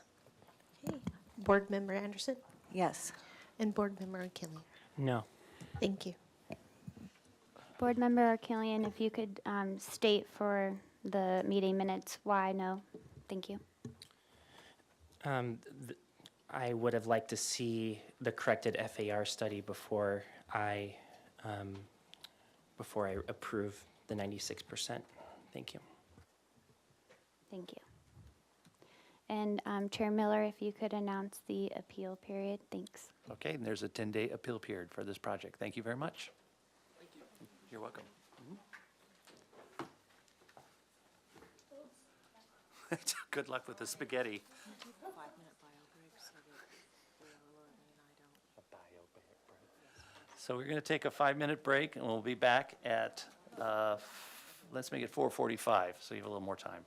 okay. Board Member Anderson, Yes. and Board Member O'Killian. No. Thank you. Board Member Arkelian, if you could state for the meeting minutes why no. Thank you. I would have liked to see the corrected FAR study before I approve the 96%. Thank you. Thank you. And Chair Miller, if you could announce the appeal period, thanks. Okay, and there's a 10-day appeal period for this project. Thank you very much. Thank you. You're welcome. Good luck with the spaghetti. So we're going to take a 5-minute break, and we'll be back at, let's make it 4:45, so you have a little more time.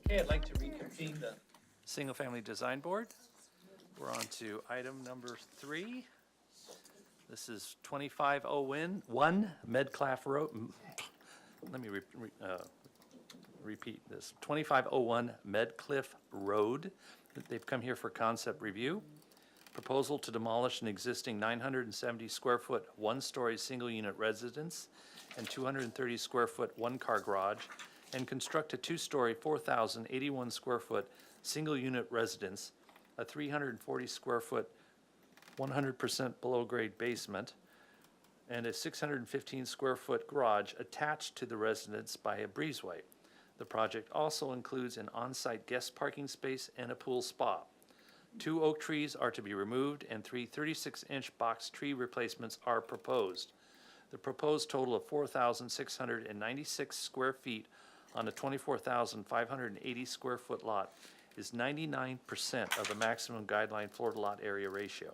Okay, I'd like to reconvene the Single-Family Design Board. We're on to item number 3. This is 2501 Medcliff Road. Let me repeat this. 2501 Medcliff Road. They've come here for concept review. Proposal to demolish an existing 970 square foot, one-story single-unit residence and 230 square foot, one-car garage, and construct a two-story, 4,081 square foot, single-unit residence, a 340 square foot, 100% below-grade basement, and a 615 square foot garage attached to the residence by a breezeway. The project also includes an on-site guest parking space and a pool spa. 2 oak trees are to be removed and 3 36-inch box tree replacements are proposed. The proposed total of 4,696 square feet on a 24,580 square foot lot is 99% of the maximum guideline floor to lot area ratio.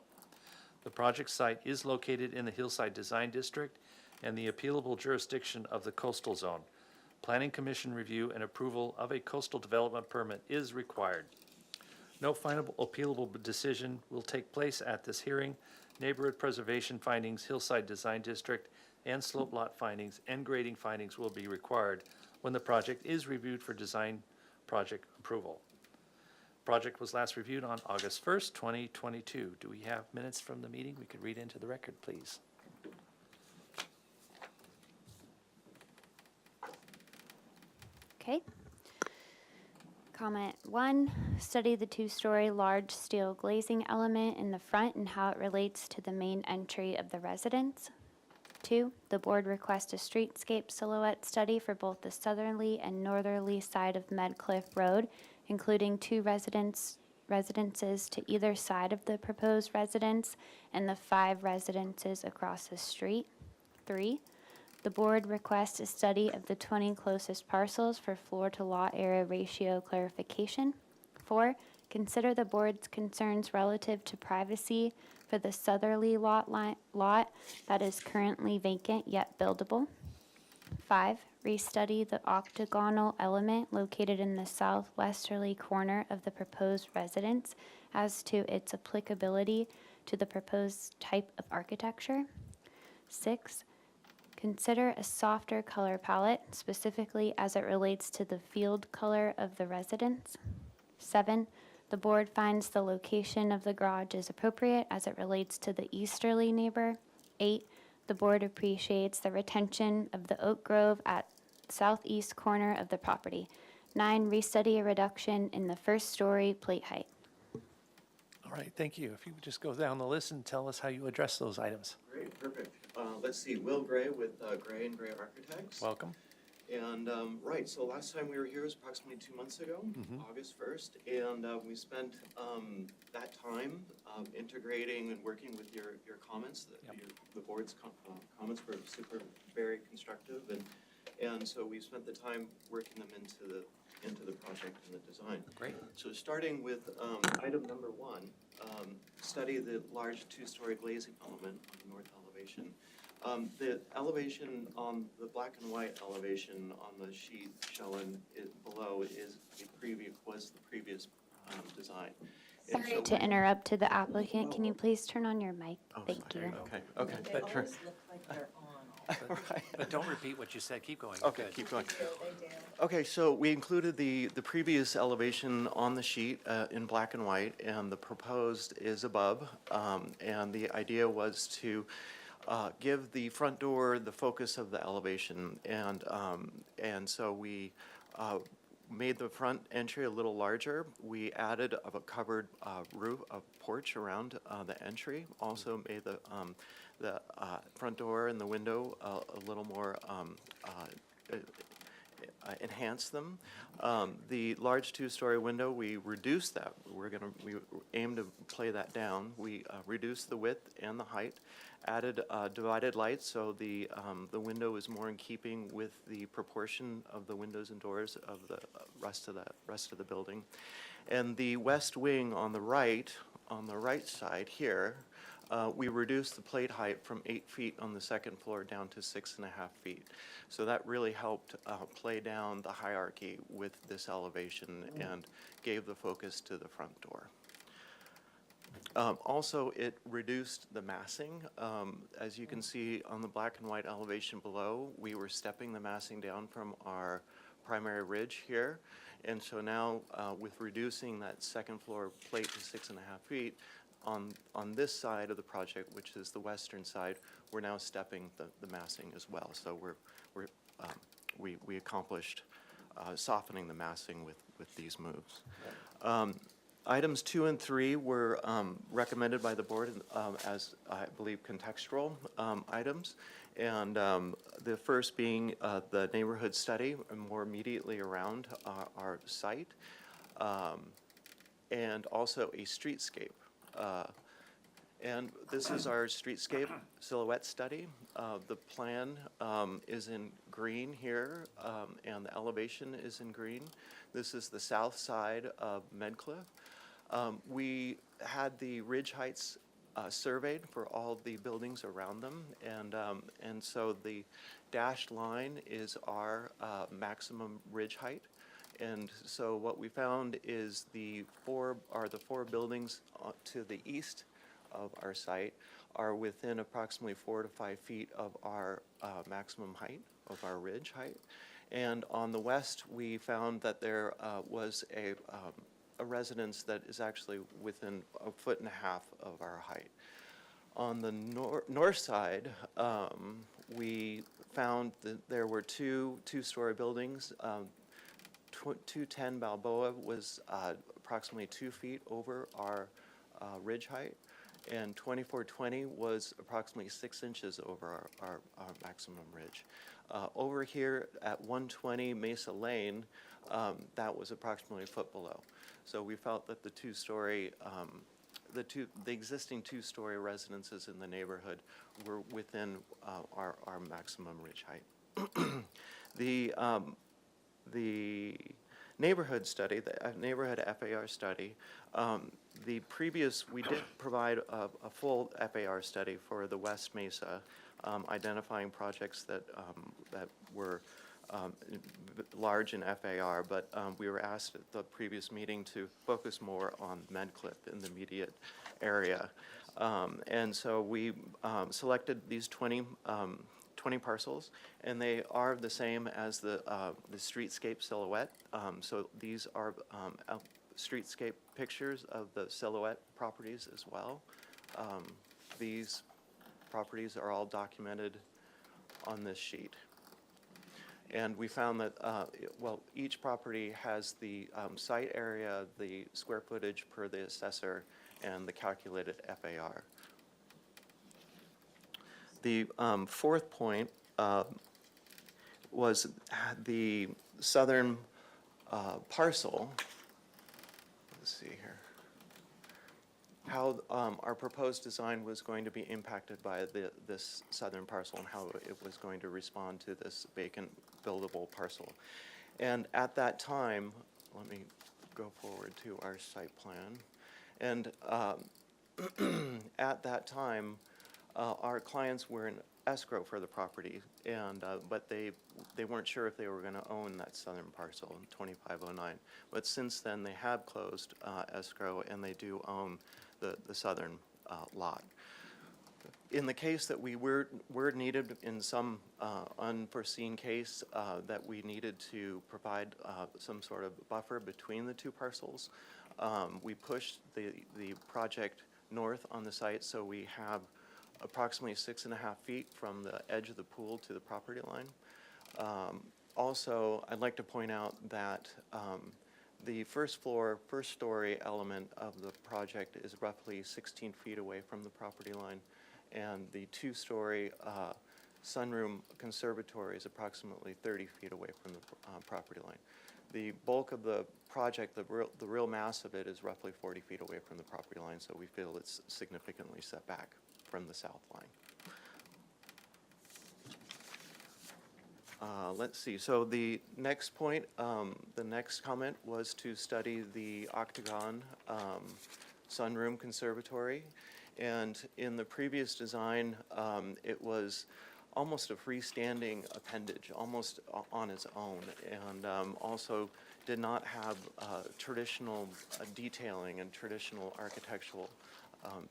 The project site is located in the Hillside Design District and the appealable jurisdiction of the coastal zone. Planning Commission review and approval of a coastal development permit is required. No final appealable decision will take place at this hearing. Neighborhood preservation findings, Hillside Design District, and slope lot findings and grading findings will be required when the project is reviewed for design project approval. Project was last reviewed on August 1st, 2022. Do we have minutes from the meeting we could read into the record, please? Okay. Comment 1, study the two-story large steel glazing element in the front and how it relates to the main entry of the residence. 2, the board requests a streetscape silhouette study for both the southerly and northerly side of Medcliff Road, including 2 residences to either side of the proposed residence and the 5 residences across the street. 3, the board requests a study of the 20 closest parcels for floor to lot area ratio clarification. 4, consider the board's concerns relative to privacy for the southerly lot that is currently vacant yet buildable. 5, restudy the octagonal element located in the southwesterly corner of the proposed residence as to its applicability to the proposed type of architecture. 6, consider a softer color palette, specifically as it relates to the field color of the residence. 7, the board finds the location of the garage is appropriate as it relates to the easterly neighbor. 8, the board appreciates the retention of the oak grove at southeast corner of the property. 9, restudy a reduction in the first story plate height. All right, thank you. If you would just go down the list and tell us how you address those items. Great, perfect. Let's see, Will Gray with Gray and Gray Architects. Welcome. And, right, so last time we were here was approximately 2 months ago, August 1st. And we spent that time integrating and working with your comments. The board's comments were very constructive. And so we spent the time working them into the project and the design. Great. So starting with item number 1, study the large 2-story glazing element on the north elevation. The elevation on the black and white elevation on the sheet shown below was the previous design. And Sorry so to interrupt to the applicant. Can you please turn on your mic? Oh, Thank sorry. you. Okay. They always look like they're on. But don't repeat what you said. Keep going. Okay, Good. keep going. Okay, so we included the previous elevation on the sheet in black and white, and the proposed is above. And the idea was to give the front door the focus of the elevation. And so we made the front entry a little larger. We added a covered roof, a porch around the entry. Also made the front door and the window a little more, enhance them. The large 2-story window, we reduced that. We aim to play that down. We reduced the width and the height, added divided lights, so the window is more in keeping with the proportion of the windows and doors of the rest of the building. And the west wing on the right side here, we reduced the plate height from 8 feet on the second floor down to 6.5 feet. So that really helped play down the hierarchy with this elevation and gave the focus to the front door. Also, it reduced the massing. As you can see on the black and white elevation below, we were stepping the massing down from our primary ridge here. And so now, with reducing that second floor plate to 6.5 feet, on this side of the project, which is the western side, we're now stepping the massing as well. So we accomplished softening the massing with these moves. Items 2 and 3 were recommended by the board as, I believe, contextual items. And the first being the neighborhood study more immediately around our site, and also a streetscape. And this is our streetscape silhouette study. The plan is in green here, and the elevation is in green. This is the south side of Medcliff. We had the ridge heights surveyed for all the buildings around them, and so the dashed line is our maximum ridge height. And so what we found is the four buildings to the east of our site are within approximately 4 to 5 feet of our maximum height, of our ridge height. And on the west, we found that there was a residence that is actually within 1.5 feet of our height. On the north side, we found that there were two-story buildings. 210 Balboa was approximately 2 feet over our ridge height, and 2420 was approximately 6 inches over our maximum ridge. Over here at 120 Mesa Lane, that was approximately a foot below. So we felt that the existing two-story residences in the neighborhood were within our maximum ridge height. The neighborhood study, the neighborhood FAR study, we did provide a full FAR study for the West Mesa, identifying projects that were large in FAR, but we were asked at the previous meeting to focus more on Medcliff in the immediate area. And so we selected these 20 parcels, and they are the same as the streetscape silhouette. So these are streetscape pictures of the silhouette properties as well. These properties are all documented on this sheet. And we found that, each property has the site area, the square footage per the assessor, and the calculated FAR. The fourth point was the southern parcel. Let's see here. How our proposed design was going to be impacted by this southern parcel and how it was going to respond to this vacant buildable parcel. And at that time, let me go forward to our site plan. And at that time, our clients were in escrow for the property, and but they weren't sure if they were going to own that southern parcel in 2509. But since then, they have closed escrow, and they do own the southern lot. In the case that we were needed in some unforeseen case that we needed to provide some sort of buffer between the two parcels, we pushed the project north on the site, so we have approximately 6.5 feet from the edge of the pool to the property line. Also, I'd like to point out that the first story element of the project is roughly 16 feet away from the property line, and the two-story sunroom conservatory is approximately 30 feet away from the property line. The bulk of the project, the real mass of it, is roughly 40 feet away from the property line, so we feel it's significantly set back from the south line. Let's see, so the next point, the next comment was to study the octagon sunroom conservatory. And in the previous design, it was almost a freestanding appendage, almost on its own, and also did not have traditional detailing and traditional architectural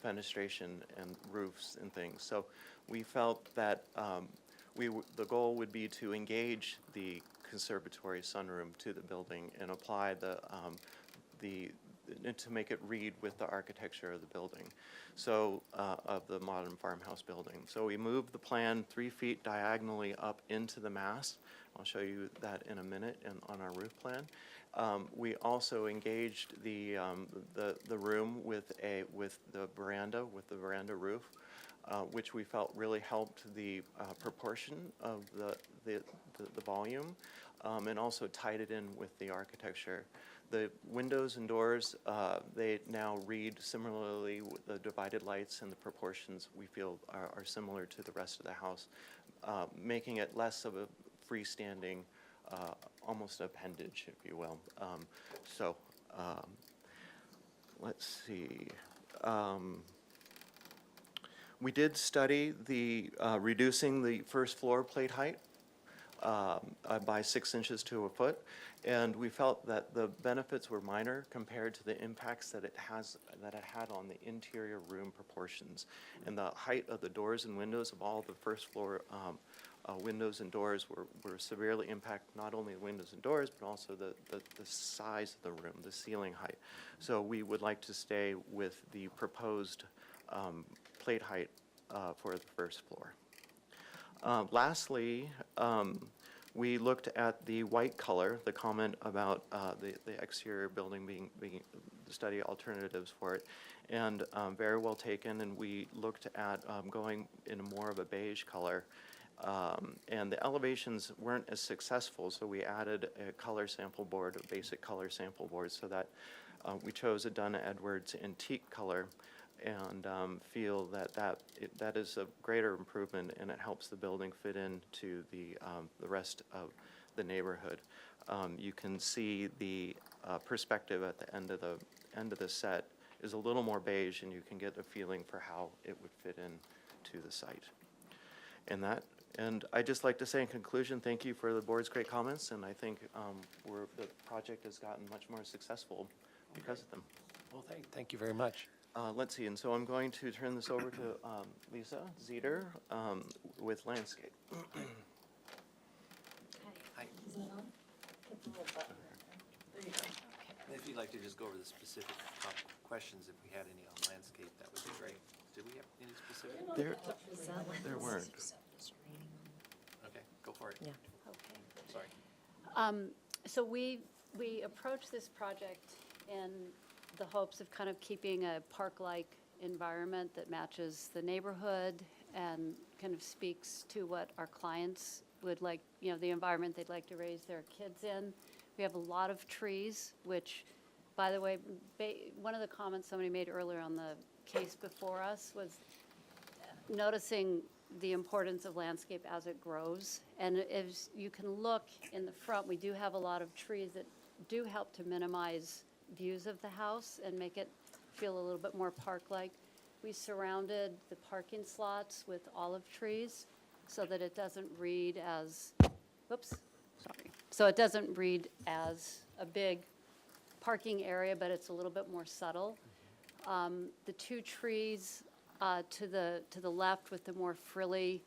fenestration and roofs and things. So we felt that the goal would be to engage the conservatory sunroom to the building and apply to make it read with the architecture of the building, so of the modern farmhouse building. So we moved the plan 3 feet diagonally up into the mass. I'll show you that in a minute on our roof plan. We also engaged the room with the veranda roof, which we felt really helped the proportion of the volume, and also tied it in with the architecture. The windows and doors, they now read similarly. The divided lights and the proportions we feel are similar to the rest of the house, making it less of a freestanding, almost appendage, if you will. Let's see. We did study the reducing the first floor plate height by 6 inches to a foot, and we felt that the benefits were minor compared to the impacts that it had on the interior room proportions. And the height of the doors and windows of all the first floor windows and doors were severely impacted, not only the windows and doors, but also the size of the room, the ceiling height. So we would like to stay with the proposed plate height for the first floor. Lastly, we looked at the white color, the comment about the exterior building being study alternatives for it, and very well taken. And we looked at going in more of a beige color, and the elevations weren't as successful, so we added a color sample board, a basic color sample board, so that we chose a Dun Edwards antique color, and feel that is a greater improvement, and it helps the building fit into the rest of the neighborhood. You can see the perspective at the end of the set is a little more beige, and you can get a feeling for how it would fit in to the site. And I'd just like to say in conclusion, thank you for the board's great comments, and I think the project has gotten much more successful because of them. Well, thank you very much. Let's see, and so I'm going to turn this over to Lisa Zeter with landscape. Hi. If you'd like to just go over the specific questions, if we had any on landscape, that would be great. Did we have any specific? There weren't. Okay, go for it. Yeah. Sorry. So we approached this project in the hopes of kind of keeping a park-like environment that matches the neighborhood and kind of speaks to what our clients would like, the environment they'd like to raise their kids in. We have a lot of trees, which, by the way, one of the comments somebody made earlier on the case before us was noticing the importance of landscape as it grows. And as you can look in the front, we do have a lot of trees that do help to minimize views of the house and make it feel a little bit more park-like. We surrounded the parking slots with olive trees so that it doesn't read as, so it doesn't read as a big parking area, but it's a little bit more subtle. The two trees to the left with the more frilly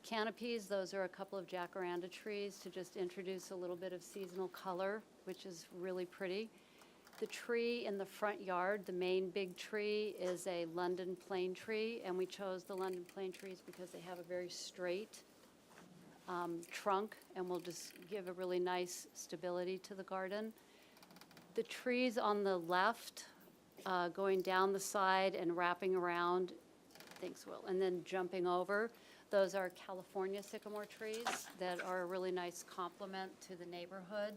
canopies, those are a couple of jacaranda trees to just introduce a little bit of seasonal color, which is really pretty. The tree in the front yard, the main big tree, is a London plane tree, and we chose the London plane trees because they have a very straight trunk and will just give a really nice stability to the garden. The trees on the left, going down the side and wrapping around, thanks, Will, and then jumping over, those are California sycamore trees that are a really nice complement to the neighborhood.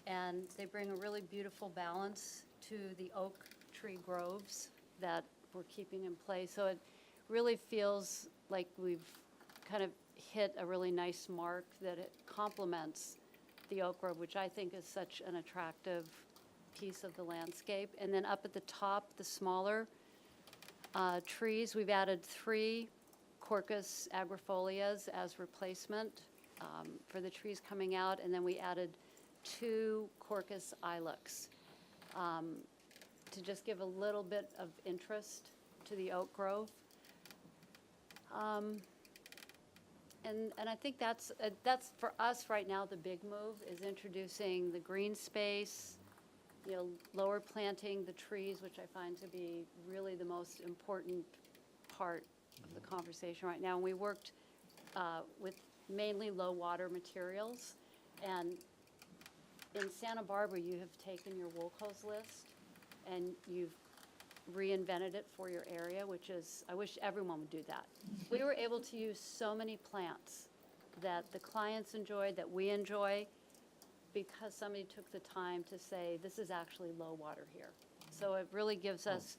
And they bring a really beautiful balance to the oak tree groves that we're keeping in place. So it really feels like we've kind of hit a really nice mark that it complements the oak grove, which I think is such an attractive piece of the landscape. And then up at the top, the smaller Trees, we've added 3 Quercus agrifolias as replacement for the trees coming out, and then we added 2 Quercus ilex to just give a little bit of interest to the oak grove. And I think that's for us right now, the big move is introducing the green space, lower planting the trees, which I find to be really the most important part of the conversation right now. And we worked with mainly low water materials. And in Santa Barbara, you have taken your wool hose list and you've reinvented it for your area, which is, I wish everyone would do that. We were able to use so many plants that the clients enjoyed, that we enjoy, because somebody took the time to say, this is actually low water here. So it really gives us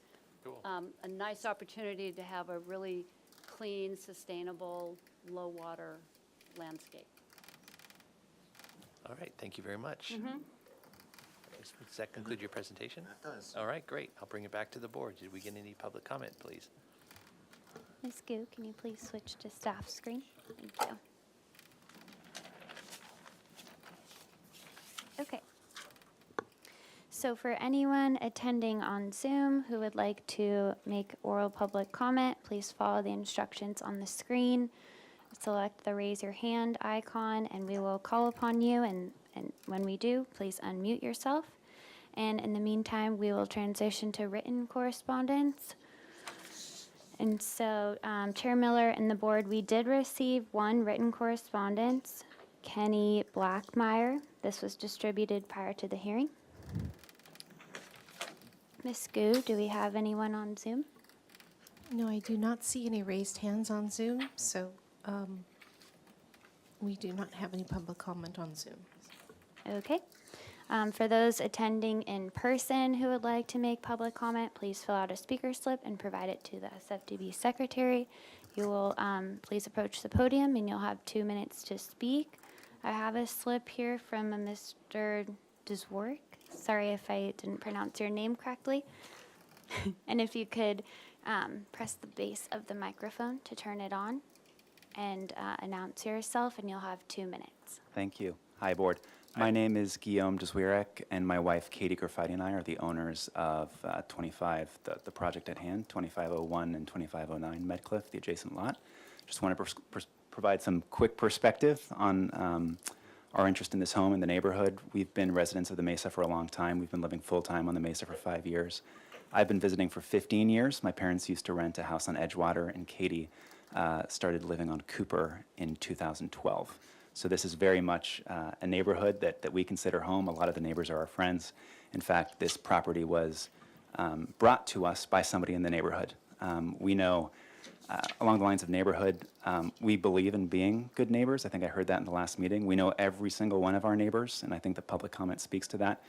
a nice opportunity to have a really clean, sustainable, low water landscape. All right, thank you very much. Does that conclude your presentation? That does. All right, great. I'll bring it back to the board. Did we get any public comment, please? Ms. Gu, can you please switch to staff screen? Thank you. Okay. So for anyone attending on Zoom who would like to make oral public comment, please follow the instructions on the screen. Select the raise your hand icon and we will call upon you, and when we do, please unmute yourself. And in the meantime, we will transition to written correspondence. And so, Chair Miller and the board, we did receive 1 written correspondence. Kenny Blackmeyer. This was distributed prior to the hearing. Ms. Gu, do we have anyone on Zoom? No, I do not see any raised hands on Zoom, so we do not have any public comment on Zoom. Okay. For those attending in person who would like to make public comment, please fill out a speaker slip and provide it to the SFDB secretary. You will please approach the podium and you'll have 2 minutes to speak. I have a slip here from a Mr. Dvorak. Sorry if I didn't pronounce your name correctly. And if you could press the base of the microphone to turn it on and announce yourself, and you'll have 2 minutes. Thank you. Hi, board. My name is Guillaume Dvorak, and my wife Katie Grafati and I are the owners of 25, the project at hand, 2501 and 2509 Medcliff, the adjacent lot. Just want to provide some quick perspective on our interest in this home and the neighborhood. We've been residents of the Mesa for a long time. We've been living full-time on the Mesa for 5 years. I've been visiting for 15 years. My parents used to rent a house on Edgewater, and Katie started living on Cooper in 2012. So this is very much a neighborhood that we consider home. A lot of the neighbors are our friends. In fact, this property was brought to us by somebody in the neighborhood. We know, along the lines of neighborhood, we believe in being good neighbors. I think I heard that in the last meeting. We know every single one of our neighbors, and I think the public comment speaks to that.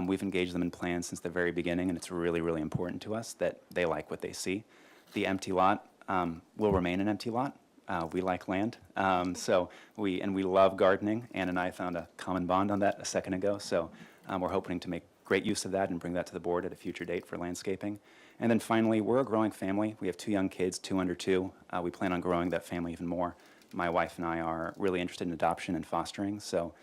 We've engaged them in plans since the very beginning, and it's really, really important to us that they like what they see. The empty lot will remain an empty lot. We like land, so we love gardening. Ann and I found a common bond on that a second ago, so we're hoping to make great use of that and bring that to the board at a future date for landscaping. And then finally, we're a growing family. We have 2 young kids, 2 under 2. We plan on growing that family even more. My wife and I are really interested in adoption and fostering, so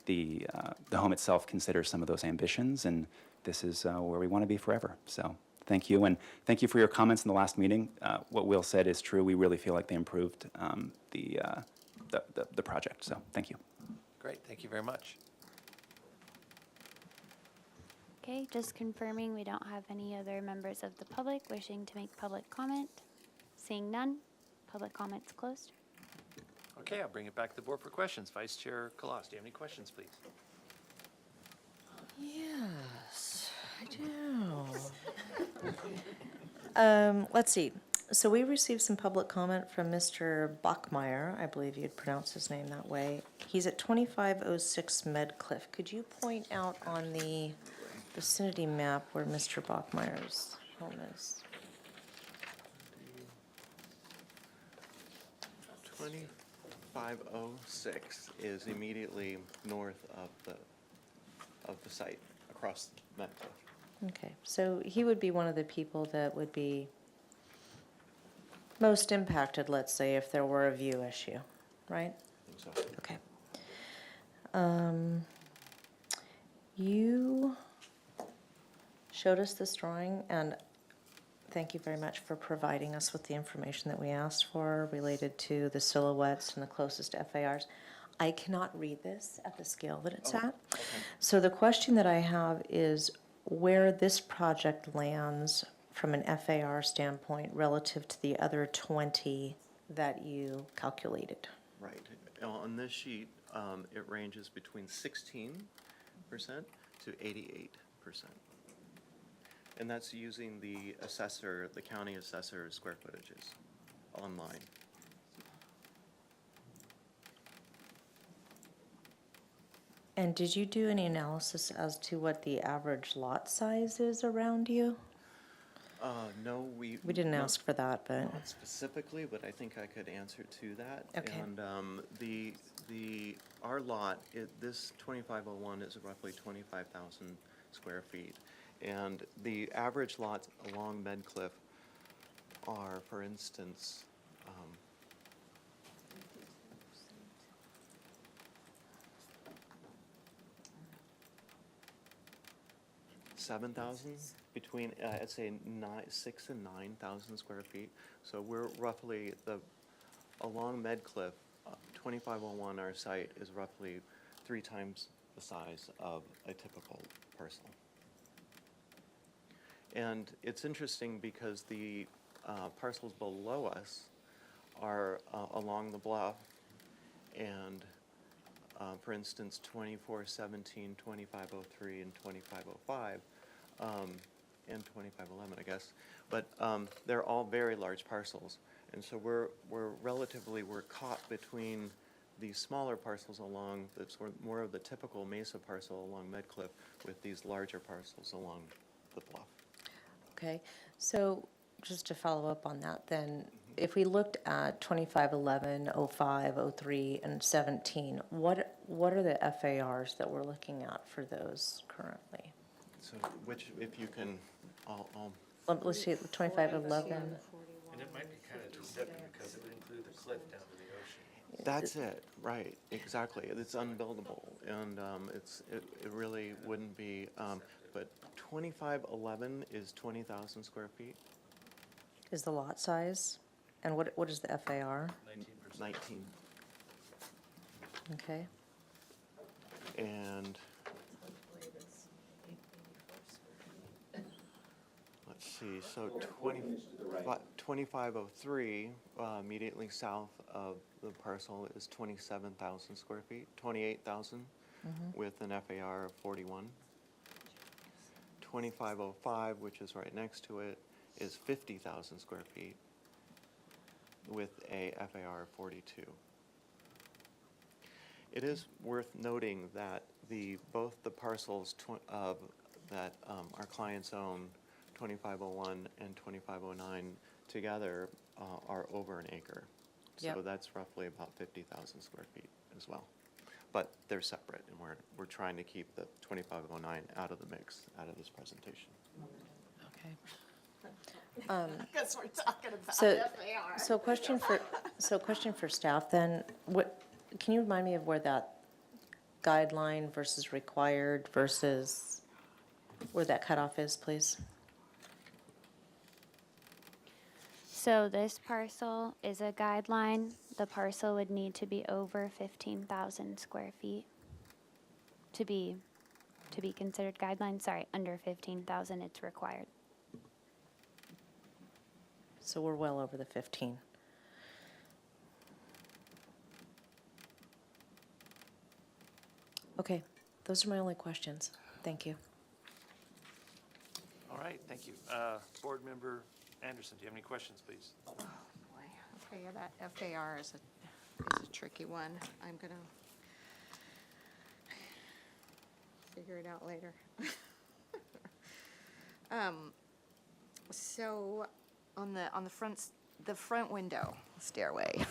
the home itself considers some of those ambitions, and this is where we want to be forever. So thank you, and thank you for your comments in the last meeting. What Will said is true. We really feel like they improved the project, so thank you. Great, thank you very much. Okay, just confirming we don't have any other members of the public wishing to make public comment. Seeing none, public comment's closed. Okay, I'll bring it back to the board for questions. Vice Chair Kalas, do you have any questions, please? Yes, I do. Let's see. So we received some public comment from Mr. Bachmeyer. I believe you'd pronounce his name that way. He's at 2506 Medcliff. Could you point out on the vicinity map where Mr. Bachmeyer's home is? 2506 is immediately north of the site, across Medcliff. Okay, so he would be one of the people that would be most impacted, let's say, if there were a view issue, right? So, Okay. You showed us this drawing, and thank you very much for providing us with the information that we asked for related to the silhouettes and the closest FARs. I cannot read this at the scale that it's at. So the question that I have is where this project lands from an FAR standpoint relative to the other 20 that you calculated. right. On this sheet, it ranges between 16% to 88%. And that's using the assessor, the county assessor square footages online. And did you do any analysis as to what the average lot size is around you? No, we. We didn't not- ask for that, but, Not specifically, but I think I could answer to that. Okay. And our lot, this 2501 is roughly 25,000 square feet. And the average lots along Medcliff are, for instance, 7,000, between, I'd say 6,000 and 9,000 square feet. So we're roughly, along Medcliff, 2501, our site is roughly 3 times the size of a typical parcel. And it's interesting because the parcels below us are along the bluff, and for instance, 2417, 2503, and 2505, and 2511, I guess. But they're all very large parcels. And so we're caught between these smaller parcels along, the sort of more of the typical mesa parcel along Medcliff with these larger parcels along the bluff. okay. So just to follow up on that then, if we looked at 2511, 05, 03, and 17, what are the FARs that we're looking at for those currently? So which, if you can, I'll Let's see, 2511. And it might be kind of tricky because it would include the cliff down to the ocean. That's it, right, exactly. It's unbuildable, and it really wouldn't be, but 2511 is 20,000 square feet, Is the lot size? And what is the FAR? 19%. 19. Okay. And let's see, so 2503, immediately south of the parcel is 27,000 square feet, 28,000 with an FAR of 41. 2505, which is right next to it, is 50,000 square feet with a FAR of 42. It is worth noting that both the parcels that our clients own, 2501 and 2509, together are over an acre. Yep. So that's roughly about 50,000 square feet as well. But they're separate, and we're trying to keep the 2509 out of the mix, out of this presentation. Okay. Because we're talking about So, FAR. so question for staff then, can you remind me of where that guideline versus required versus where that cutoff is, please? So this parcel is a guideline. The parcel would need to be over 15,000 square feet to be considered guideline. Sorry, under 15,000 it's required. So we're well over the 15. Okay, those are my only questions. Thank you. All right, thank you. Board Member Anderson, do you have any questions, please? Oh, boy. Okay, yeah, that FAR is a tricky one. I'm gonna figure it out later. So on the front window stairway,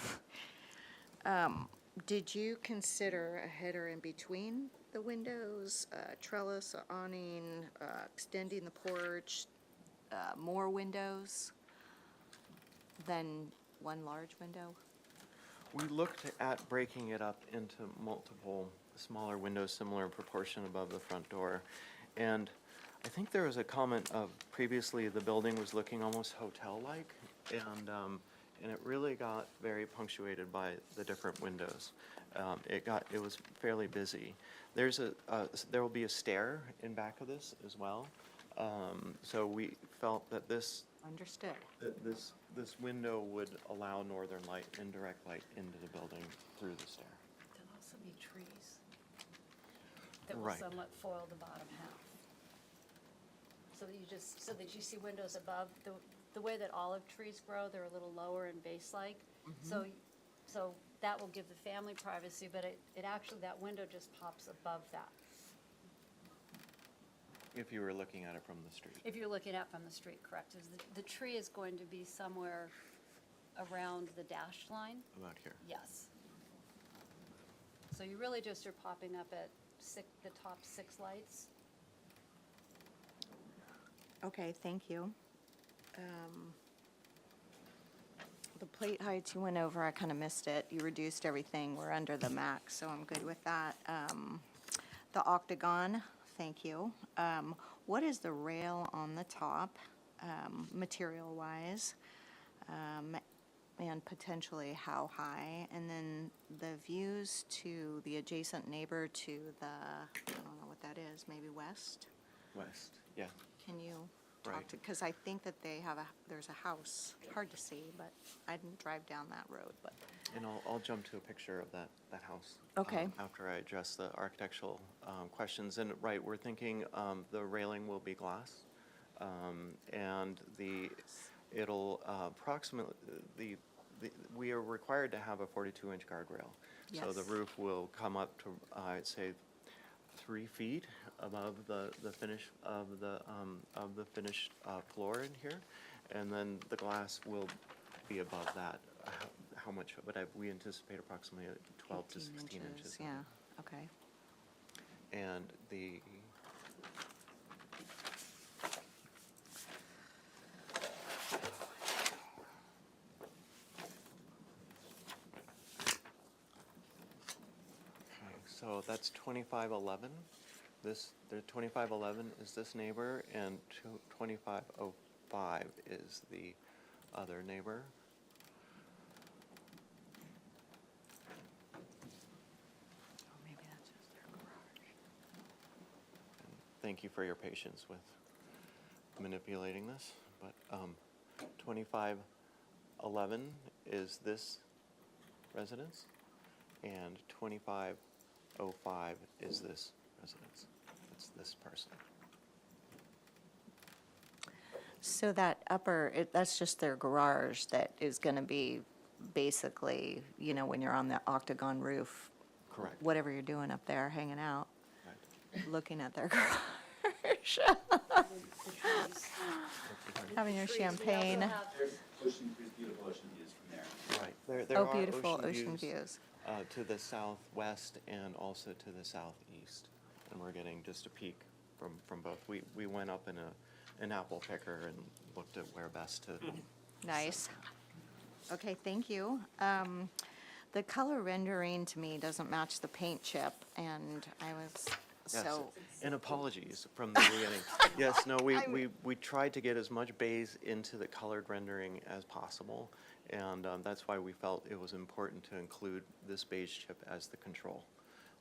did you consider a header in between the windows, trellis, awning, extending the porch, more windows than one large window? We looked at breaking it up into multiple smaller windows, similar in proportion above the front door. And I think there was a comment of previously the building was looking almost hotel-like, and it really got very punctuated by the different windows. It was fairly busy. There will be a stair in back of this as well. So we felt that this Understood. this window would allow northern light, indirect light into the building through the stair. There'll also be trees that will Right. somewhat foil the bottom half. So that you see windows above. The way that olive trees grow, they're a little lower and base-like. So that will give the family privacy, but it actually, that window just pops above that. If you were looking at it from the street. If you're looking at from the street, correct. The tree is going to be somewhere around the dashed line. About here. Yes. So you really just are popping up at the top 6 lights. Okay, thank you. The plate heights you went over, I kind of missed it. You reduced everything. We're under the max, so I'm good with that. The octagon, thank you. What is the rail on the top, material-wise? And potentially how high? And then the views to the adjacent neighbor to the, I don't know what that is, maybe west? West, yeah. Can you talk Right. to, because I think that they have there's a house, hard to see, but I didn't drive down that road, but. And I'll jump to a picture of that house. Okay. After I address the architectural questions. And right, we're thinking the railing will be glass. And it'll approximately, we are required to have a 42-inch guardrail. So the Yes. roof will come up to, I'd say, 3 feet above the finish of the finished floor in here. And then the glass will be above that. How much, but we anticipate approximately 12 to 18 16 inches. Yeah, okay. And the, okay, so that's 2511. The 2511 is this neighbor, and 2505 is the other neighbor. Oh, maybe that's just their garage. Thank you for your patience with manipulating this, but 2511 is this residence, and 2505 is this residence. It's this person. So that that's just their garage that is going to be basically, when you're on the octagon roof. Correct. Whatever you're doing up there, hanging out, Right. looking at their garage. Having your champagne. Beautiful ocean views from there. Right. There Oh, are beautiful ocean views. to the southwest and also to the southeast, and we're getting just a peek from both. We went up in an apple picker and looked at where best to. Nice. Okay, thank you. The color rendering to me doesn't match the paint chip, and I was, Yes, so, and apologies from the beginning. Yes, no, we tried to get as much beige into the colored rendering as possible, and that's why we felt it was important to include this beige chip as the control.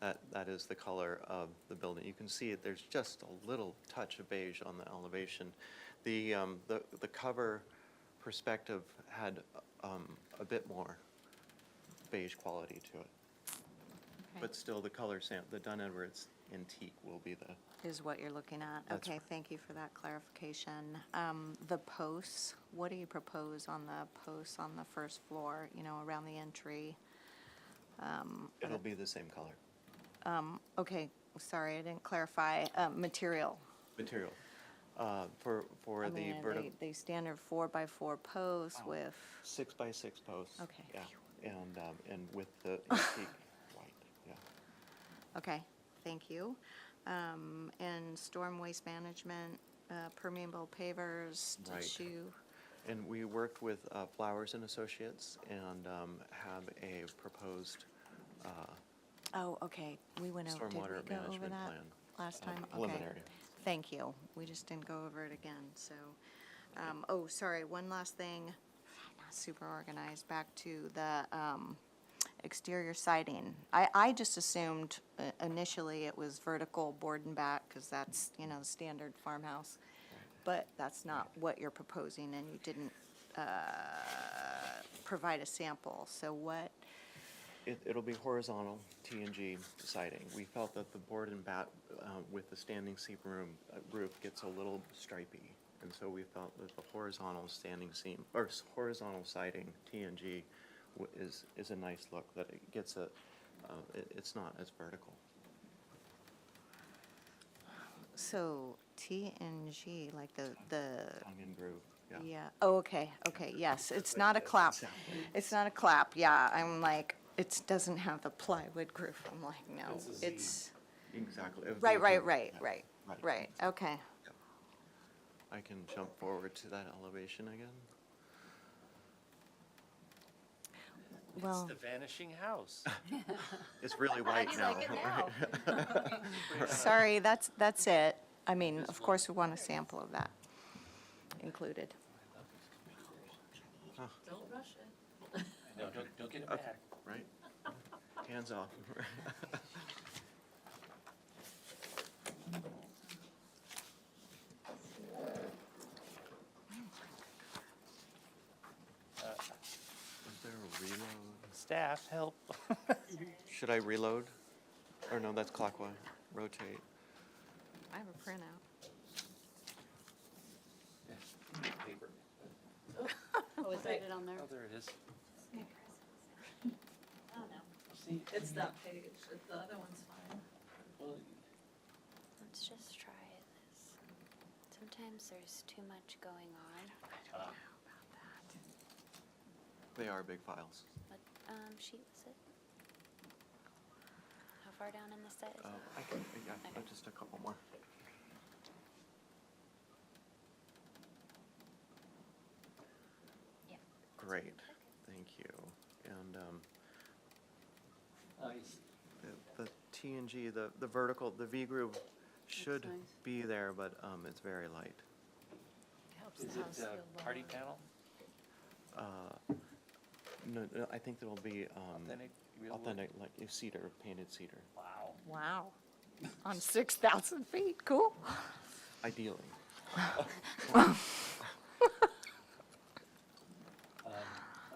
That is the color of the building. You can see it, there's just a little touch of beige on the elevation. The cover perspective had a bit more beige quality to it. But still, the color the Dunn Edwards antique will be is what you're looking at. That's Okay, right. thank you for that clarification. The posts, what do you propose on the posts on the first floor, around the entry? It'll be the same color. Okay, sorry, I didn't clarify. Material. Material. For I the mean, vertical. they standard 4x4 posts with, 6x6 posts. Okay. Yeah, and with the antique white, yeah. okay, thank you. And storm waste management, permeable pavers, Right. tissue. And we worked with Flowers and Associates and have a proposed Oh, okay, we went over, did we stormwater go over management that plan. last time? Okay. Preliminary. Thank you. We just didn't go over it again, so. Oh, sorry, one last thing. Not super organized. Back to the exterior siding. I just assumed initially it was vertical board and back, because that's, you know, standard farmhouse. But that's not what you're proposing, and you didn't provide a sample. So what? It'll be horizontal T&G siding. We felt that the board and bat with the standing seam roof gets a little stripy. And so we felt that the horizontal standing seam, or horizontal siding T&G is a nice look, that it gets it's not as vertical. So T and G, like the Tongue and groove, yeah. yeah. Oh, okay, yes. It's not a clap. It's not a clap, yeah. I'm like, it doesn't have the plywood groove. I'm like, no, it's, Exactly. It would be right, a right, groove, right, yeah. right, okay. I can jump forward to that elevation again. Well, It's the vanishing house. It's really white now. sorry, that's it. I mean, of course, we want a sample of that included. Don't rush it. No, don't get it back. Right? Hands off. Is there a reload? Staff, help. Should I reload? Or no, that's clockwise. Rotate. I have a printout. Paper. Oh, is that it on there? Oh, there it is. It's that page, the other one's fine. Let's just try this. Sometimes there's too much going on. They are big files. What sheet was it? How far down in the set is it? I can, yeah, just a couple more. Yeah. Great, thank you. And Nice. the T&G, the vertical, the V groove should nice. be there, but it's very light. Helps Is the house it feel party lower. panel? No, I think there'll be Authentic, real wood? authentic, like cedar, painted cedar, Wow. Wow. On 6,000 feet, cool. ideally.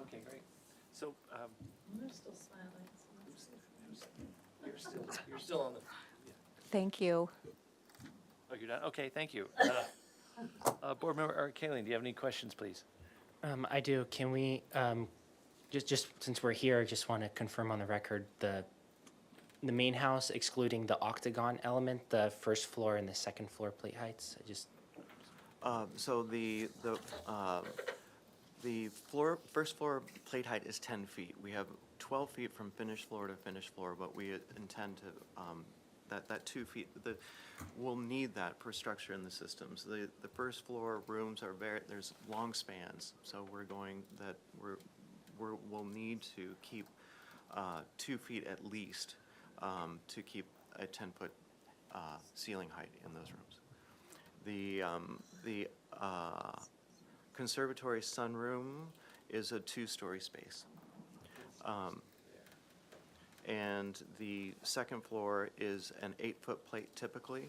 Okay, great. So, They're still smiling, so that's good. you're still on the, Thank you. oh, you're done? Okay, thank you. Board member, or Kayleen, do you have any questions, please? I do. Can we, just since we're here, I just want to confirm on the record, the main house excluding the octagon element, the first floor and the second floor plate heights? I just, So the first floor plate height is 10 feet. We have 12 feet from finished floor to finished floor, but we intend to, that 2 feet, we'll need that for structure in the systems. The first floor rooms are there's long spans, so we'll need to keep 2 feet at least to keep a 10-foot ceiling height in those rooms. The conservatory sunroom is a 2-story space. And the second floor is an 8-foot plate typically.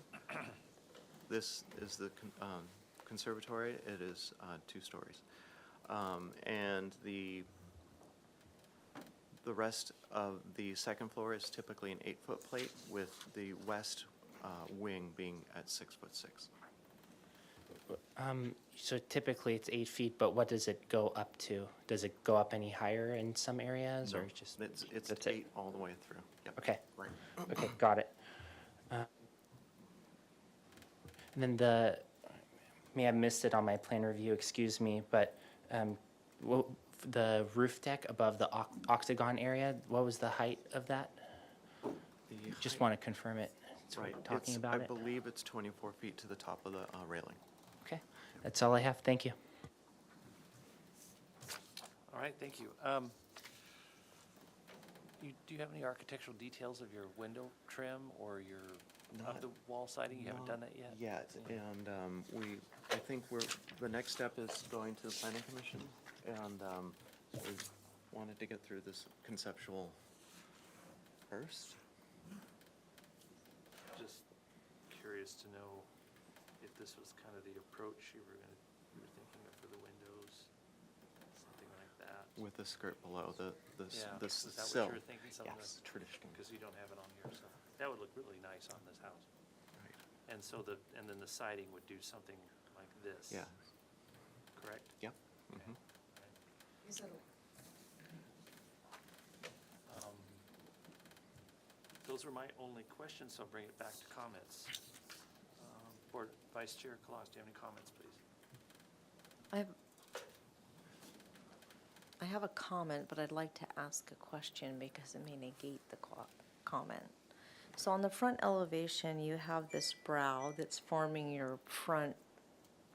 This is the conservatory. It is 2 stories. And the rest of the second floor is typically an 8-foot plate, with the west wing being at 6'6". so typically it's 8 feet, but what does it go up to? Does it go up any higher in some areas, or just? It's that's it? 8 all the way through. Yep. Okay. Right. Okay, got it. And then may have missed it on my plan review, excuse me, but the roof deck above the octagon area, what was the height of that? Just want to confirm it. So we're Right. talking about I it. believe it's 24 feet to the top of the railing. Okay, that's all I have. Thank you. right, thank you. Do you have any architectural details of your window trim or of the wall siding? You haven't done that yet? Yet, and I think the next step is going to the planning commission, and we wanted to get through this conceptual first. Just curious to know if this was kind of the approach you were thinking of for the windows, something like that. With the skirt below, the Yeah, sill. is that what you were thinking? Yes, traditional. Because you don't have it on here, so that would look really nice on this house. Right. And so and then the siding would do something like this. Yeah. Correct? Yep. Okay. Mhm. Um, Those were my only questions, so I'll bring it back to comments. Board Vice Chair Colossus, do you have any comments, please? I have a comment, but I'd like to ask a question because it may negate the comment. So on the front elevation, you have this brow that's forming your front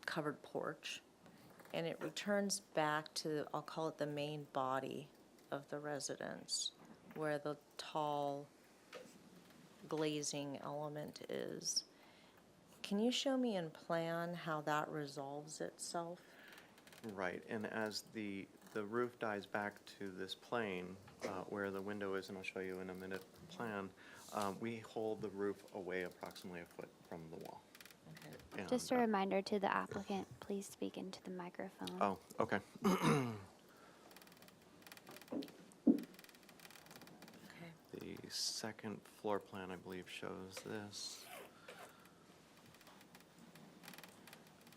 covered porch, and it returns back to, I'll call it the main body of the residence, where the tall glazing element is. Can you show me in plan how that resolves itself? Right, and as the roof dies back to this plane where the window is, and I'll show you in a minute plan, we hold the roof away approximately a foot from the wall. And, Just a reminder to the applicant, please speak into the microphone. Oh, okay. The second floor plan, I believe, shows this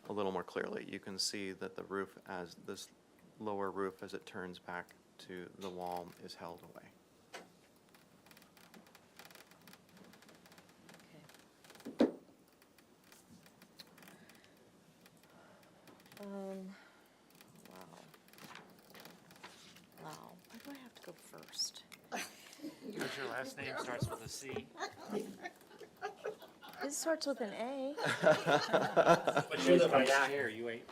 a little more clearly. You can see that the roof, as this lower roof, as it turns back to the wall, is held away. Wow. Why do I have to go first? Because your last name starts with a C. It starts with an A. But you're the vice chair, you ain't.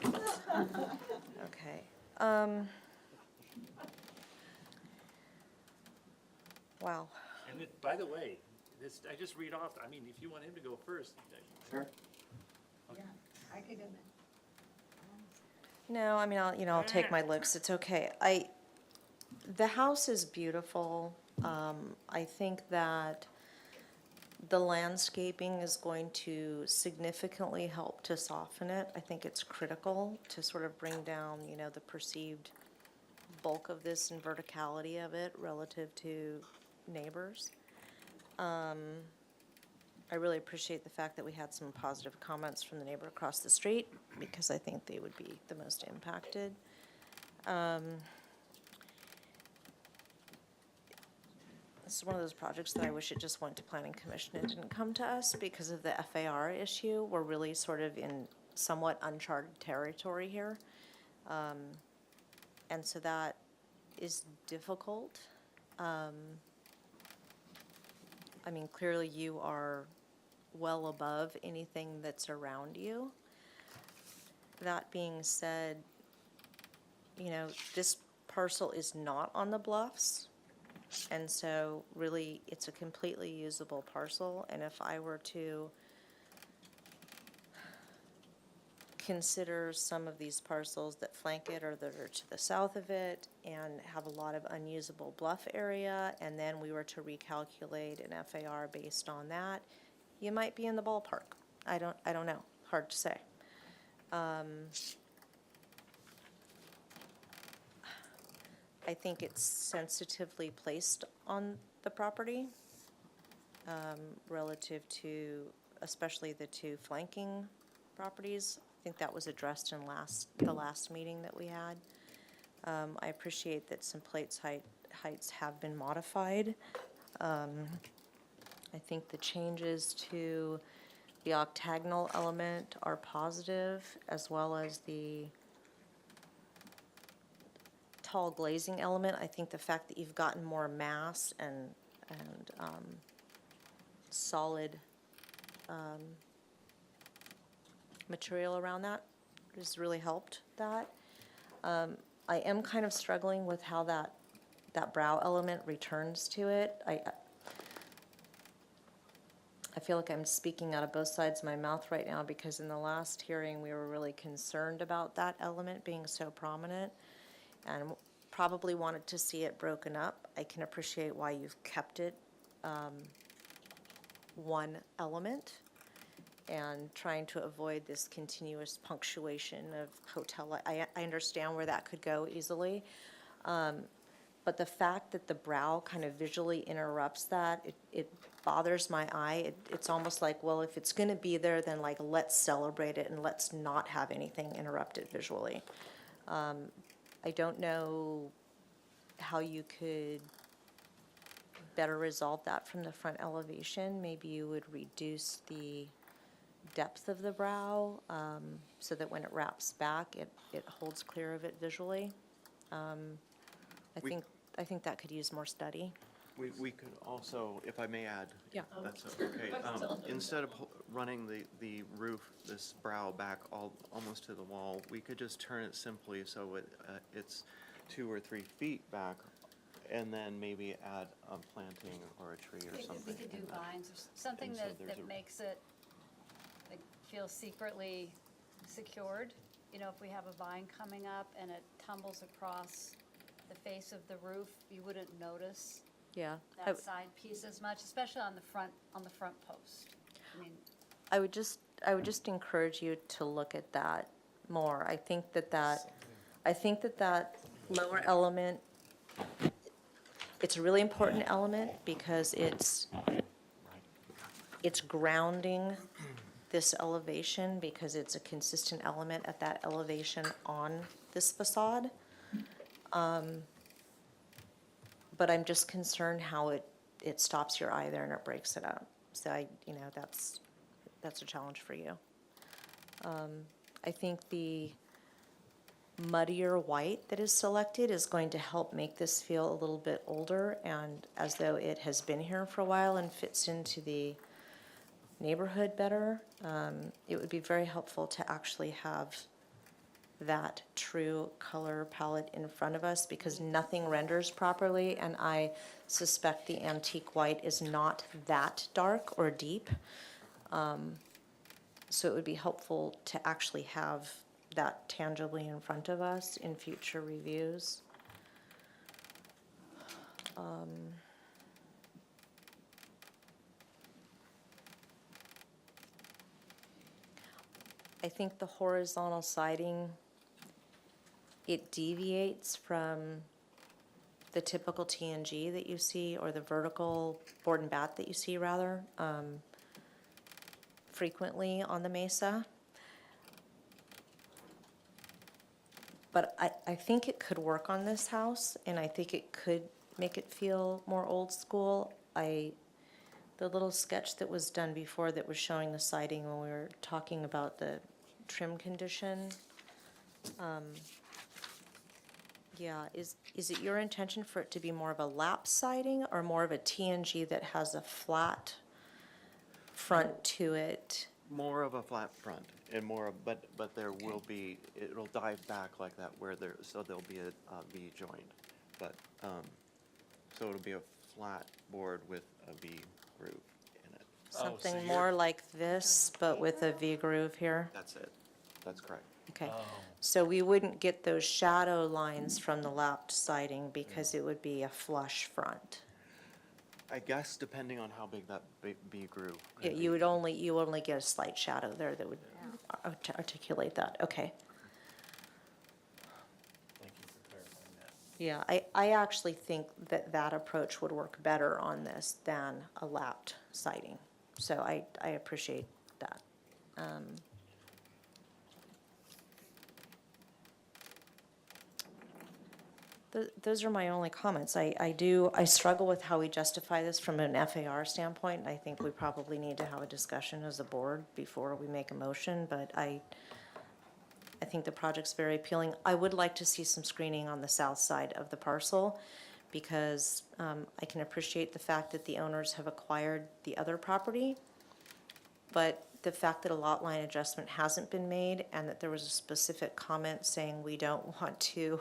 Okay. Wow. And by the way, I just read off, I mean, if you want him to go first. Sure. I could do that. No, I mean, I'll take my licks. It's okay. The house is beautiful. I think that the landscaping is going to significantly help to soften it. I think it's critical to sort of bring down, the perceived bulk of this and verticality of it relative to neighbors. I really appreciate the fact that we had some positive comments from the neighbor across the street, because I think they would be the most impacted. This is one of those projects that I wish it just went to Planning Commission and didn't come to us because of the FAR issue. We're really sort of in somewhat uncharted territory here. And so that is difficult. I mean, clearly you are well above anything that's around you. That being said, this parcel is not on the bluffs. And so really, it's a completely usable parcel. And if I were to consider some of these parcels that flank it or that are to the south of it and have a lot of unusable bluff area, and then we were to recalculate an FAR based on that, you might be in the ballpark. I don't know. Hard to say. I think it's sensitively placed on the property relative to especially the two flanking properties. I think that was addressed in the last meeting that we had. I appreciate that some plates heights have been modified. I think the changes to the octagonal element are positive, as well as the tall glazing element. I think the fact that you've gotten more mass and solid material around that has really helped that. I am kind of struggling with how that brow element returns to it. I feel like I'm speaking out of both sides of my mouth right now, because in the last hearing, we were really concerned about that element being so prominent and probably wanted to see it broken up. I can appreciate why you've kept it one element and trying to avoid this continuous punctuation of hotel. I understand where that could go easily. But the fact that the brow kind of visually interrupts that, it bothers my eye. It's almost like, well, if it's going to be there, then like, let's celebrate it and let's not have anything interrupted visually. I don't know how you could better resolve that from the front elevation. Maybe you would reduce the depth of the brow so that when it wraps back, it holds clear of it visually. I think that could use more study. We could also, if I may add. Yeah. That's okay. Instead of running the roof, this brow back almost to the wall, we could just turn it simply so it's 2 or 3 feet back, and then maybe add a planting or a tree or something. We could do in that. vines, or something And so that there's a- makes it like, feel secretly secured. You know, if we have a vine coming up and it tumbles across the face of the roof, you wouldn't notice Yeah. that side piece as much, especially on the front post. I mean, I would just encourage you to look at that more. I think that lower element, it's a really important element because it's grounding this elevation, because it's a consistent element at that elevation on this facade. But I'm just concerned how it stops your eye there and it breaks it up. So that's a challenge for you. I think the muddier white that is selected is going to help make this feel a little bit older and as though it has been here for a while and fits into the neighborhood better. It would be very helpful to actually have that true color palette in front of us, because nothing renders properly, and I suspect the antique white is not that dark or deep. So it would be helpful to actually have that tangibly in front of us in future reviews. I think the horizontal siding, it deviates from the typical TNG that you see, or the vertical board and bat that you see, rather, frequently on the Mesa. But I think it could work on this house, and I think it could make it feel more old school. The little sketch that was done before that was showing the siding when we were talking about the trim condition, yeah, is it your intention for it to be more of a lap siding or more of a TNG that has a flat front to it? More of a flat front and more of, but there will be, it'll dive back like that so there'll be a V joint. But, so it'll be a flat board with a V groove in it. Something more like this, but with a V groove here? That's it. That's correct. Okay, so we wouldn't get those shadow lines from the lapped siding because it would be a flush front. I guess depending on how big that V groove. Yeah, you would only get a slight shadow there that would articulate that, okay. Thank you for clarifying that. Yeah, I actually think that approach would work better on this than a lapped siding. So I appreciate that. Those are my only comments. I struggle with how we justify this from an FAR standpoint. I think we probably need to have a discussion as a board before we make a motion, but I think the project's very appealing. I would like to see some screening on the south side of the parcel, because I can appreciate the fact that the owners have acquired the other property, but the fact that a lot line adjustment hasn't been made and that there was a specific comment saying we don't want to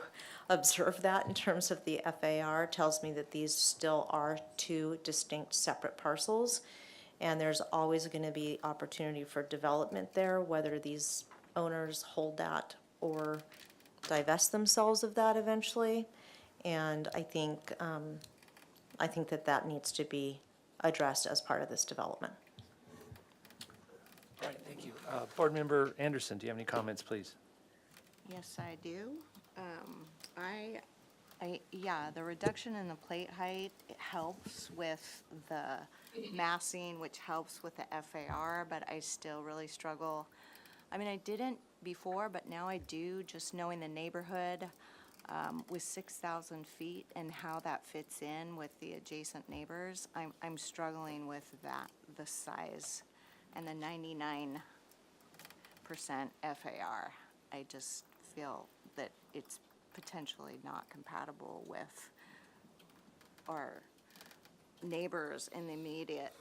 observe that in terms of the FAR tells me that these still are two distinct separate parcels. And there's always going to be opportunity for development there, whether these owners hold that or divest themselves of that eventually. And I think that needs to be addressed as part of this development. All right, thank you. Board Member Anderson, do you have any comments, please? Yes, I do. Yeah, the reduction in the plate height, it helps with the massing, which helps with the FAR, but I still really struggle. I mean, I didn't before, but now I do, just knowing the neighborhood with 6,000 feet and how that fits in with the adjacent neighbors. I'm struggling with that, the size and the 99% FAR. I just feel that it's potentially not compatible with our neighbors in the immediate,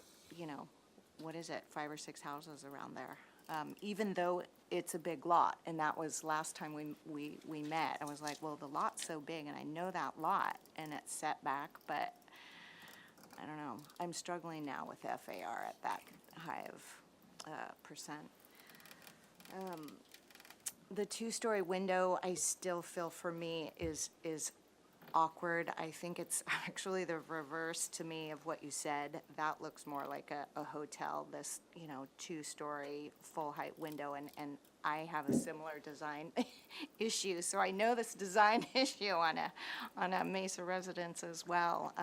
what is it, 5 or 6 houses around there. Even though it's a big lot, and that was last time we met, I was like, well, the lot's so big, and I know that lot, and it's set back, but I don't know. I'm struggling now with FAR at that high of percent. The two-story window, I still feel for me is awkward. I think it's actually the reverse to me of what you said. That looks more like a hotel, this, two-story full-height window, and I have a similar design issue. So I know this design issue on a Mesa residence as well.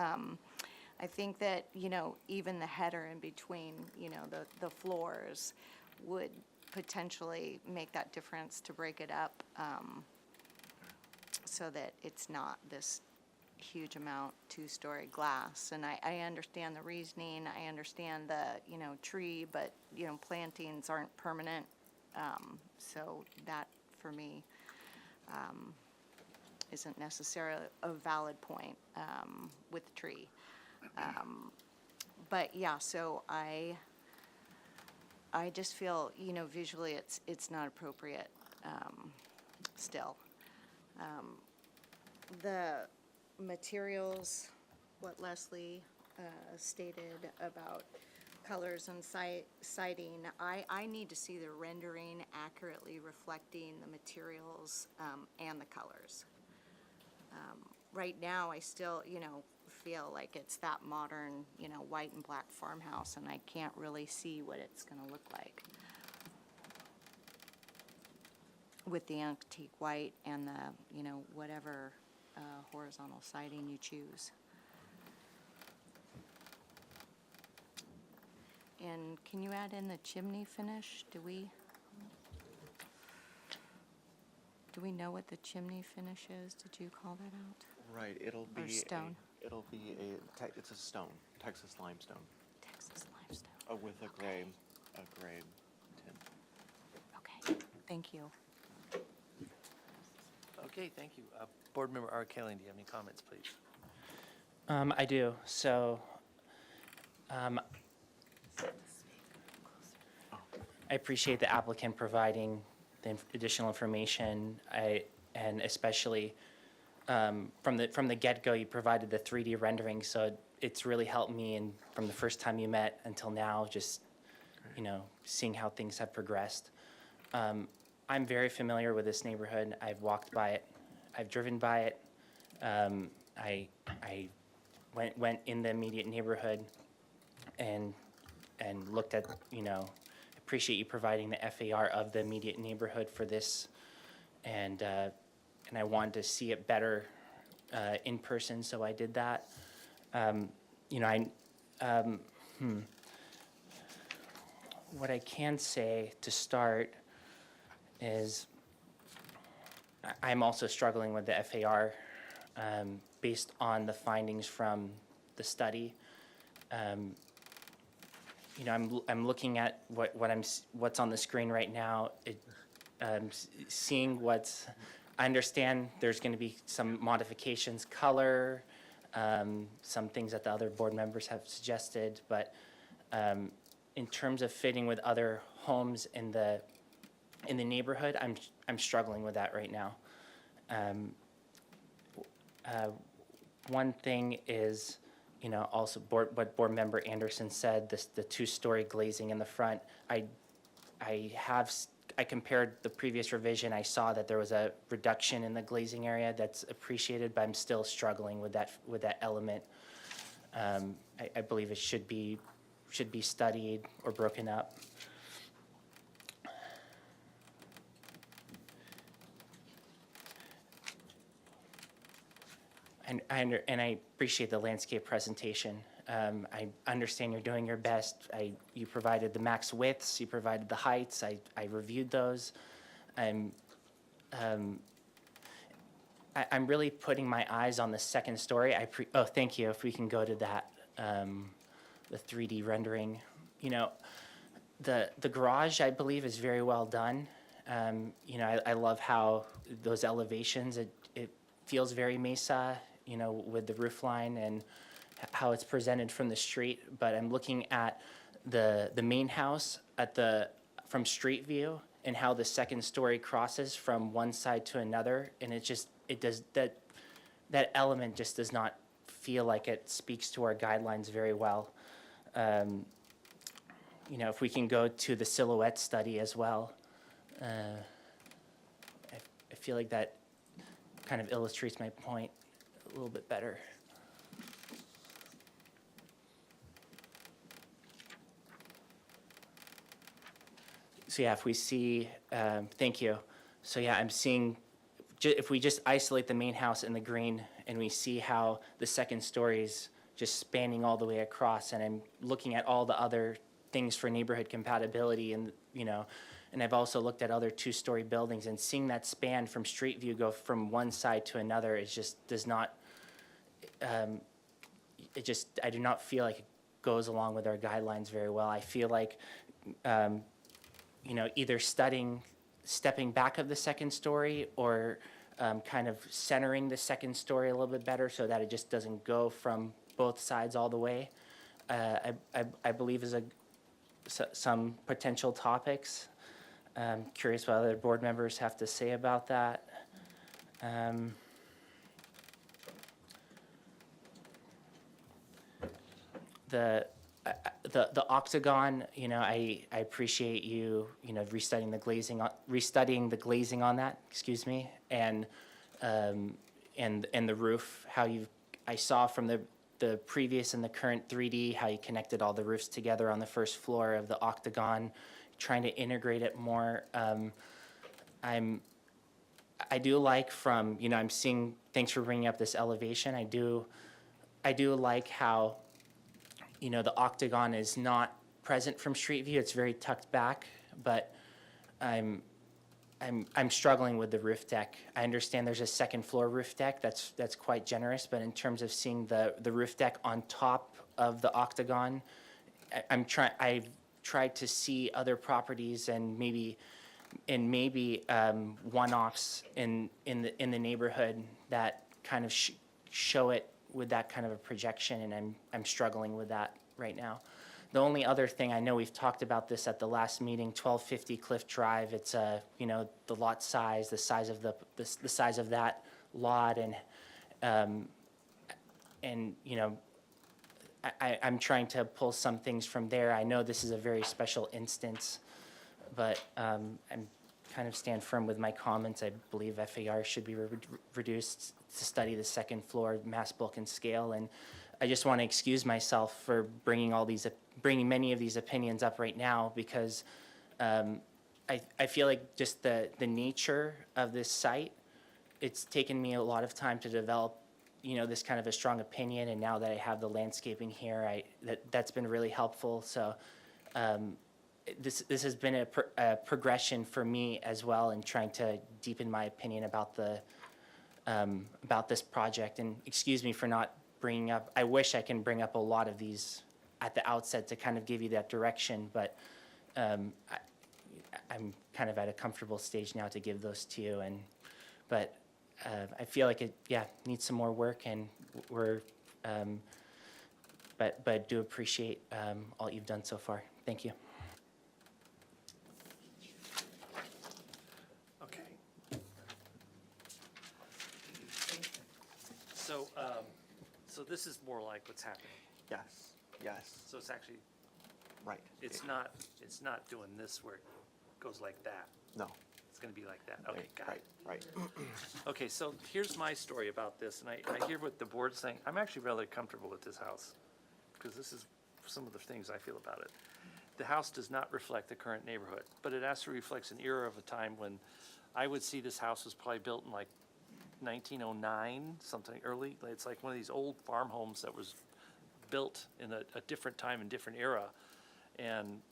I think that, even the header in between, the floors would potentially make that difference to break it up so that it's not this huge amount two-story glass. And I understand the reasoning, I understand the, tree, but, plantings aren't permanent. So that, for me, isn't necessarily a valid point with the tree. But yeah, so I just feel, visually it's not appropriate still. The materials, what Leslie stated about colors and siding, I need to see the rendering accurately reflecting the materials and the colors. Right now, I still, feel like it's that modern, white and black farmhouse, and I can't really see what it's going to look like with the antique white and the, whatever horizontal siding you choose. And can you add in the chimney finish? Do we know what the chimney finish is? Did you call that out? Right, it'll Or be stone? it's a stone, Texas limestone, Texas limestone. with a gray tint. Okay, thank you. Okay, thank you. Board Member Arkellian, do you have any comments, please? I do. So, I appreciate the applicant providing the additional information. And especially from the get-go, you provided the 3D rendering, so it's really helped me. And from the first time you met until now, just seeing how things have progressed. I'm very familiar with this neighborhood. I've walked by it. I've driven by it. I went in the immediate neighborhood and looked at, appreciate you providing the FAR of the immediate neighborhood for this. And I wanted to see it better in person, so I did that. What I can say to start is I'm also struggling with the FAR based on the findings from the study. I'm looking at what's on the screen right now. Seeing I understand there's going to be some modifications, color, some things that the other board members have suggested, but in terms of fitting with other homes in the neighborhood, I'm struggling with that right now. One thing is, also what Board Member Anderson said, the two-story glazing in the front. I compared the previous revision. I saw that there was a reduction in the glazing area. That's appreciated, but I'm still struggling with that element. I believe it should be studied or broken up. And I appreciate the landscape presentation. I understand you're doing your best. You provided the max widths, you provided the heights. I reviewed those. I'm really putting my eyes on the second story. Oh, thank you. If we can go to that, the 3D rendering. The garage, I believe, is very well done. I love how those elevations, it feels very Mesa, with the roof line and how it's presented from the street. But I'm looking at the main house from street view and how the second story crosses from one side to another, and that element just does not feel like it speaks to our guidelines very well. If we can go to the silhouette study as well, I feel like that kind of illustrates my point a little bit better. So yeah, if we see, thank you. So yeah, I'm seeing, if we just isolate the main house in the green and we see how the second story is just spanning all the way across, and I'm looking at all the other things for neighborhood compatibility, and and I've also looked at other two-story buildings, and seeing that span from street view go from one side to another, it just does not, I do not feel like it goes along with our guidelines very well. I feel like, either stepping back of the second story, or kind of centering the second story a little bit better so that it just doesn't go from both sides all the way, I believe is some potential topics. Curious what other board members have to say about that. The octagon, I appreciate you, restudying the glazing on that, excuse me, and the roof, how I saw from the previous and the current 3D, how you connected all the roofs together on the first floor of the octagon, trying to integrate it more. I do like I'm seeing, thanks for bringing up this elevation. I do like how, the octagon is not present from street view. It's very tucked back, but I'm struggling with the roof deck. I understand there's a second floor roof deck. That's quite generous, but in terms of seeing the roof deck on top of the octagon, I've tried to see other properties and maybe one-offs in the neighborhood that kind of show it with that kind of a projection, and I'm struggling with that right now. The only other thing, I know we've talked about this at the last meeting, 1250 Cliff Drive. It's the lot size, the size of the size of that lot, and I'm trying to pull some things from there. I know this is a very special instance, but I'm kind of stand firm with my comments. I believe FAR should be reduced to study the second floor mass bulk and scale, and I just want to excuse myself for bringing many of these opinions up right now, because I feel like just the nature of this site, it's taken me a lot of time to develop this kind of a strong opinion, and now that I have the landscaping here, that's been really helpful. So this has been a progression for me as well in trying to deepen my opinion about this project. And excuse me for not bringing up, I wish I can bring up a lot of these at the outset to kind of give you that direction, but I'm kind of at a comfortable stage now to give those to you. But I feel like it needs some more work, and but do appreciate all you've done so far. Thank Thank you. Okay. So, so this is more like what's happening. Yes, yes, So it's actually, right. it's not doing this where it goes like that. No. It's gonna be like that. Okay, got it. Right. Okay, so here's my story about this, and I hear what the board's saying. I'm actually rather comfortable with this house, because this is some of the things I feel about it. The house does not reflect the current neighborhood, but it actually reflects an era of a time when I would see this house was probably built in like 1909, something early. It's like one of these old farm homes that was built in a different time and different era. And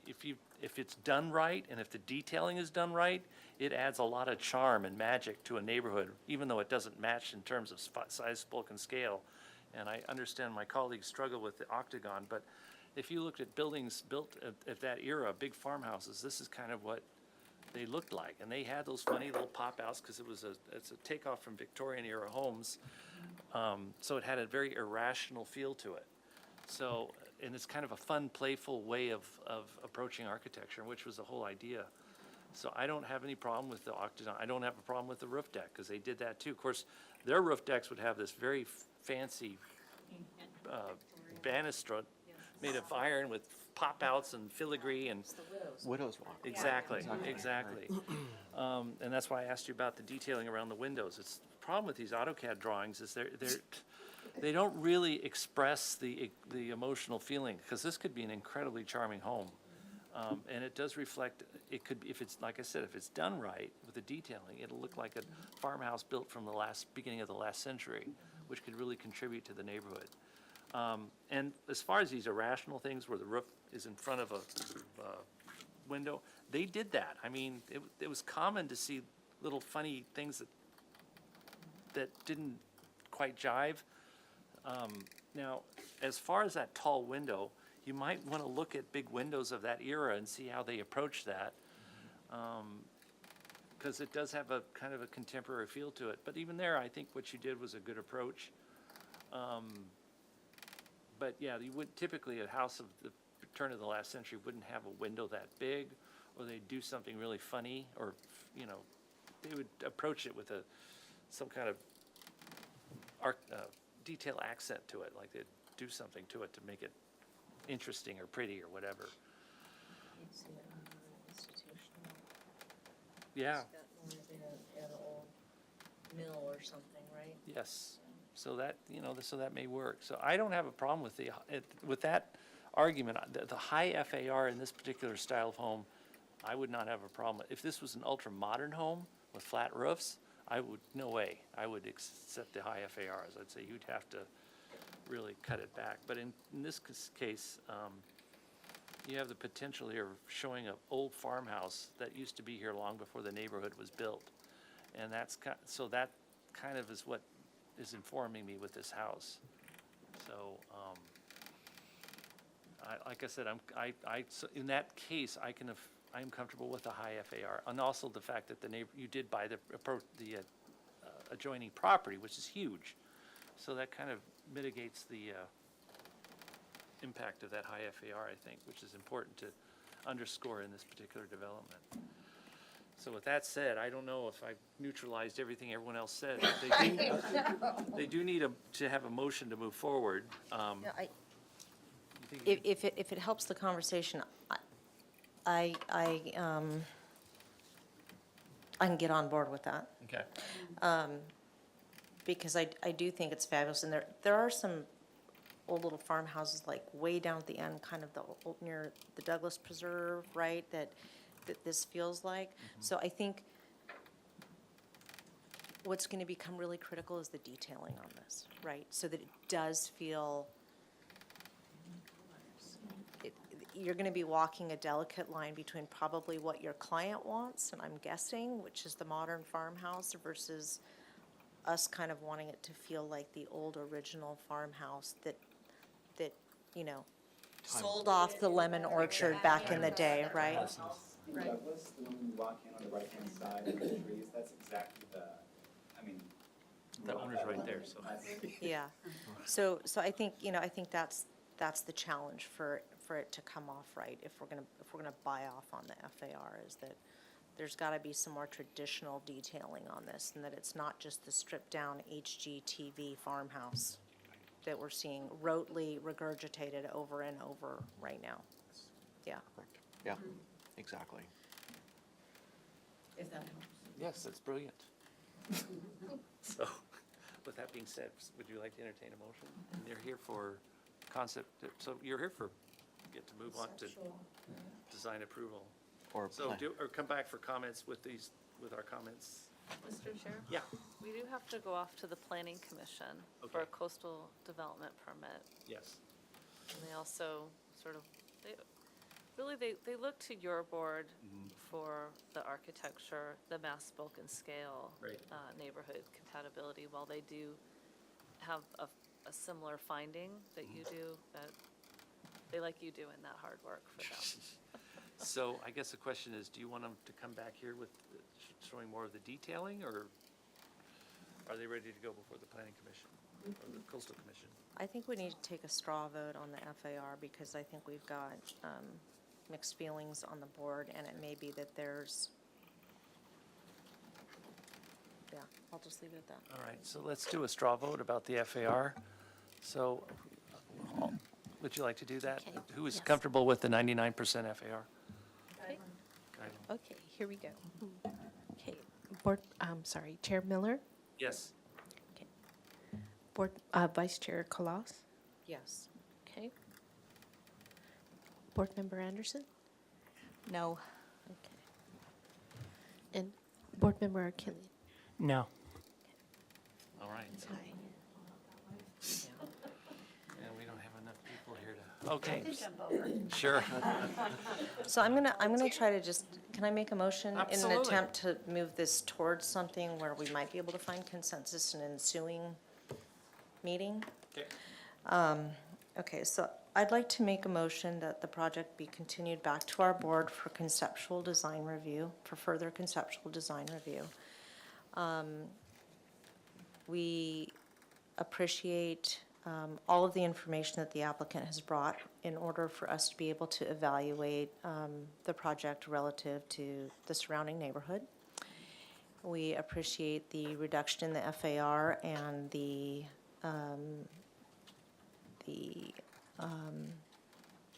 if it's done right, and if the detailing is done right, it adds a lot of charm and magic to a neighborhood, even though it doesn't match in terms of size, bulk, and scale. And I understand my colleagues struggle with the octagon, but if you looked at buildings built at that era, big farmhouses, this is kind of what they looked like. And they had those funny little pop-outs, because it's a takeoff from Victorian era homes. So it had a very irrational feel to it. So, and it's kind of a fun, playful way of approaching architecture, which was the whole idea. So I don't have any problem with the octagon. I don't have a problem with the roof deck, because they did that too. Of course, their roof decks would have this very fancy banister made of iron with pop-outs and filigree and. Widow's Walk. Exactly. And that's why I asked you about the detailing around the windows. It's the problem with these AutoCAD drawings is they don't really express the emotional feeling, because this could be an incredibly charming home. And it does reflect, it could, if it's, like I said, if it's done right with the detailing, it'll look like a farmhouse built from the beginning of the last century, which could really contribute to the neighborhood. And as far as these irrational things where the roof is in front of a window, they did that. I mean, it was common to see little funny things that didn't quite jive. Now, as far as that tall window, you might want to look at big windows of that era and see how they approach that. Because it does have a kind of a contemporary feel to it. But even there, I think what you did was a good approach. But yeah, you would typically, a house of the turn of the last century wouldn't have a window that big, or they'd do something really funny, or, you know, they would approach it with some kind of detail accent to it, like they'd do something to it to make it interesting or pretty or whatever. Yeah. An old mill or something, right? Yes, so that, you know, so that may work. So I don't have a problem with that argument. The high FAR in this particular style of home, I would not have a problem. If this was an ultra-modern home with flat roofs, no way, I would accept the high FARs. I'd say you'd have to really cut it back. But in this case, you have the potential here of showing an old farmhouse that used to be here long before the neighborhood was built. And so that kind of is what is informing me with this house. So, like I said, so in that case, I'm comfortable with the high FAR, and also the fact that you did buy the adjoining property, which is huge. So that kind of mitigates the impact of that high FAR, I think, which is important to underscore in this particular development. So with that said, I don't know if I've neutralized everything everyone else said. They do need to have a motion to move forward. If it helps the conversation, I can get on board with that. Okay. Because I do think it's fabulous, and there are some old little farmhouses, like way down at the end, kind of near the Douglas Preserve, right, that this feels like. So I think what's going to become really critical is the detailing on this, right, so that it does feel, you're going to be walking a delicate line between probably what your client wants, and I'm guessing, which is the modern farmhouse, versus us kind of wanting it to feel like the old original farmhouse that you know, sold off the lemon orchard back in the day, right? Douglas, the one you walk in on the right-hand side of the trees, that's exactly The owner's right there, so. Yeah. So I think, you know, I think that's the challenge for for it to come off right, if we're gonna buy off on the FAR, is that there's gotta be some more traditional detailing on this, and that it's not just the stripped-down HGTV farmhouse that we're seeing rotely regurgitated over and over right now. Yeah. Correct. Yeah, exactly. If that helps. Yes, that's brilliant. So, with that being said, would you like to entertain a motion? And you're here for concept, so you're here for, get to move on to design approval. Or So plan. or come back for comments with these, with our comments. Mr. Chair? Yeah. We do have to go off to the Planning Commission for Okay. a coastal development permit. Yes. And they also sort of, they look to your board for the architecture, the mass, bulk, and scale. Right. Neighborhood compatibility, while they do have a similar finding that you do, that they like you doing that hard work for them. So I guess the question is, do you want them to come back here with showing more of the detailing, or are they ready to go before the Planning Commission or the Coastal Commission? I think we need to take a straw vote on the FAR, because I think we've got mixed feelings on the board, and it may be that there's, yeah, I'll just leave it at that. All right, so let's do a straw vote about the FAR. So would you like to do that? Okay, Who is yes. comfortable with the 99% FAR? Okay. Guideline. Okay, here we go. Okay, Chair Miller, Yes. Vice Chair Kalas, Yes. okay. Board Member Anderson, No. okay. And Board Member Achillian. No. All right. Aye. And we don't have enough people here to, okay. Sure. So I'm gonna try to just, can I make a motion in an Absolutely. attempt to move this towards something where we might be able to find consensus in an ensuing meeting? Okay. Okay, so I'd like to make a motion that the project be continued back to our board for conceptual design review, for further conceptual design review. We appreciate all of the information that the applicant has brought in order for us to be able to evaluate the project relative to the surrounding neighborhood. We appreciate the reduction in the FAR and the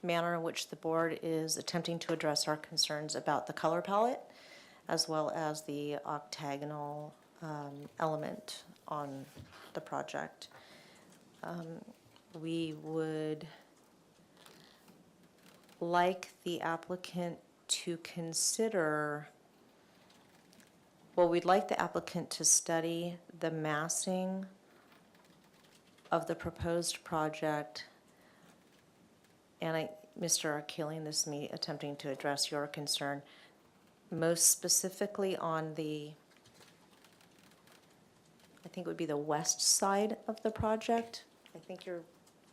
manner in which the board is attempting to address our concerns about the color palette, as well as the octagonal element on the project. We would like the applicant to consider, well, we'd like the applicant to study the massing of the proposed project. And Mr. Achillian, this is me attempting to address your concern, most specifically on the, I think it would be the west side of the project. I think you're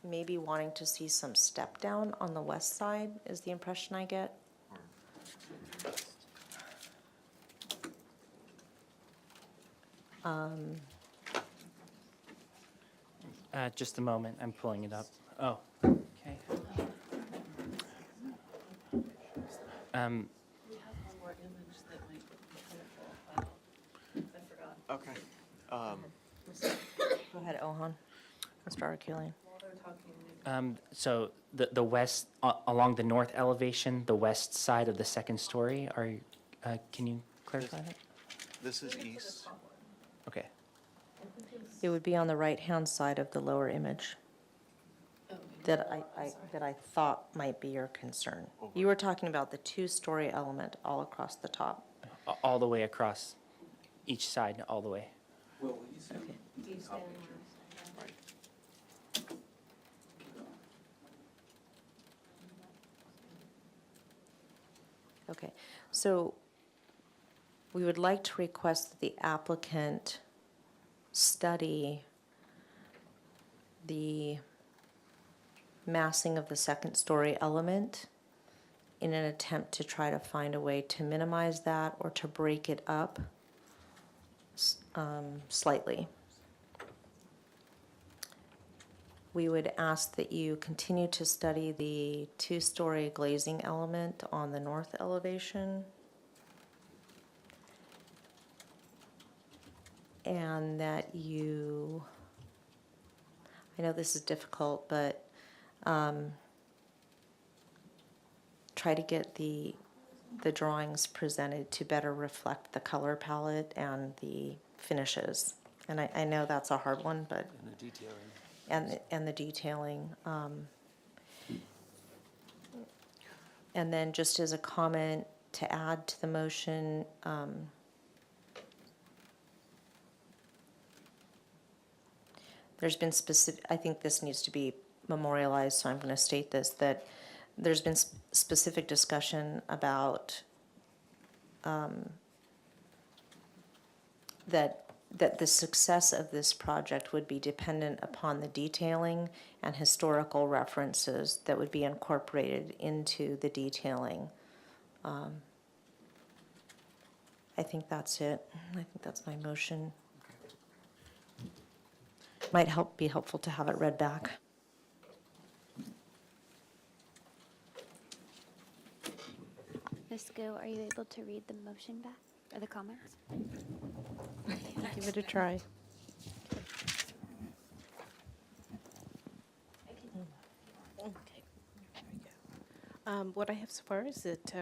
maybe wanting to see some step down on the west side, is the impression I get. Just a moment, I'm pulling it up. Oh, okay. We have one more image that might be helpful. I forgot. Okay. Go ahead, Ohan. Mr. Achillian. While they're talking, So the west, along the north elevation, the west side of the second story, can you clarify that? This is east. Okay. It would be on the right-hand side of the lower image that I thought might be your concern. You were talking about the two-story element all across the top. All the way across, each side, all the way. Okay, so we would like to request that the applicant study the massing of the second-story element in an attempt to try to find a way to minimize that or to break it up slightly. we would ask that you continue to study the two-story glazing element on the north elevation. And that you, I know this is difficult, but try to get the drawings presented to better reflect the color palette and the finishes. And I know that's a hard one, but, And the detailing. and the detailing. And then just as a comment to add to the motion, there's been specific, I think this needs to be memorialized, so I'm going to state this, that there's been specific discussion about that the success of this project would be dependent upon the detailing and historical references that would be incorporated into the detailing. I think that's it. I think that's my motion. Might be helpful to have it read back. Ms. Gu, are you able to read the motion back, or the comments? Give it a try. Okay. What I have so far is that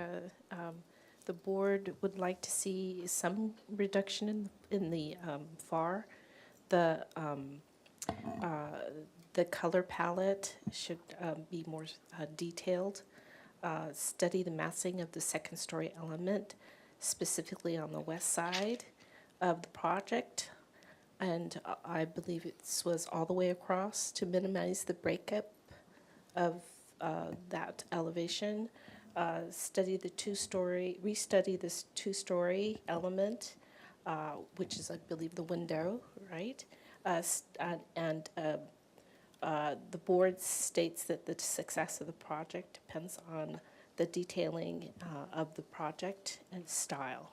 the board would like to see some reduction in the FAR. The color palette should be more detailed. Study the massing of the second-story element, specifically on the west side of the project. And I believe it was all the way across to minimize the breakup of that elevation. Study the restudy this two-story element, which is, I believe, the window, right? The board states that the success of the project depends on the detailing of the project and style.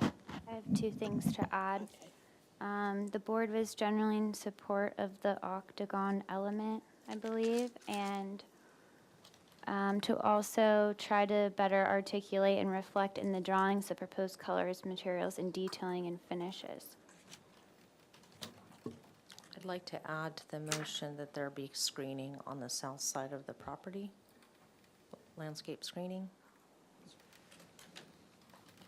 I have two things to add. The board was generally in support of the octagon element, I believe, and to also try to better articulate and reflect in the drawings the proposed colors, materials, and detailing and finishes. I'd like to add to the motion that there be screening on the south side of the property, landscape screening.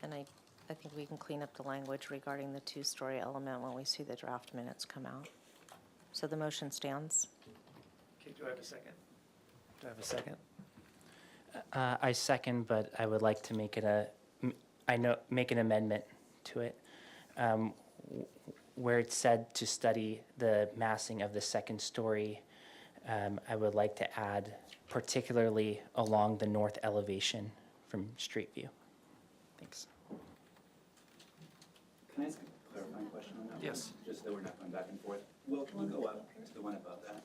And I think we can clean up the language regarding the two-story element when we see the draft minutes come out. So the motion stands. Okay, do I have a second? Do I have a second? I second, but I would like to make it make an amendment to it. Where it said to study the massing of the second story, I would like to add particularly along the north elevation from street view. Thanks. Can I ask a clarifying question on that one? Yes. Just so we're not going back and forth. Will, can you go up to the one above that?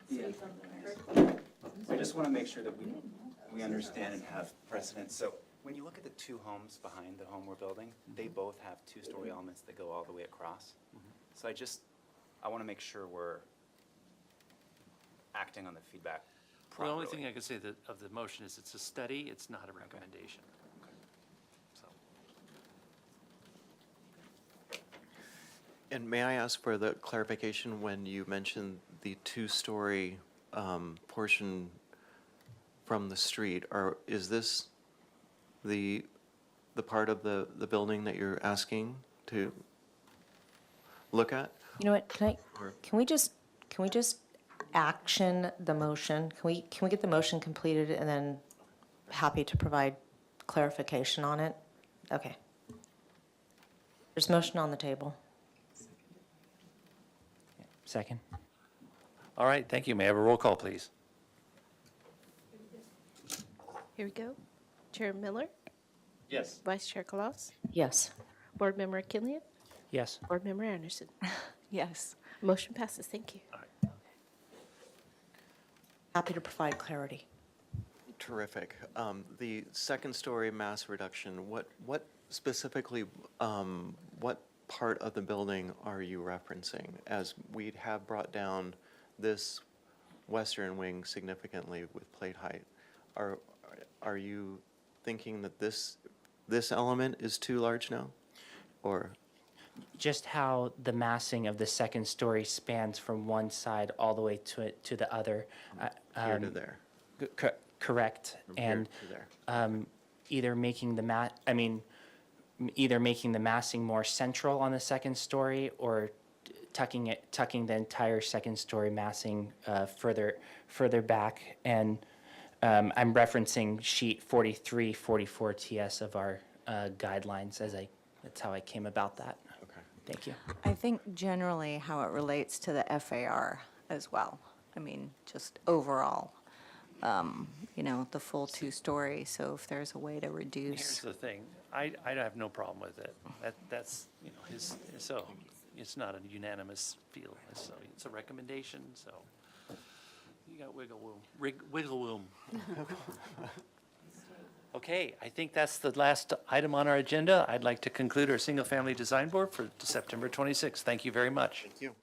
Yeah. I just want to make sure that we understand and have precedence. So when you look at the two homes behind the home we're building, they both have two-story elements that go all the way across. So I want to make sure we're acting on the feedback The properly. only thing I can say that of the motion is it's a study, it's not a recommendation. So, And may I ask for the clarification when you mentioned the two-story portion from the street? Is this the part of the building that you're asking to look at? You know what, can Or- we just action the motion? Can we get the motion completed and then happy to provide clarification on it? Okay. There's motion on the table. Second. all right, thank you. May I have a roll call, please? Here we go. Chair Miller, Yes. Vice Chair Claus, Yes. Board Member Killian, Yes. Board Member Anderson. Yes. Motion passes. Thank you. Happy to provide clarity. Terrific. The second-story mass reduction, what specifically, what part of the building are you referencing? As we have brought down this western wing significantly with plate height. Are you thinking that this element is too large now? Or, Just how the massing of the second story spans from one side all the way to the other. here to there? Correct. From here And to there. either making the either making the massing more central on the second story or tucking the entire second story massing further back. And I'm referencing sheet 4344 TS of our guidelines that's how I came about that. Okay. Thank you. I think generally how it relates to the FAR as well. I mean, just overall, you know, the full two-story, so if there's a way to Here's reduce. the thing, I have no problem with it. That's, you know, so it's not a unanimous feel, so it's a recommendation, so you got wiggle room, wiggle room. Okay, I think that's the last item on our agenda. I'd like to conclude our Single Family Design Board for September 26th. Thank you very much. Thank you.